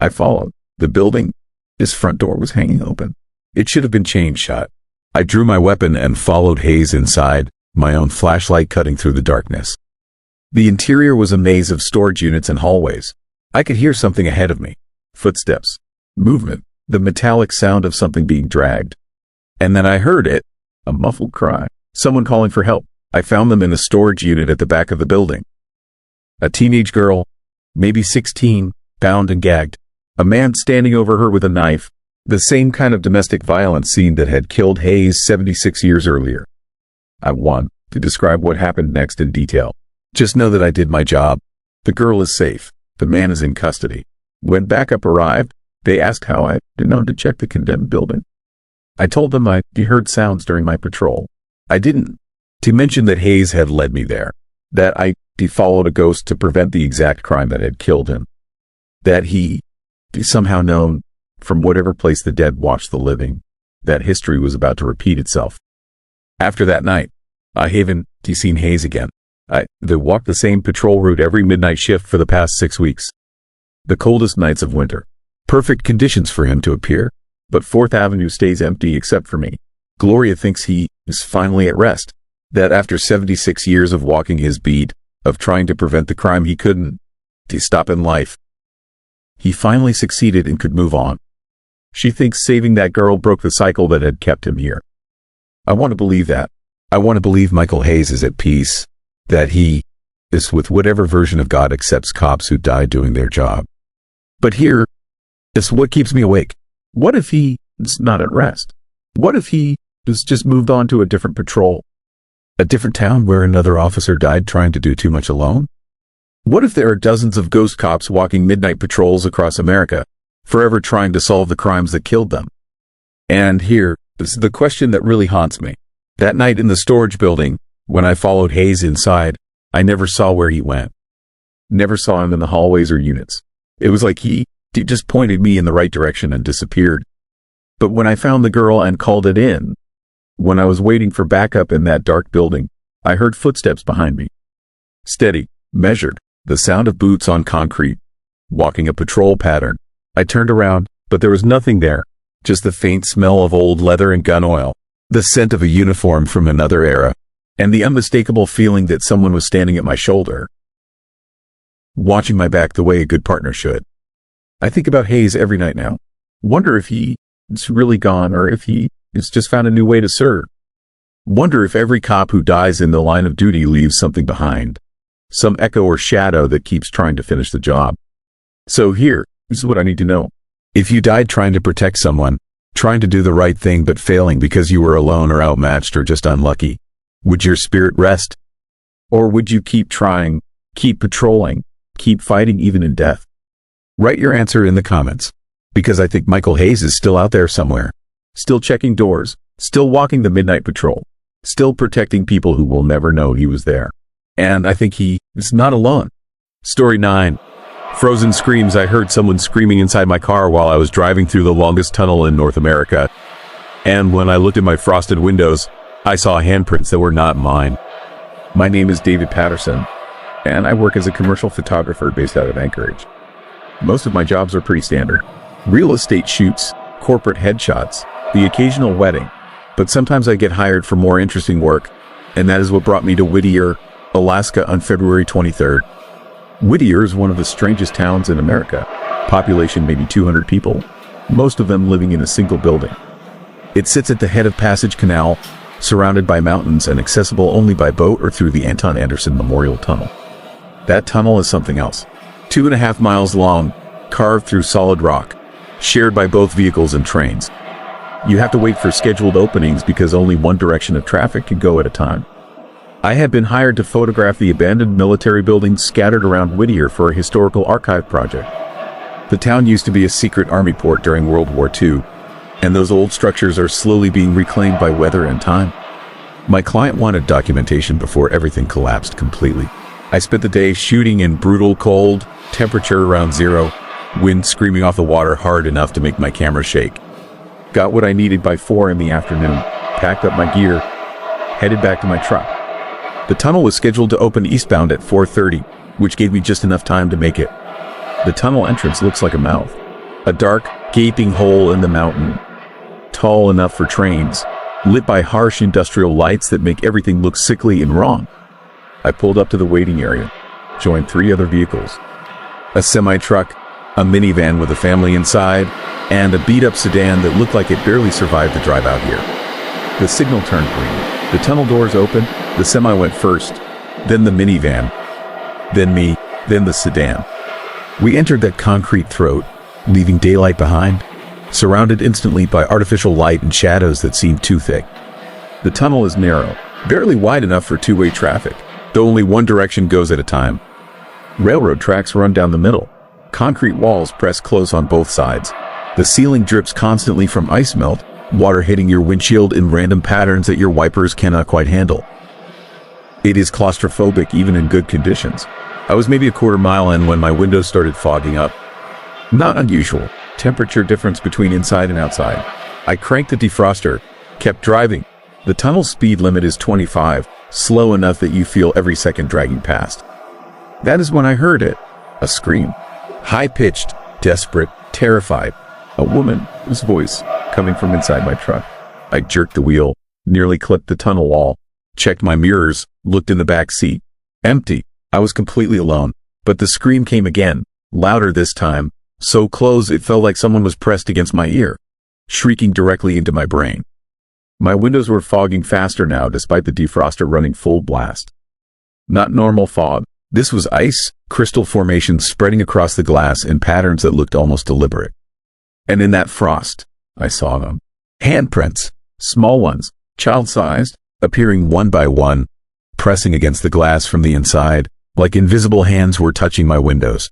I followed. The building, his front door was hanging open. It should have been chained shut. I drew my weapon and followed Hayes inside, my own flashlight cutting through the darkness. The interior was a maze of storage units and hallways. I could hear something ahead of me. Footsteps. Movement. The metallic sound of something being dragged. And then I heard it. A muffled cry. Someone calling for help. I found them in a storage unit at the back of the building. A teenage girl, maybe 16, bound and gagged. A man standing over her with a knife. The same kind of domestic violence scene that had killed Hayes 76 years earlier. I want to describe what happened next in detail. Just know that I did my job. The girl is safe. The man is in custody. When backup arrived, they asked how I did know to check the condemned building. I told them I heard sounds during my patrol. I didn't to mention that Hayes had led me there, that I followed a ghost to prevent the exact crime that had killed him, that he somehow known from whatever place the dead watched the living, that history was about to repeat itself. After that night, I haven't seen Hayes again. They walked the same patrol route every midnight shift for the past 6 weeks. The coldest nights of winter. Perfect conditions for him to appear, but 4th Avenue stays empty except for me. Gloria thinks he is finally at rest, that after 76 years of walking his beat, of trying to prevent the crime he couldn't stop in life, he finally succeeded and could move on. She thinks saving that girl broke the cycle that had kept him here. I want to believe that. I want to believe Michael Hayes is at peace, that he is with whatever version of God accepts cops who died doing their job. But here is what keeps me awake. What if he is not at rest? What if he has just moved on to a different patrol? A different town where another officer died trying to do too much alone? What if there are dozens of ghost cops walking midnight patrols across America, forever trying to solve the crimes that killed them? And here is the question that really haunts me. That night in the storage building, when I followed Hayes inside, I never saw where he went. Never saw him in the hallways or units. It was like he just pointed me in the right direction and disappeared. But when I found the girl and called it in, when I was waiting for backup in that dark building, I heard footsteps behind me. Steady, measured, the sound of boots on concrete, walking a patrol pattern. I turned around, but there was nothing there, just the faint smell of old leather and gun oil, the scent of a uniform from another era, and the unmistakable feeling that someone was standing at my shoulder, watching my back the way a good partner should. I think about Hayes every night now. Wonder if he is really gone or if he has just found a new way to serve. Wonder if every cop who dies in the line of duty leaves something behind, some echo or shadow that keeps trying to finish the job. So here, this is what I need to know. If you died trying to protect someone, trying to do the right thing but failing because you were alone or outmatched or just unlucky, would your spirit rest? Or would you keep trying, keep patrolling, keep fighting even in death? Write your answer in the comments, because I think Michael Hayes is still out there somewhere, still checking doors, still walking the midnight patrol, still protecting people who will never know he was there. And I think he is not alone. Story 9. Frozen screams. I heard someone screaming inside my car while I was driving through the longest tunnel in North America. And when I looked at my frosted windows, I saw handprints that were not mine. My name is David Patterson, and I work as a commercial photographer based out of Anchorage. Most of my jobs are pretty standard. Real estate shoots, corporate headshots, the occasional wedding. But sometimes I get hired for more interesting work, and that is what brought me to Whittier, Alaska on February 23rd. Whittier is one of the strangest towns in America. Population maybe 200 people, most of them living in a single building. It sits at the head of Passage Canal, surrounded by mountains and accessible only by boat or through the Anton Anderson Memorial Tunnel. That tunnel is something else. 2.5 miles long, carved through solid rock, shared by both vehicles and trains. You have to wait for scheduled openings because only one direction of traffic can go at a time. I had been hired to photograph the abandoned military buildings scattered around Whittier for a historical archive project. The town used to be a secret army port during World War II, and those old structures are slowly being reclaimed by weather and time. My client wanted documentation before everything collapsed completely. I spent the day shooting in brutal cold, temperature around zero, wind screaming off the water hard enough to make my camera shake. Got what I needed by 4 in the afternoon, packed up my gear, headed back to my truck. The tunnel was scheduled to open eastbound at 4:30, which gave me just enough time to make it. The tunnel entrance looks like a mouth. A dark, gaping hole in the mountain, tall enough for trains, lit by harsh industrial lights that make everything look sickly and wrong. I pulled up to the waiting area, joined 3 other vehicles. A semi-truck, a minivan with a family inside, and a beat-up sedan that looked like it barely survived the drive out here. The signal turned green. The tunnel doors opened, the semi went first, then the minivan, then me, then the sedan. We entered that concrete throat, leaving daylight behind, surrounded instantly by artificial light and shadows that seemed too thick. The tunnel is narrow, barely wide enough for two-way traffic, though only one direction goes at a time. Railroad tracks run down the middle. Concrete walls press close on both sides. The ceiling drips constantly from ice melt, water hitting your windshield in random patterns that your wipers cannot quite handle. It is claustrophobic even in good conditions. I was maybe a quarter mile in when my windows started fogging up. Not unusual. Temperature difference between inside and outside. I cranked the defroster, kept driving. The tunnel speed limit is 25, slow enough that you feel every second dragging past. That is when I heard it. A scream. High-pitched, desperate, terrified. A woman's voice coming from inside my truck. I jerked the wheel, nearly clipped the tunnel wall, checked my mirrors, looked in the back seat. Empty. I was completely alone. But the scream came again, louder this time, so close it felt like someone was pressed against my ear, shrieking directly into my brain. My windows were fogging faster now despite the defroster running full blast. Not normal fog. This was ice, crystal formations spreading across the glass in patterns that looked almost deliberate. And in that frost, I saw them. Handprints, small ones, child-sized, appearing one by one, pressing against the glass from the inside, like invisible hands were touching my windows.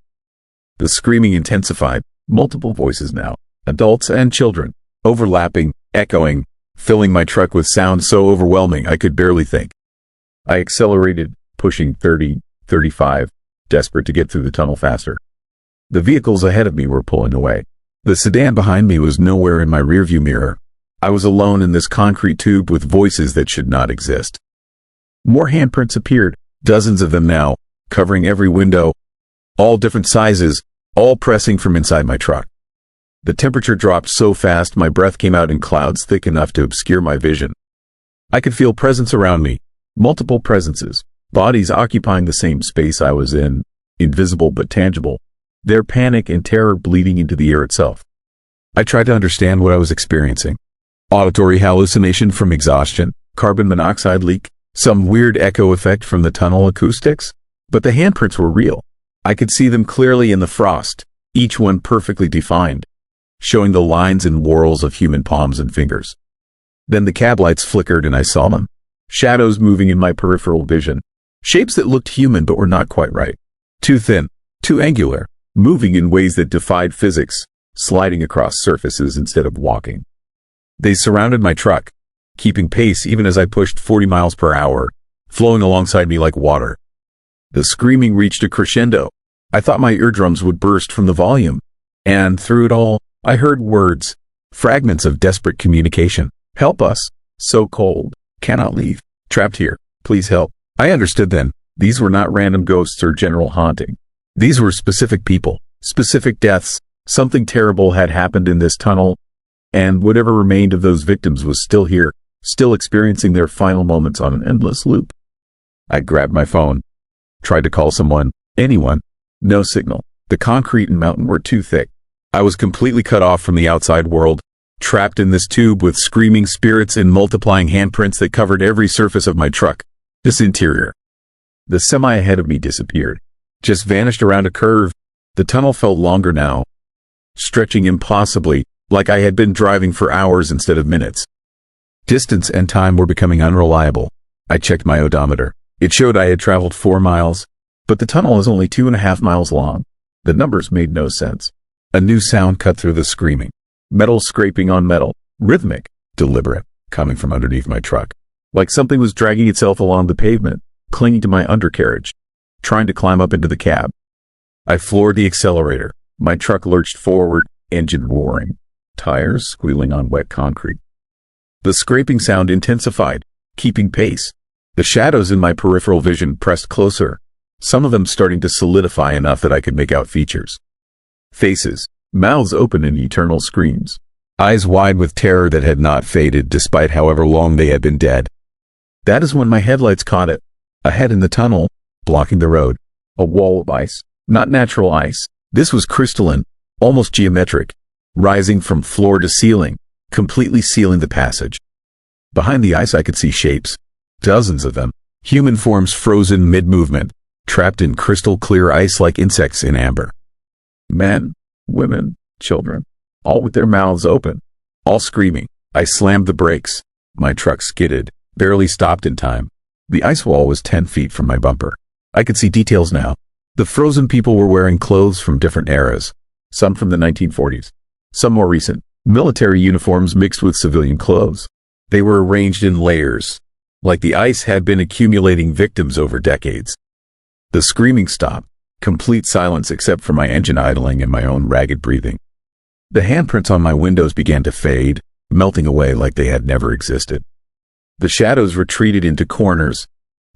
The screaming intensified, multiple voices now, adults and children, overlapping, echoing, filling my truck with sound so overwhelming I could barely think. I accelerated, pushing 30, 35, desperate to get through the tunnel faster. The vehicles ahead of me were pulling away. The sedan behind me was nowhere in my rearview mirror. I was alone in this concrete tube with voices that should not exist. More handprints appeared, dozens of them now, covering every window, all different sizes, all pressing from inside my truck. The temperature dropped so fast my breath came out in clouds thick enough to obscure my vision. I could feel presence around me, multiple presences, bodies occupying the same space I was in, invisible but tangible, their panic and terror bleeding into the air itself. I tried to understand what I was experiencing. Auditory hallucination from exhaustion, carbon monoxide leak, some weird echo effect from the tunnel acoustics, but the handprints were real. I could see them clearly in the frost, each one perfectly defined, showing the lines and whorls of human palms and fingers. Then the cab lights flickered and I saw them. Shadows moving in my peripheral vision. Shapes that looked human but were not quite right. Too thin, too angular, moving in ways that defied physics, sliding across surfaces instead of walking. They surrounded my truck, keeping pace even as I pushed 40 miles per hour, flowing alongside me like water. The screaming reached a crescendo. I thought my eardrums would burst from the volume. And through it all, I heard words, fragments of desperate communication. Help us. So cold. Cannot leave. Trapped here. Please help. I understood then. These were not random ghosts or general haunting. These were specific people, specific deaths. Something terrible had happened in this tunnel, and whatever remained of those victims was still here, still experiencing their final moments on an endless loop. I grabbed my phone, tried to call someone, anyone. No signal. The concrete and mountain were too thick. I was completely cut off from the outside world, trapped in this tube with screaming spirits and multiplying handprints that covered every surface of my truck. This interior. The semi ahead of me disappeared, just vanished around a curve. The tunnel felt longer now, stretching impossibly, like I had been driving for hours instead of minutes. Distance and time were becoming unreliable. I checked my odometer. It showed I had traveled 4 miles, but the tunnel is only 2.5 miles long. The numbers made no sense. A new sound cut through the screaming. Metal scraping on metal, rhythmic, deliberate, coming from underneath my truck. Like something was dragging itself along the pavement, clinging to my undercarriage, trying to climb up into the cab. I floored the accelerator. My truck lurched forward, engine roaring, tires squealing on wet concrete. The scraping sound intensified, keeping pace. The shadows in my peripheral vision pressed closer, some of them starting to solidify enough that I could make out features. Faces, mouths open in eternal screams, eyes wide with terror that had not faded despite however long they had been dead. That is when my headlights caught it. Ahead in the tunnel, blocking the road, a wall of ice. Not natural ice. This was crystalline, almost geometric, rising from floor to ceiling, completely sealing the passage. Behind the ice I could see shapes, dozens of them, human forms frozen mid-movement, trapped in crystal clear ice like insects in amber. Men, women, children, all with their mouths open, all screaming. I slammed the brakes. My truck skidded, barely stopped in time. The ice wall was 10 feet from my bumper. I could see details now. The frozen people were wearing clothes from different eras, some from the 1940s, some more recent, military uniforms mixed with civilian clothes. They were arranged in layers, like the ice had been accumulating victims over decades. The screaming stopped, complete silence except for my engine idling and my own ragged breathing. The handprints on my windows began to fade, melting away like they had never existed. The shadows retreated into corners,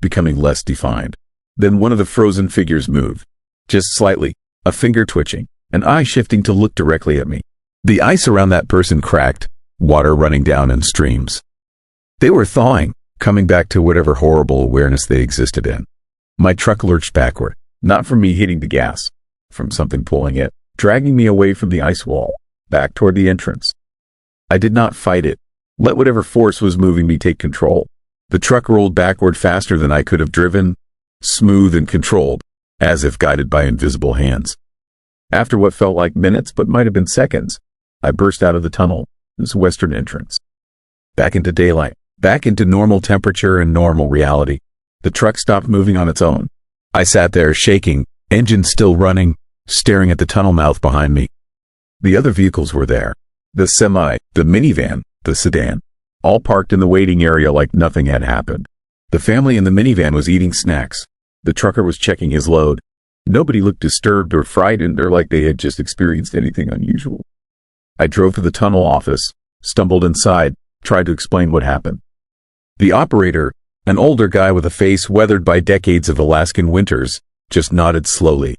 becoming less defined. Then one of the frozen figures moved, just slightly, a finger twitching, an eye shifting to look directly at me. The ice around that person cracked, water running down in streams. They were thawing, coming back to whatever horrible awareness they existed in. My truck lurched backward, not from me hitting the gas, from something pulling it, dragging me away from the ice wall, back toward the entrance. I did not fight it. Let whatever force was moving me take control. The truck rolled backward faster than I could have driven, smooth and controlled, as if guided by invisible hands. After what felt like minutes but might have been seconds, I burst out of the tunnel, this western entrance. Back into daylight, back into normal temperature and normal reality. The truck stopped moving on its own. I sat there shaking, engine still running, staring at the tunnel mouth behind me. The other vehicles were there. The semi, the minivan, the sedan, all parked in the waiting area like nothing had happened. The family in the minivan was eating snacks. The trucker was checking his load. Nobody looked disturbed or frightened or like they had just experienced anything unusual. I drove to the tunnel office, stumbled inside, tried to explain what happened. The operator, an older guy with a face weathered by decades of Alaskan winters, just nodded slowly.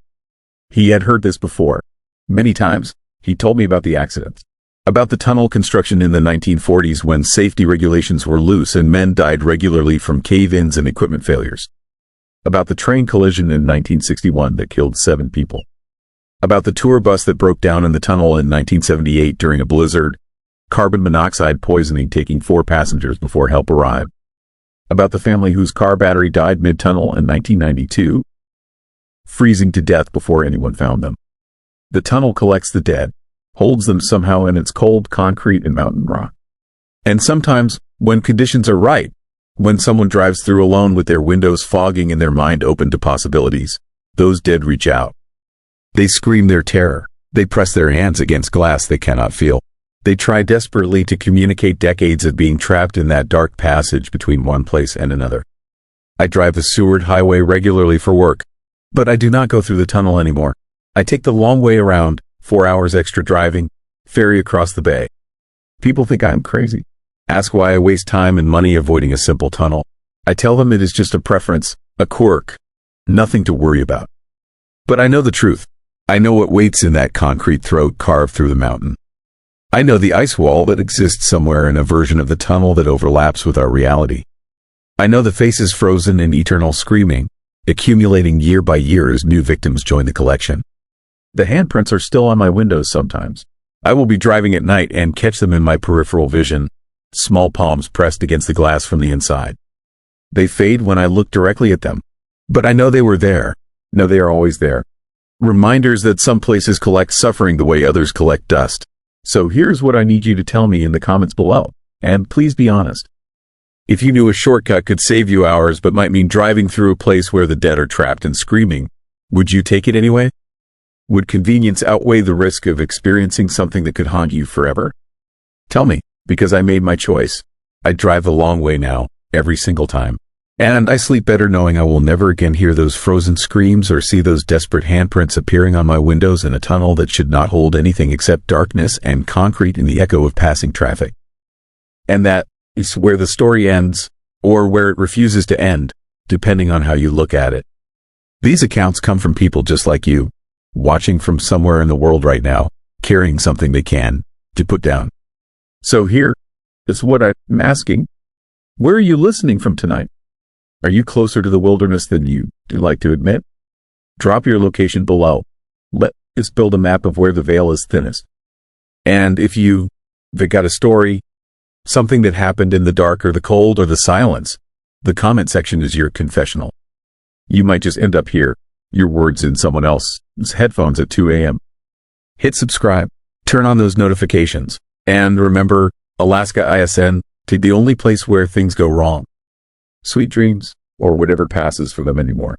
He had heard this before. Many times, he told me about the accidents. About the tunnel construction in the 1940s when safety regulations were loose and men died regularly from cave-ins and equipment failures. About the train collision in 1961 that killed 7 people. About the tour bus that broke down in the tunnel in 1978 during a blizzard, carbon monoxide poisoning taking 4 passengers before help arrived. About the family whose car battery died mid-tunnel in 1992, freezing to death before anyone found them. The tunnel collects the dead, holds them somehow in its cold concrete and mountain rock. And sometimes, when conditions are right, when someone drives through alone with their windows fogging and their mind open to possibilities, those dead reach out. They scream their terror. They press their hands against glass they cannot feel. They try desperately to communicate decades of being trapped in that dark passage between one place and another. I drive the Seward Highway regularly for work, but I do not go through the tunnel anymore. I take the long way around, 4 hours extra driving, ferry across the bay. People think I am crazy. Ask why I waste time and money avoiding a simple tunnel. I tell them it is just a preference, a quirk, nothing to worry about. But I know the truth. I know what waits in that concrete throat carved through the mountain. I know the ice wall that exists somewhere in a version of the tunnel that overlaps with our reality. I know the faces frozen in eternal screaming, accumulating year by year as new victims join the collection. The handprints are still on my windows sometimes. I will be driving at night and catch them in my peripheral vision, small palms pressed against the glass from the inside. They fade when I look directly at them. But I know they were there. No, they are always there. Reminders that some places collect suffering the way others collect dust. So here's what I need you to tell me in the comments below. And please be honest. If you knew a shortcut could save you hours but might mean driving through a place where the dead are trapped and screaming, would you take it anyway? Would convenience outweigh the risk of experiencing something that could haunt you forever? Tell me, because I made my choice. I drive a long way now, every single time. And I sleep better knowing I will never again hear those frozen screams or see those desperate handprints appearing on my windows in a tunnel that should not hold anything except darkness and concrete and the echo of passing traffic. And that is where the story ends, or where it refuses to end, depending on how you look at it. These accounts come from people just like you, watching from somewhere in the world right now, carrying something they can to put down. So here is what I'm asking. Where are you listening from tonight? Are you closer to the wilderness than you do like to admit? Drop your location below. Let us build a map of where the veil is thinnest. And if you've got a story, something that happened in the dark or the cold or the silence, the comment section is your confessional. You might just end up here, your words in someone else's headphones at 2 a.m. Hit subscribe, turn on those notifications, and remember, Alaska ISN, to the only place where things go wrong. Sweet dreams, or whatever passes for them anymore.